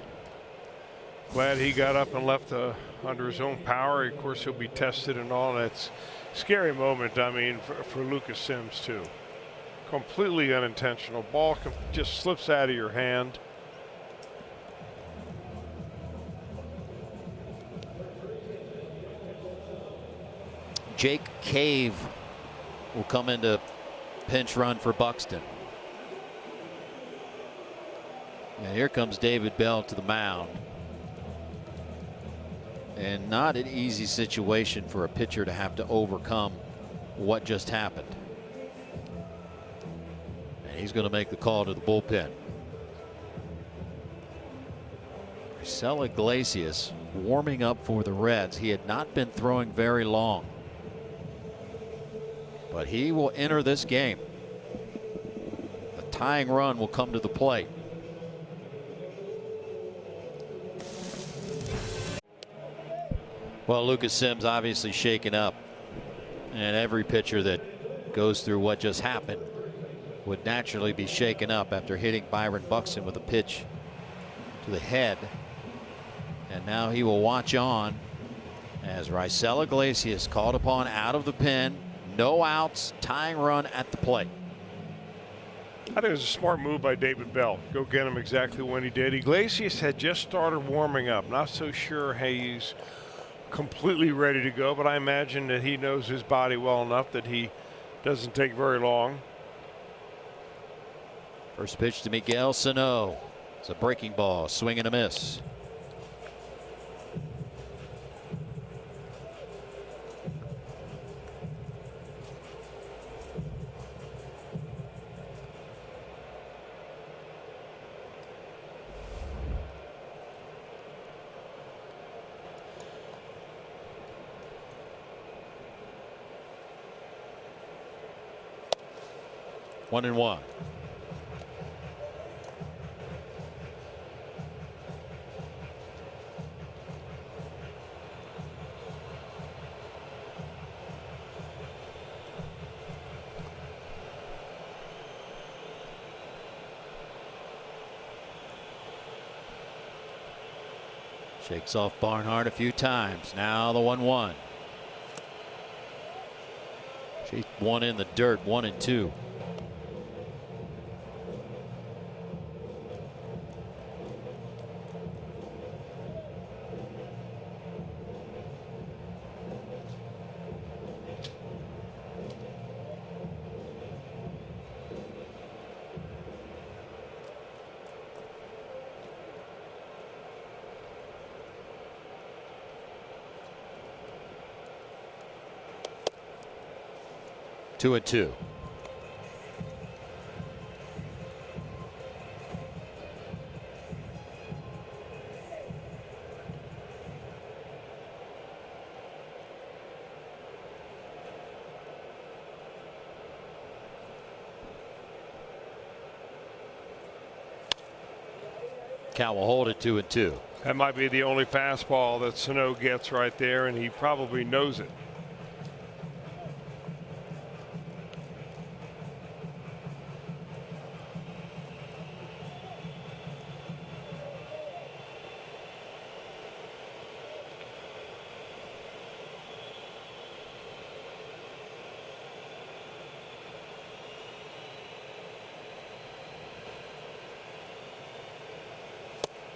Glad he got up and left under his own power. Of course, he'll be tested and all. That's a scary moment. I mean, for Lucas Sims too. Completely unintentional. Ball just slips out of your hand. Jake Cave will come into pinch run for Buxton. And here comes David Bell to the mound. And not an easy situation for a pitcher to have to overcome what just happened. And he's going to make the call to the bullpen. Raisel Iglesias warming up for the Reds. He had not been throwing very long. But he will enter this game. The tying run will come to the plate. Well, Lucas Sims obviously shaken up, and every pitcher that goes through what just happened would naturally be shaken up after hitting Byron Buxton with a pitch to the head. And now he will watch on as Raisel Iglesias called upon out of the pen. No outs, tying run at the plate. I think it was a smart move by David Bell. Go get him exactly when he did. Iglesias had just started warming up. Not so sure he's completely ready to go, but I imagine that he knows his body well enough that he doesn't take very long. First pitch to Miguel Sano. It's a breaking ball, swing and a miss. One and one. Shakes off Barnhart a few times. Now the 1-1. She's one in the dirt, 1-2. Two and two. Cal will hold it 2-2. That might be the only fastball that Sano gets right there, and he probably knows it.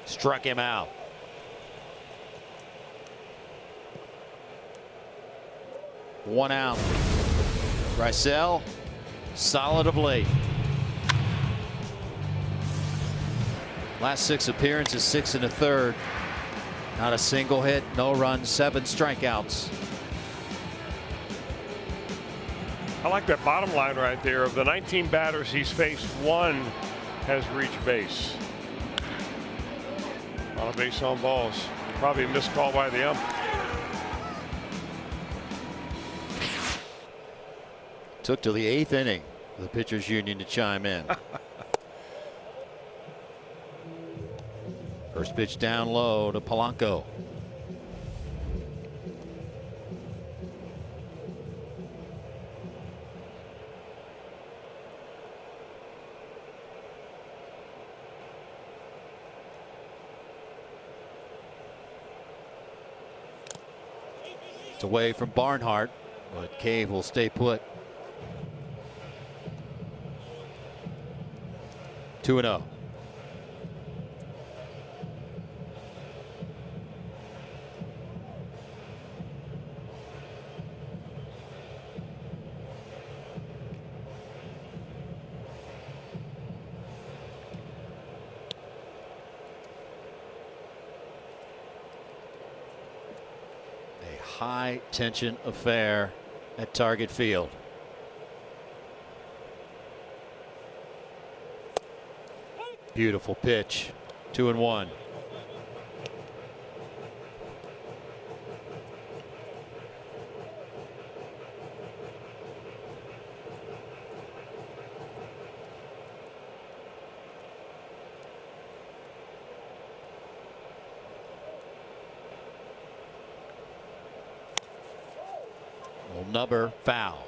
Struck him out. One out. Rysell, solid of late. Last 6 appearances, 6 1/3. Not a single hit, no runs, 7 strikeouts. I like that bottom line right there. Of the 19 batters he's faced, 1 has reached base. On a base on balls. Probably a missed call by the ump. Took to the 8th inning for the pitchers union to chime in. First pitch down low to Polanco. It's away from Barnhart, but Cave will stay put. 2-0. High tension affair at Target Field. Beautiful pitch. 2-1. Nubber foul.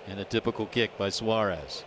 And a typical kick by Suarez.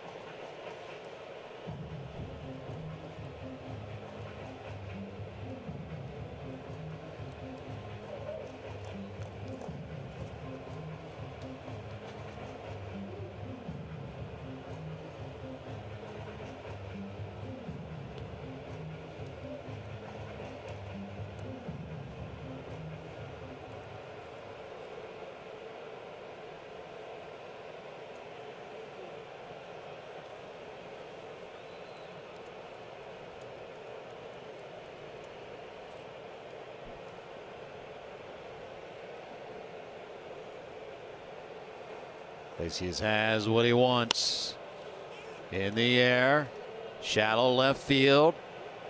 Iglesias has what he wants. In the air, shallow left field,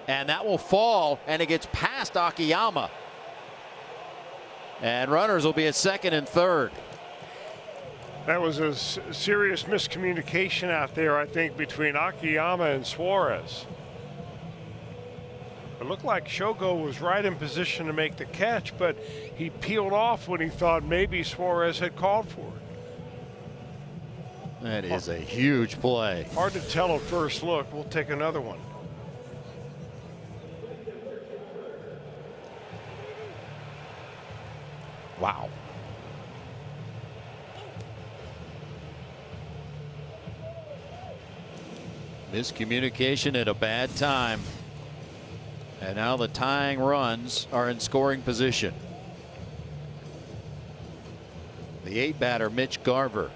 and that will fall, and it gets past Akiyama. And runners will be at second and third. That was a serious miscommunication out there, I think, between Akiyama and Suarez. It looked like Shogo was right in position to make the catch, but he peeled off when he thought maybe Suarez had called for it. That is a huge play. Hard to tell at first look. We'll take another one. Wow. Miscommunication at a bad time. And now the tying runs are in scoring position. The 8 batter, Mitch Garver.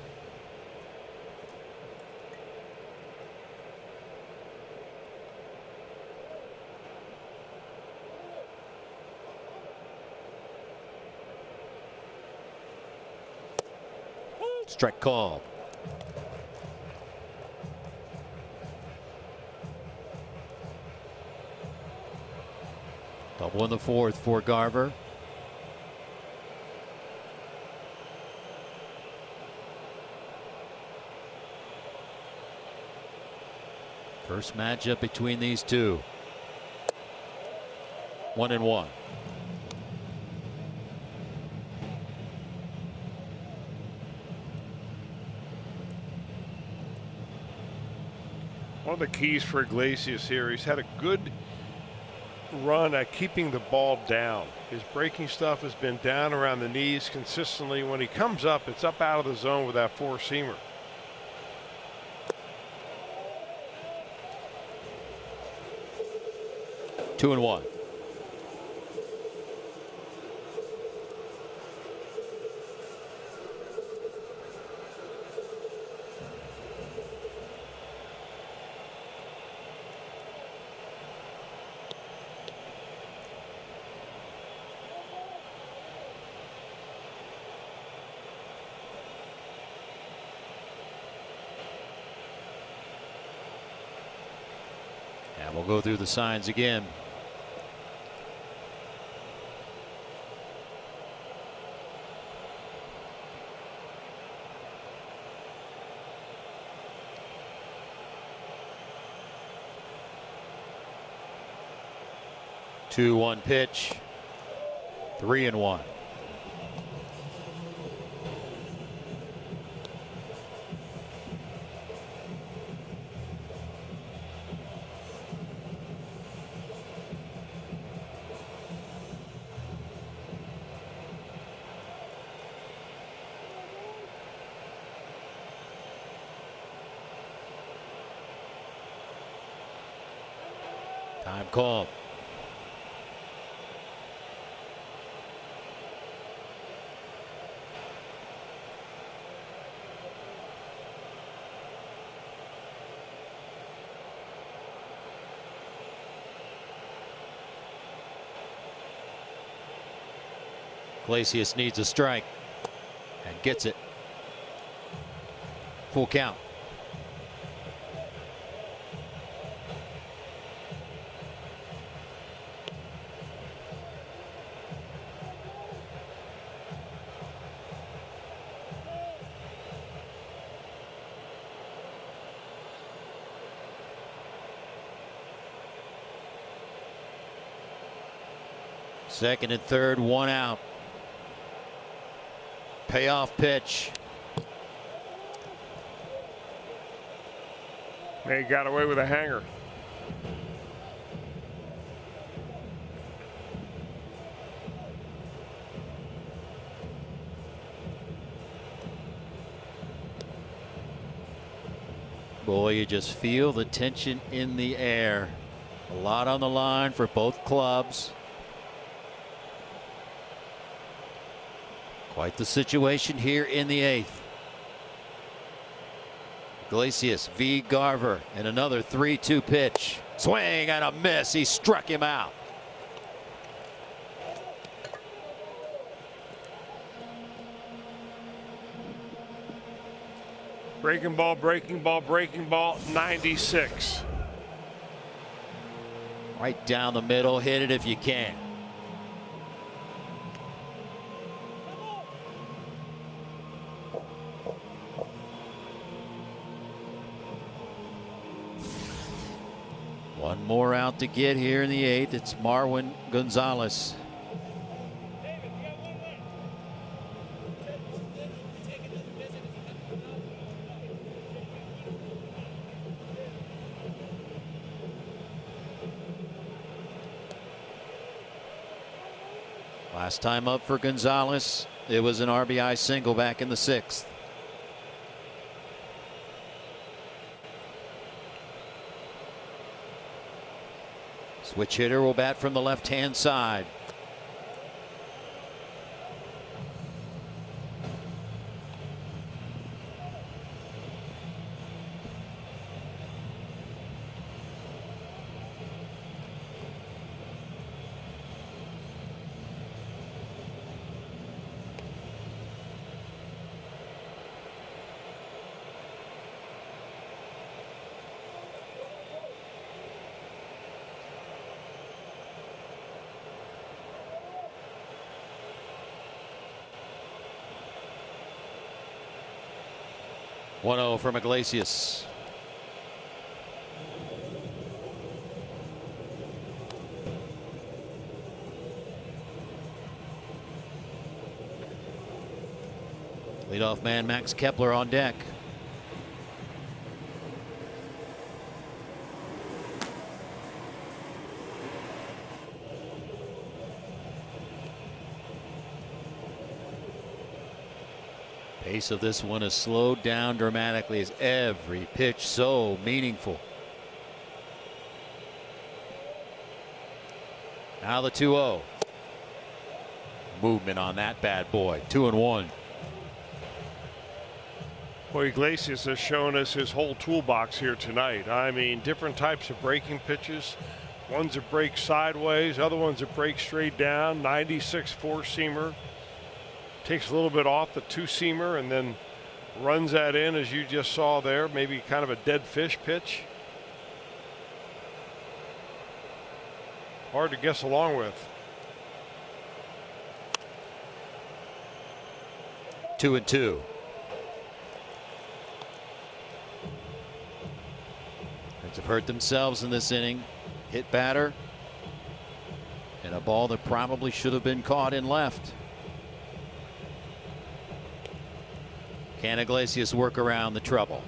Strike call. Double in the 4th for Garver. First matchup between these two. 1-1. One of the keys for Iglesias here, he's had a good run at keeping the ball down. His breaking stuff has been down around the knees consistently. When he comes up, it's up out of the zone with that four-seamer. Two and one. And we'll go through the signs again. Two one pitch. 3-1. Time call. Iglesias needs a strike and gets it. Full count. Second and third, one out. Payoff pitch. He got away with a hanger. Boy, you just feel the tension in the air. A lot on the line for both clubs. Quite the situation here in the 8th. Iglesias v. Garver, and another 3-2 pitch. Swing and a miss. He struck him out. Breaking ball, breaking ball, breaking ball, 96. Right down the middle. Hit it if you can. One more out to get here in the 8th. It's Marwin Gonzalez. Last time up for Gonzalez It was an RBI single back in the 6th. Switch hitter will bat from the left-hand side. One-0 from Iglesias. Leadoff man Max Kepler on deck. Pace of this one has slowed down dramatically as every pitch so meaningful. Now the 2-0. Movement on that bad boy. 2-1. Boy, Iglesias has shown us his whole toolbox here tonight. I mean, different types of breaking pitches. Ones that break sideways, other ones that break straight down. 96 four-seamer. Takes a little bit off the two-seamer and then runs that in, as you just saw there. Maybe kind of a dead fish pitch. Hard to guess along with. 2-2. Reds have hurt themselves in this inning. Hit batter. And a ball that probably should have been caught in left. Can Iglesias work around the trouble?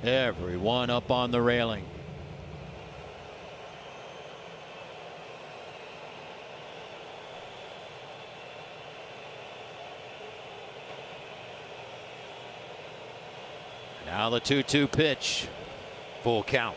Everyone up on the railing. Now the 2-2 pitch. Full count.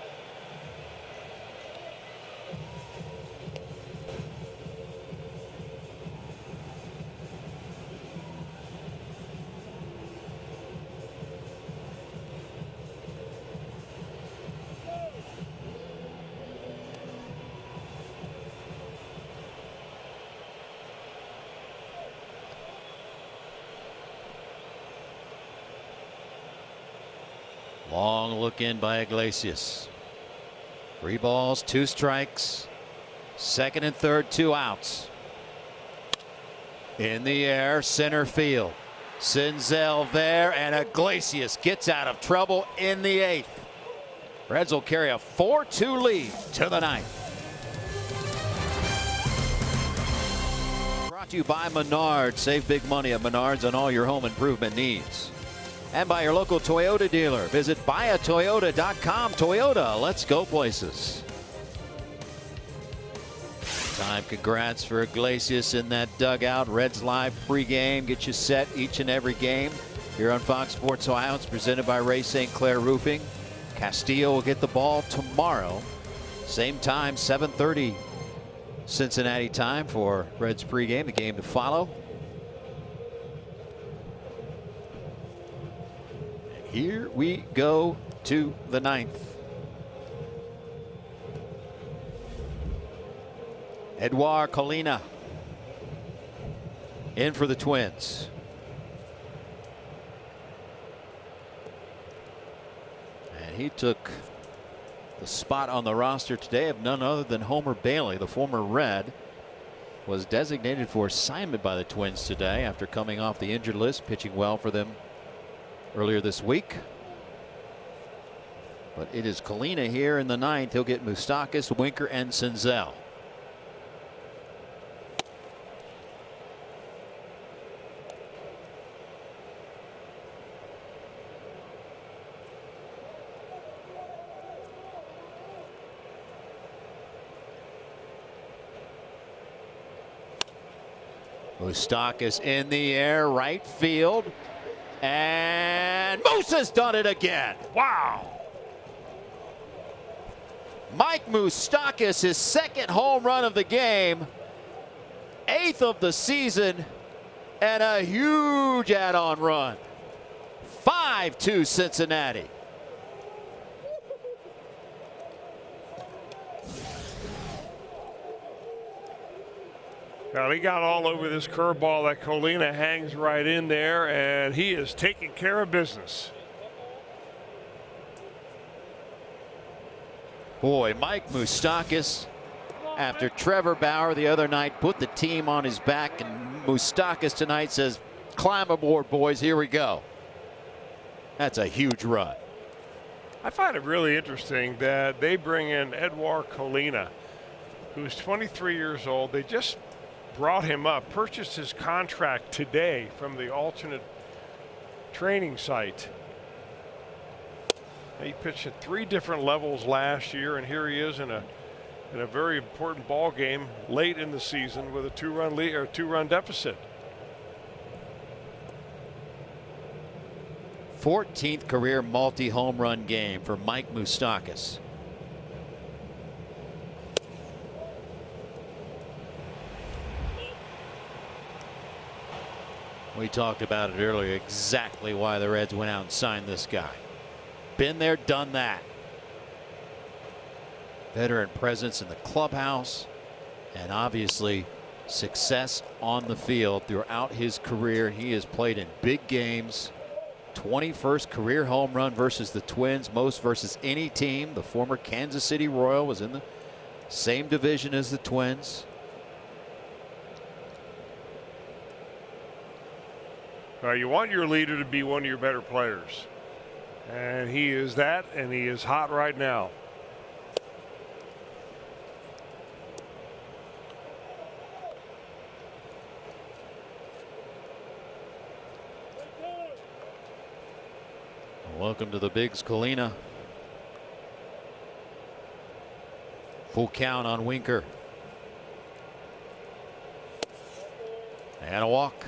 Long look in by Iglesias. 3 balls, 2 strikes. Second and third, 2 outs. In the air, center field. Senzel there, and Iglesias gets out of trouble in the 8th. Reds will carry a 4-2 lead to the 9th. Brought to you by Menards. Save big money at Menards on all your home improvement needs. And by your local Toyota dealer. Visit buyatoyota.com. Toyota, let's go places. Time congrats for Iglesias in that dugout. Reds Live pregame. Get you set each and every game here on Fox Sports Ohio. It's presented by Ray St. Clair Roofing. Castillo will get the ball tomorrow. Same time, 7:30 Cincinnati time for Reds pregame. The game to follow. Here we go to the 9th. Edouard Colina in for the Twins. And he took the spot on the roster today of none other than Homer Bailey, the former Red. Was designated for assignment by the Twins today after coming off the injured list, pitching well for them earlier this week. But it is Colina here in the 9th. He'll get Moustakas, Winker, and Senzel. Moustakas in the air, right field. And Moose has done it again. Wow. Mike Moustakas, his second home run of the game, 8th of the season, and a huge add-on run. 5-2 Cincinnati. Well, he got all over this curveball that Colina hangs right in there, and he is taking care of business. Boy, Mike Moustakas, after Trevor Bauer the other night put the team on his back, and Moustakas tonight says, climb aboard, boys, here we go. That's a huge run. I find it really interesting that they bring in Edouard Colina, who's 23 years old. They just brought him up, purchased his contract today from the alternate training site. He pitched at 3 different levels last year, and here he is in a very important ball game late in the season with a 2-run lead or 2-run deficit. 14th career multi-home run game for Mike Moustakas. We talked about it earlier, exactly why the Reds went out and signed this guy. Been there, done that. Veteran presence in the clubhouse, and obviously success on the field throughout his career. He has played in big games. 21st career home run versus the Twins, most versus any team. The former Kansas City Royal was in the same division as the Twins. You want your leader to be one of your better players, and he is that, and he is hot right now. Welcome to the Bigs, Colina. Full count on Winker. And a walk.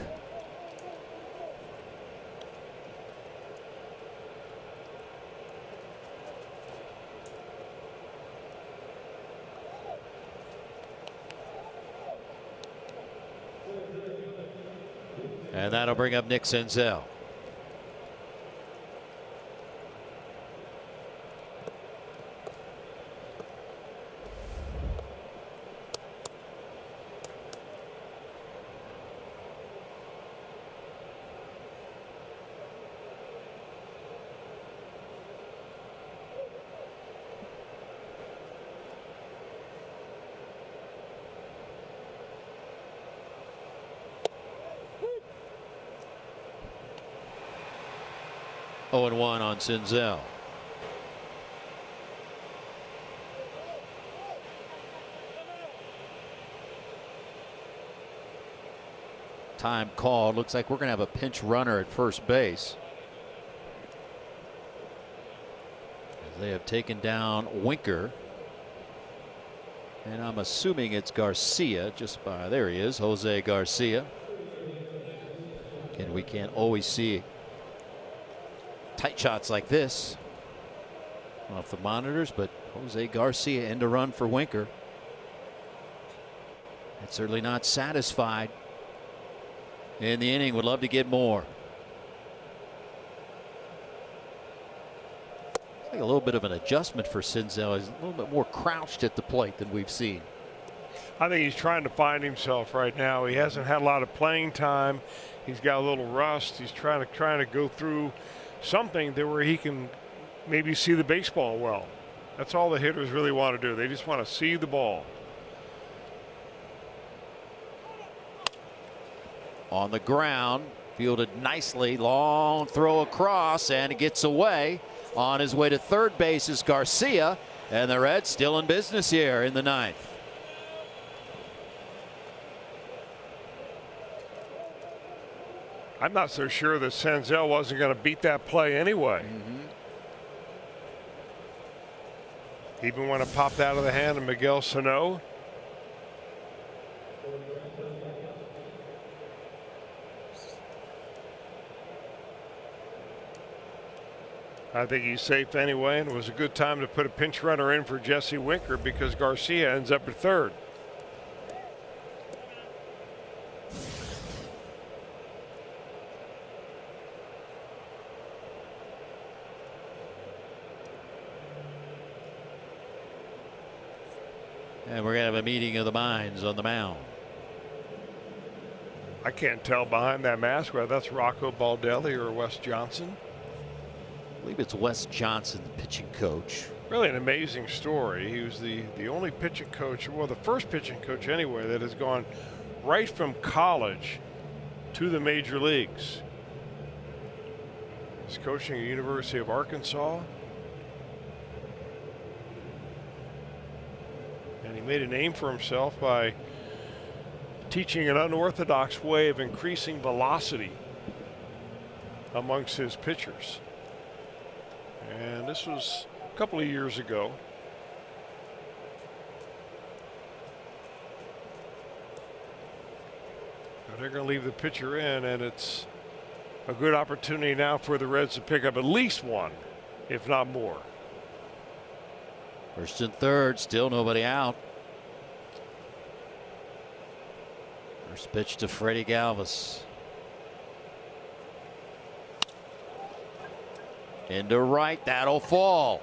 And that'll bring up Nick Senzel. Oh, and 1 on Senzel. Time called. Looks like we're going to have a pinch runner at first base. As they have taken down Winker. And I'm assuming it's Garcia just by, there he is, Jose Garcia. And we can't always see tight shots like this off the monitors, but Jose Garcia end a run for Winker. And certainly not satisfied in the inning. Would love to get more. It's like a little bit of an adjustment for Senzel. He's a little bit more crouched at the plate than we've seen. I think he's trying to find himself right now. He hasn't had a lot of playing time. He's got a little rust. He's trying to go through something there where he can maybe see the baseball well. That's all the hitters really want to do. They just want to see the ball. On the ground, fielded nicely, long throw across, and it gets away. On his way to third base is Garcia, and the Reds still in business here in the 9th. I'm not so sure that Senzel wasn't going to beat that play anyway. Even when it popped out of the hand of Miguel Sano. I think he's safe anyway, and it was a good time to put a pinch runner in for Jesse Winker because Garcia ends up at third. And we're going to have a meeting of the minds on the mound. I can't tell behind that mask whether that's Rocco Baldelli or Wes Johnson. I believe it's Wes Johnson, the pitching coach. Really an amazing story. He was the only pitching coach, well, the first pitching coach anyway, that has gone right from college to the major leagues. He's coaching at the University of Arkansas. And he made a name for himself by teaching an unorthodox way of increasing velocity amongst his pitchers. And this was a couple of years ago. But they're going to leave the pitcher in, and it's a good opportunity now for the Reds to pick up at least one, if not more. First and third, still nobody out. First pitch to Freddie Galvis. Into right, that'll fall.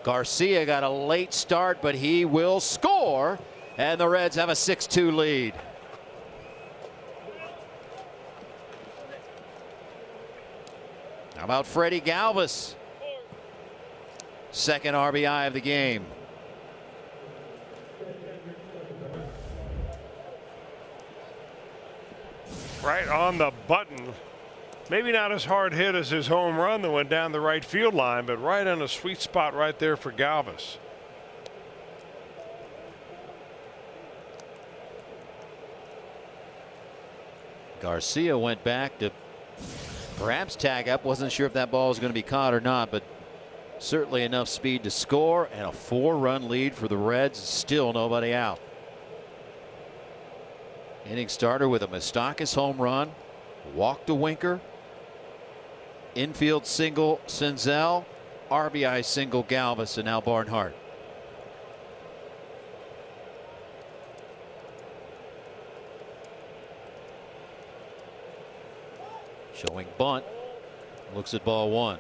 Garcia got a late start, but he will score, and the Reds have a 6-2 lead. How about Freddie Galvis? Second RBI of the game. Right on the button. Maybe not as hard hit as his home run that went down the right field line, but right on a sweet spot right there for Galvis. Garcia went back to perhaps tag up. Wasn't sure if that ball was going to be caught or not, but certainly enough speed to score, and a 4-run lead for the Reds. Still nobody out. Inning starter with a Moustakas home run, walk to Winker, infield single Senzel, RBI single Galvis, and now Barnhart. Showing bunt, looks at ball one.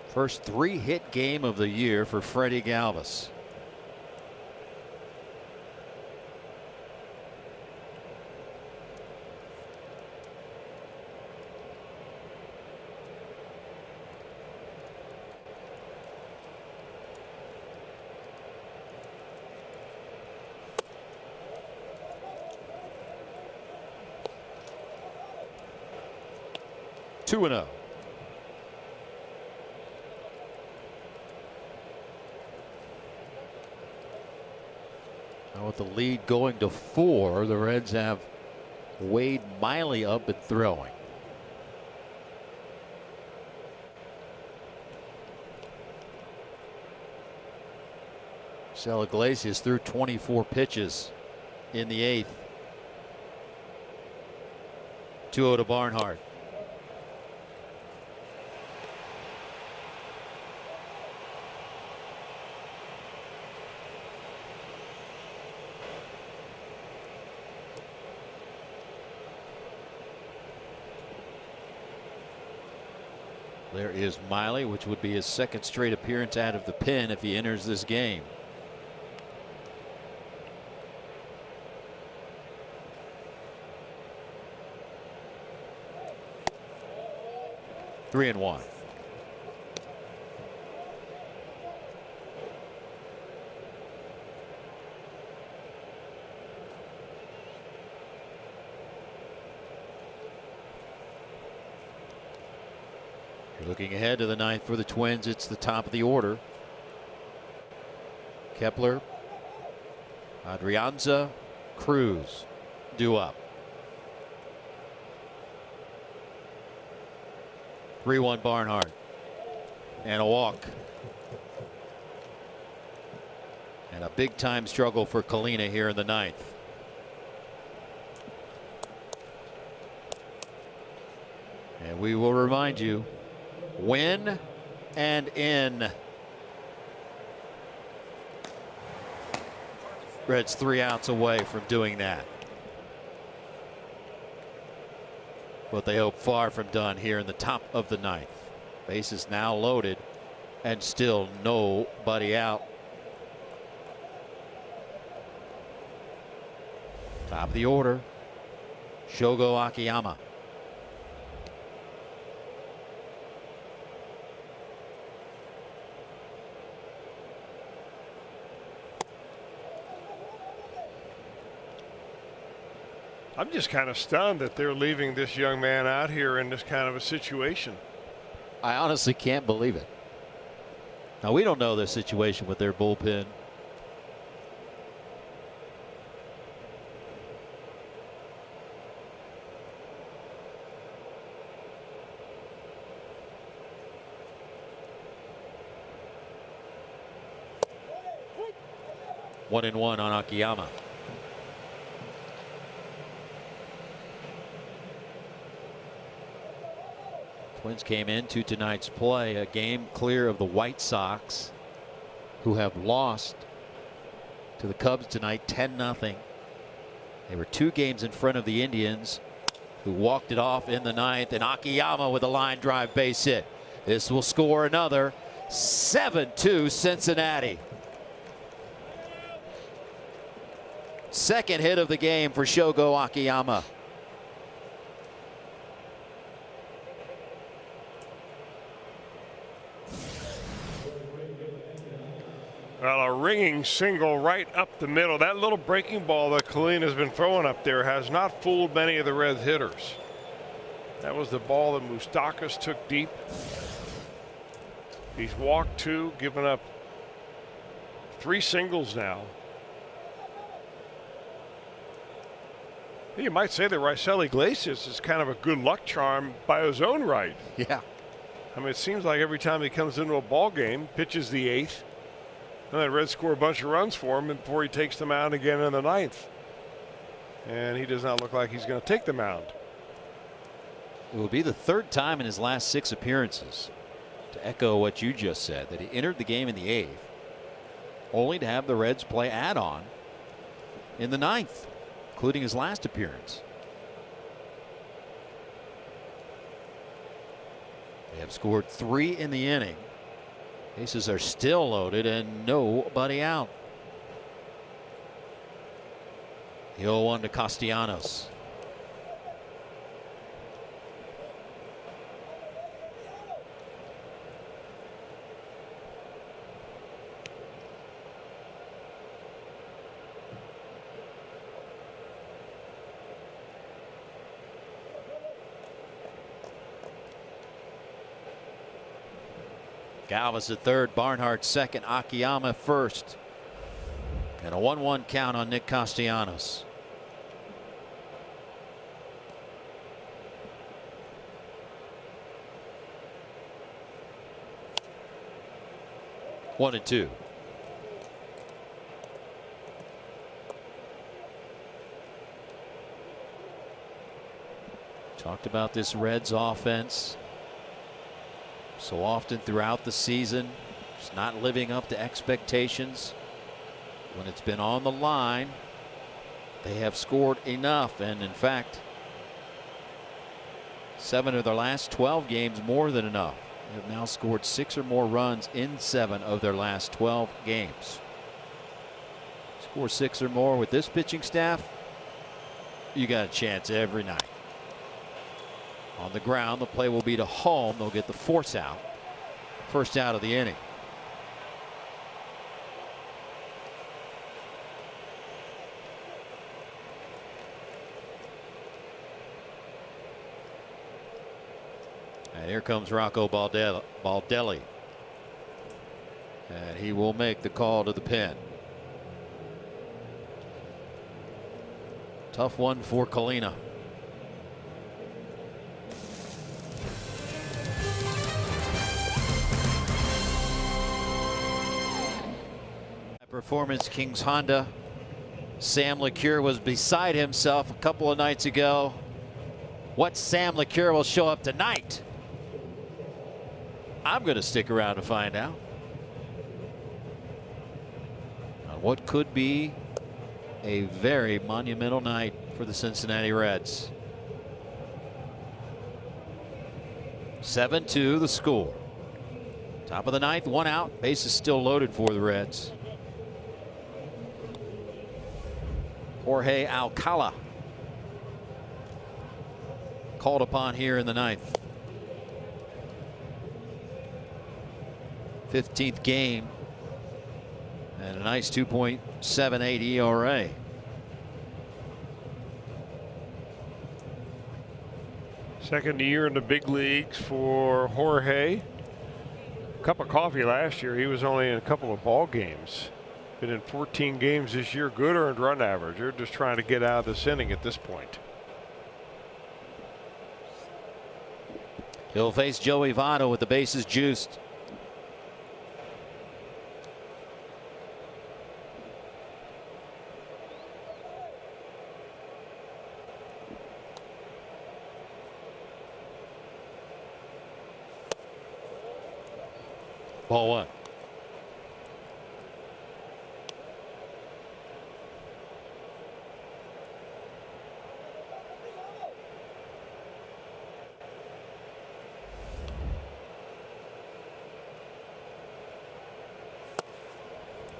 First 3-hit game of the year for Freddie Galvis. Two and 0. Now with the lead going to 4, the Reds have Wade Miley up and throwing. Sal Iglesias threw 24 pitches in the 8th. 2-0 to Barnhart. There is Miley, which would be his second straight appearance out of the pen if he enters this game. Three and 1. Looking ahead to the 9th for the Twins, it's the top of the order. Kepler, Adrianza, Cruz due up. 3-1 Barnhart, and a walk. And a big time struggle for Kalina here in the 9th. we will remind you, win and in. Reds 3 outs away from doing that. But they hope far from done here in the top of the ninth. Bases now loaded and still nobody out. Top of the order, Shogo Akiyama. I'm just kind of stunned that they're leaving this young man out here in this kind of a situation. I honestly can't believe it. Now, we don't know their situation with their bullpen. One and one on Akiyama. Twins came into tonight's play a game clear of the White Sox, who have lost to the Cubs tonight 10-0. They were 2 games in front of the Indians, who walked it off in the ninth, and Akiyama with a line drive base hit. This will score another. 7-2 Cincinnati. Second hit of the game for Shogo Akiyama. Well, a ringing single right up the middle. That little breaking ball that Colleen has been throwing up there has not fooled many of the Reds hitters. That was the ball that Moustakas took deep. He's walked 2, given up 3 singles now. You might say that Raisel Iglesias is kind of a good luck charm by his own right. Yeah. I mean, it seems like every time he comes into a ball game, pitches the 8th, and the Reds score a bunch of runs for him before he takes them out again in the 9th. And he does not look like he's going to take the mound. It will be the 3rd time in his last 6 appearances, to echo what you just said, that he entered the game in the 8th, only to have the Reds play add-on in the 9th, including his last appearance. They have scored 3 in the inning. Bases are still loaded and nobody out. The 0-1 to Castellanos. Galvis at third, Barnhart second, Akiyama first. And a 1-1 count on Nick Castellanos. One and two. Talked about this Reds offense so often throughout the season. It's not living up to expectations. When it's been on the line, they have scored enough, and in fact 7 of their last 12 games more than enough. They have now scored 6 or more runs in 7 of their last 12 games. Score 6 or more with this pitching staff, you got a chance every night. On the ground, the play will be to home. They'll get the force out. First out of the inning. And here comes Rocco Baldelli. And he will make the call to the pen. Tough one for Colina. Performance Kings Honda. Sam LeCure was beside himself a couple of nights ago. what Sam LeCure will show up tonight? I'm going to stick around to find out. On what could be a very monumental night for the Cincinnati Reds. 7-2 the score. Top of the ninth, 1 out. Bases still loaded for the Reds. Jorge Alcala called upon here in the ninth. 15th game and a nice 2.78 ERA. Second year in the big leagues for Jorge. Cup of coffee last year. He was only in a couple of ball games. Been in 14 games this year. Good earned run average. They're just trying to get out of this inning at this point. He'll face Joey Votto with the bases juiced. Ball 1.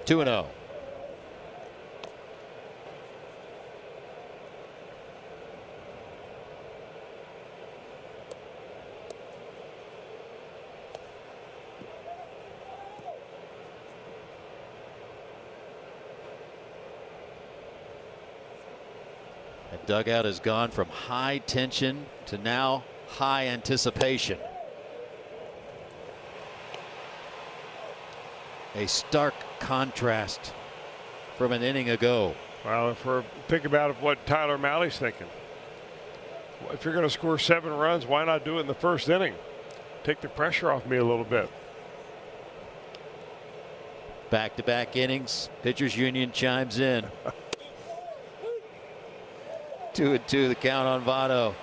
Two and 0. That dugout has gone from high tension to now high anticipation. A stark contrast from an inning ago. Well, if we're thinking about what Tyler Malley's thinking, if you're going to score 7 runs, why not do it in the first inning? Take the pressure off me a little bit. Back-to-back innings. Pitchers Union chimes in. 2-2 the count on Votto.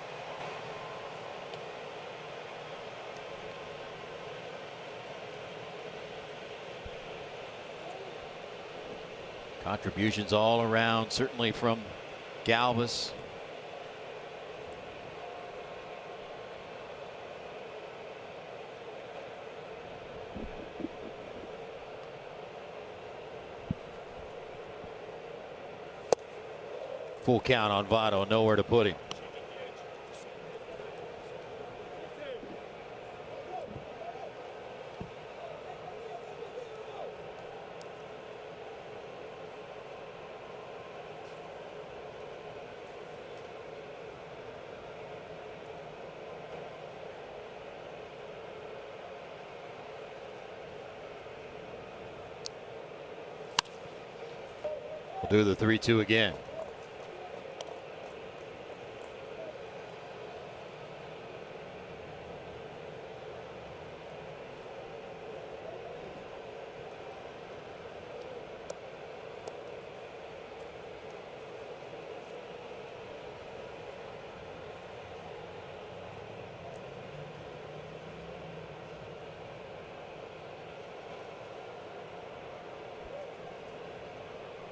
Contributions all around, certainly from Galvis. Full count on Votto, nowhere to put him. We'll do the 3-2 again.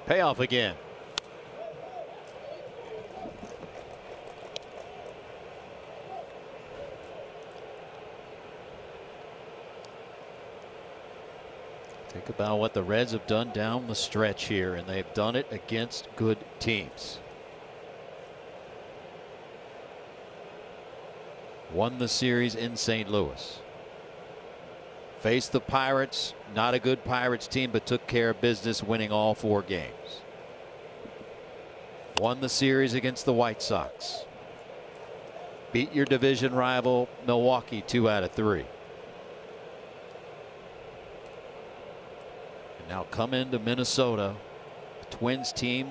Payoff again. Think about what the Reds have done down the stretch here, and they've done it against good teams. Won the series in St. Louis. Faced the Pirates, not a good Pirates team, but took care of business, winning all 4 games. Won the series against the White Sox. Beat your division rival Milwaukee 2 out of 3. And now come into Minnesota. The Twins team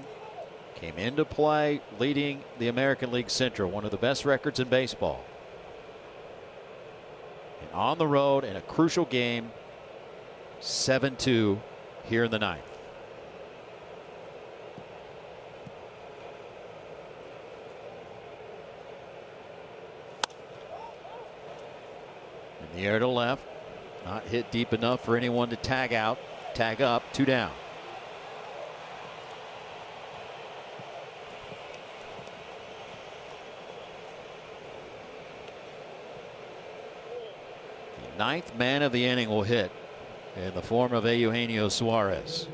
came into play leading the American League Central, one of the best records in baseball. And on the road in a crucial game, 7-2 here in the ninth. In the air to left. Not hit deep enough for anyone to tag out. Tag up. 2 down. The 9th man of the inning will hit in the form of Eugenio Suarez.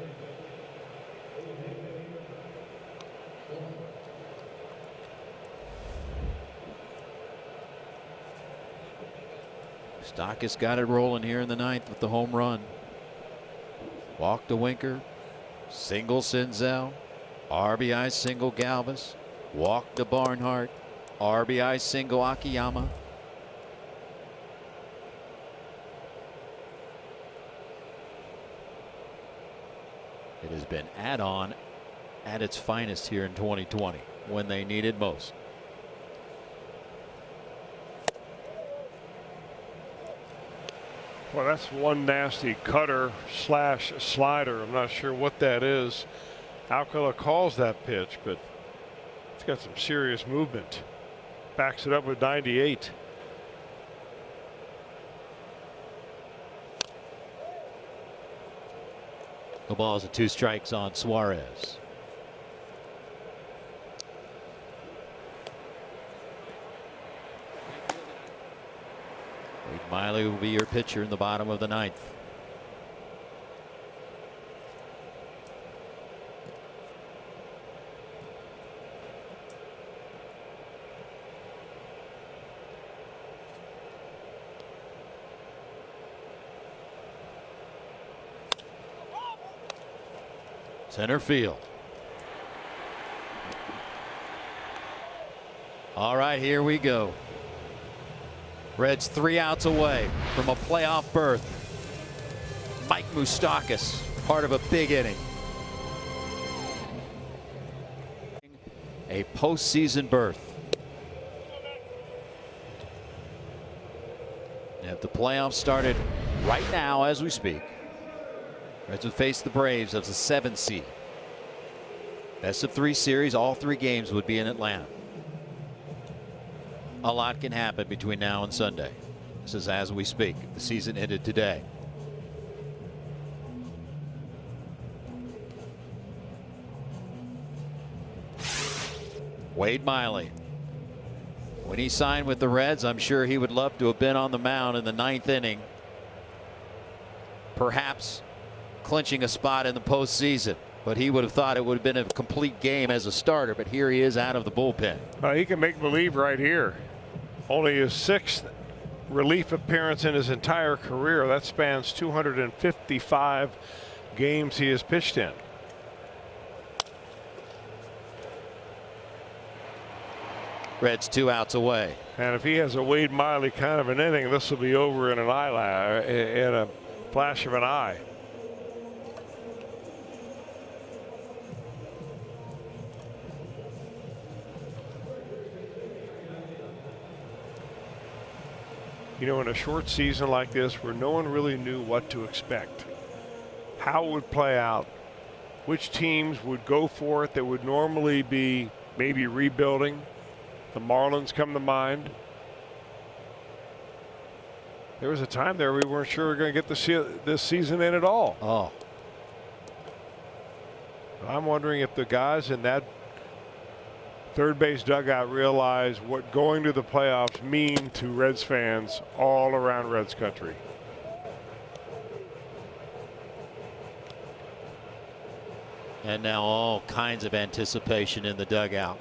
Stockus got it rolling here in the 9th with the home run. Walk to Winker. Single Senzel. RBI single Galvis. Walk to Barnhart. RBI single Akiyama. It has been add-on at its finest here in 2020 when they needed most. Well, that's one nasty cutter slash slider. I'm not sure what that is. Alcala calls that pitch, but it's got some serious movement. Backs it up with 98. The ball is 2 strikes on Suarez. Wade Miley will be your pitcher in the bottom of the 9th. Center field. All right, here we go. Reds 3 outs away from a playoff berth. Mike Moustakas, part of a big inning. A postseason berth. If the playoffs started right now as we speak, Reds would face the Braves as a 7 seed. Best of 3 series, all 3 games would be in Atlanta. A lot can happen between now and Sunday. This is as we speak. The season ended today. Wade Miley. When he signed with the Reds, I'm sure he would love to have been on the mound in the 9th inning. Perhaps clinching a spot in the postseason. But he would have thought it would have been a complete game as a starter. But here he is out of the bullpen. He can make believe right here. Only his 6th relief appearance in his entire career. That spans 255 games he has pitched in. Reds 2 outs away. And if he has a Wade Miley kind of an inning, this will be over in an eyelash, in a flash of an eye. You know, in a short season like this where no one really knew what to expect, how it would play out, which teams would go for it that would normally be maybe rebuilding. The Marlins come to mind. There was a time there we weren't sure we were going to get this season in at all. Oh. I'm wondering if the guys in that third base dugout realize what going to the playoffs mean to Reds fans all around Reds country. And now all kinds of anticipation in the dugout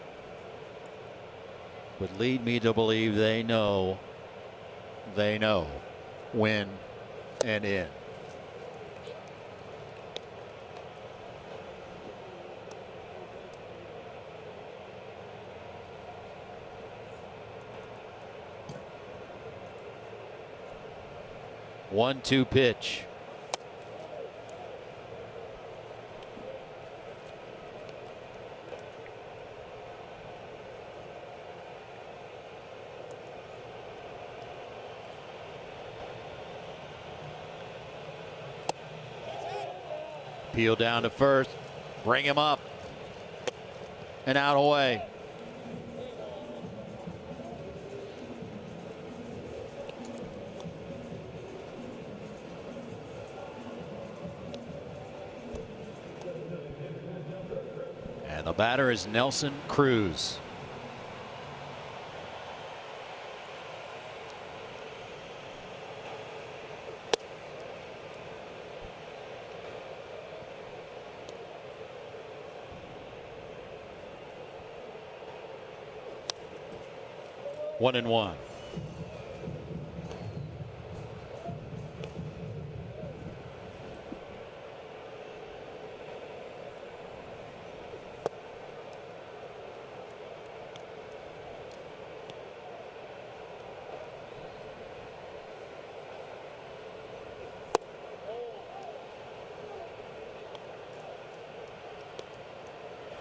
would lead me to believe they know when and in. One-two pitch. Peel down to first, bring him up, and out away. And the batter is Nelson Cruz. One and one.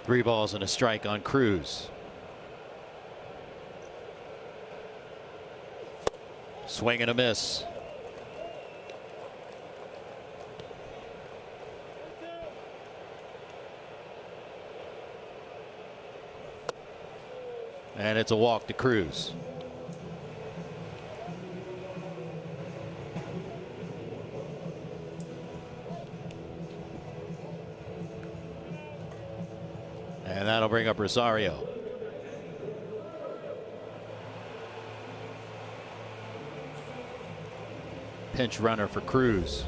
Three balls and a strike on Cruz. Swing and a miss. And it's a walk to Cruz. And that'll bring up Rosario. Pinch runner for Cruz.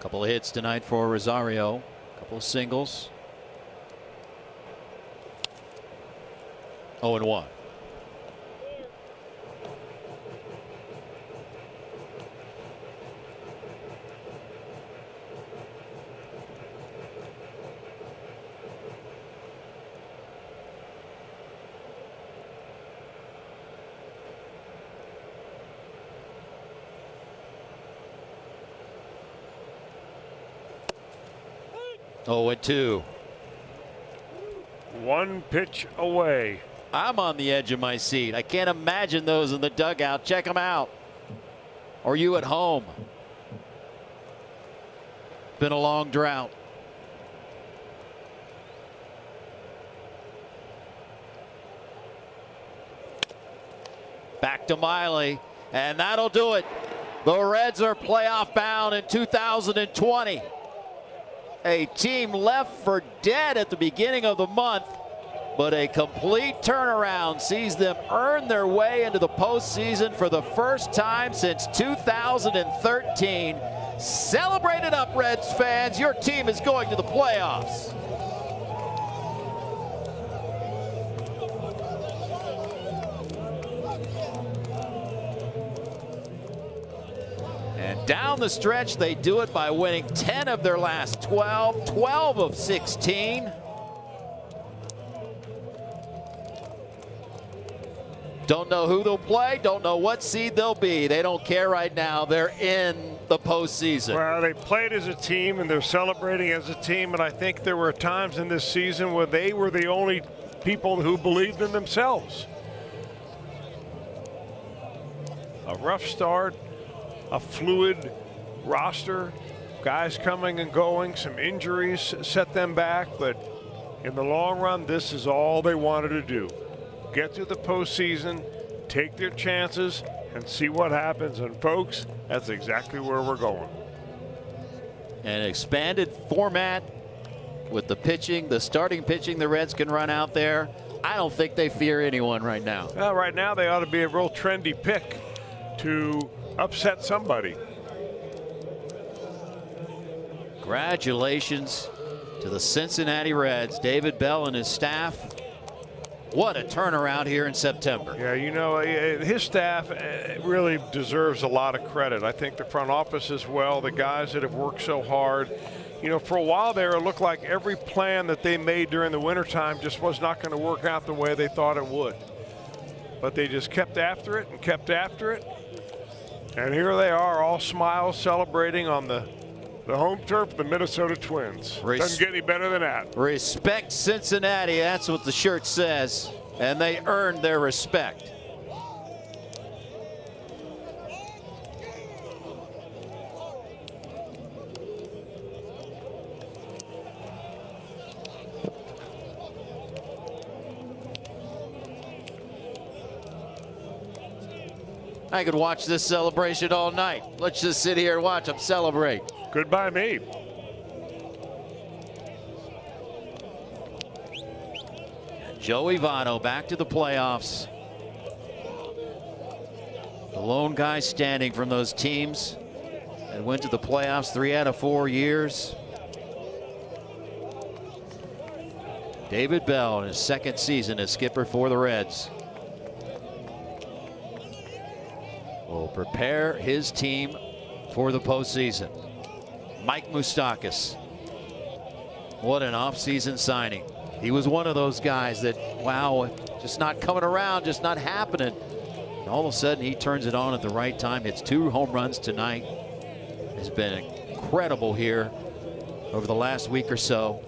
Couple of hits tonight for Rosario. Couple of singles. 0-1. Oh, and 2. One pitch away. I'm on the edge of my seat. I can't imagine those in the dugout. Check them out. Or you at home. Been a long drought. Back to Miley, and that'll do it. The Reds are playoff bound in 2020. A team left for dead at the beginning of the month, but a complete turnaround sees them earn their way into the postseason for the first time since 2013. Celebrate it up, Reds fans. Your team is going to the playoffs. And down the stretch, they do it by winning 10 of their last 12, 12 of 16. Don't know who they'll play, don't know what seed they'll be. They don't care right now. They're in the postseason. Well, they played as a team and they're celebrating as a team, and I think there were times in this season where they were the only people who believed in themselves. A rough start, a fluid roster, guys coming and going, some injuries set them back, but in the long run, this is all they wanted to do. Get to the postseason, take their chances, and see what happens. And folks, that's exactly where we're going. An expanded format with the pitching, the starting pitching the Reds can run out there. I don't think they fear anyone right now. Well, right now they ought to be a real trendy pick to upset somebody. Congratulations to the Cincinnati Reds, David Bell and his staff. What a turnaround here in September. Yeah, you know, his staff really deserves a lot of credit. I think the front office as well, the guys that have worked so hard. You know, for a while there, it looked like every plan that they made during the wintertime just was not going to work out the way they thought it would. But they just kept after it and kept after it. And here they are, all smiles, celebrating on the home turf, the Minnesota Twins. Doesn't get any better than that. Respect Cincinnati, that's what the shirt says. And they earned their respect. I could watch this celebration all night. Let's just sit here and watch them celebrate. Good by me. Joey Votto back to the playoffs. The lone guy standing from those teams that went to the playoffs 3 out of 4 years. David Bell in his second season as skipper for the Reds will prepare his team for the postseason. Mike Moustakas. What an offseason signing. He was one of those guys that, wow, just not coming around, just not happening. And all of a sudden, he turns it on at the right time. Hits 2 home runs tonight. Has been incredible here over the last week or so.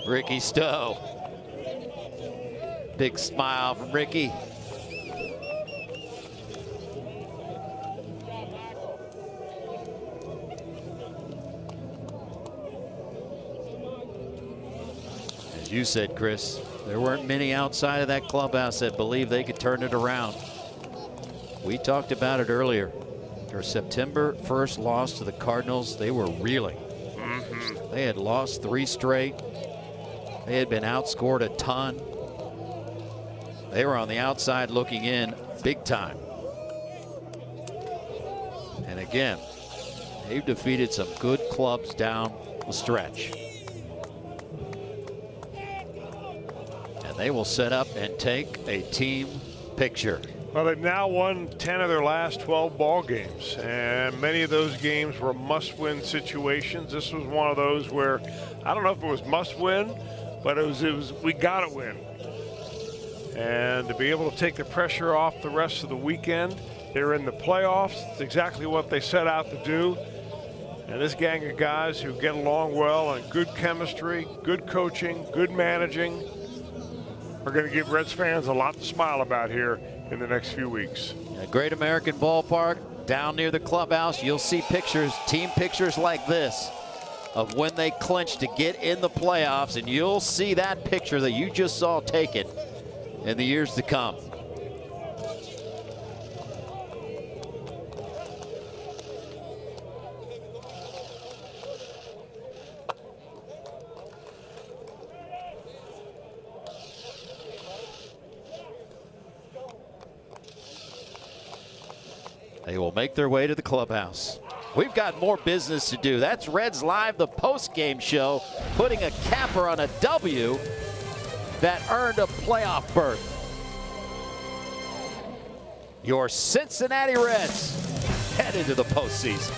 Ricky Stowe. Big smile from Ricky. As you said, Chris, there weren't many outside of that clubhouse that believed they could turn it around. We talked about it earlier. Their September 1st loss to the Cardinals, they were reeling. They had lost 3 straight. They had been outscored a ton. They were on the outside looking in big time. And again, they've defeated some good clubs down the stretch. And they will set up and take a team picture. Well, they've now won 10 of their last 12 ball games, and many of those games were must-win situations. This was one of those where, I don't know if it was must-win, but it was we got to win. And to be able to take the pressure off the rest of the weekend, they're in the playoffs. It's exactly what they set out to do. And this gang of guys who get along well and good chemistry, good coaching, good managing, are going to give Reds fans a lot to smile about here in the next few weeks. A Great American Ballpark down near the clubhouse. You'll see pictures, team pictures like this, of when they clinched to get in the playoffs, and you'll see that picture that you just saw taken in the years to come. They will make their way to the clubhouse. We've got more business to do. That's Reds Live, the post-game show, putting a capper on a W that earned a playoff berth. Your Cincinnati Reds head into the postseason.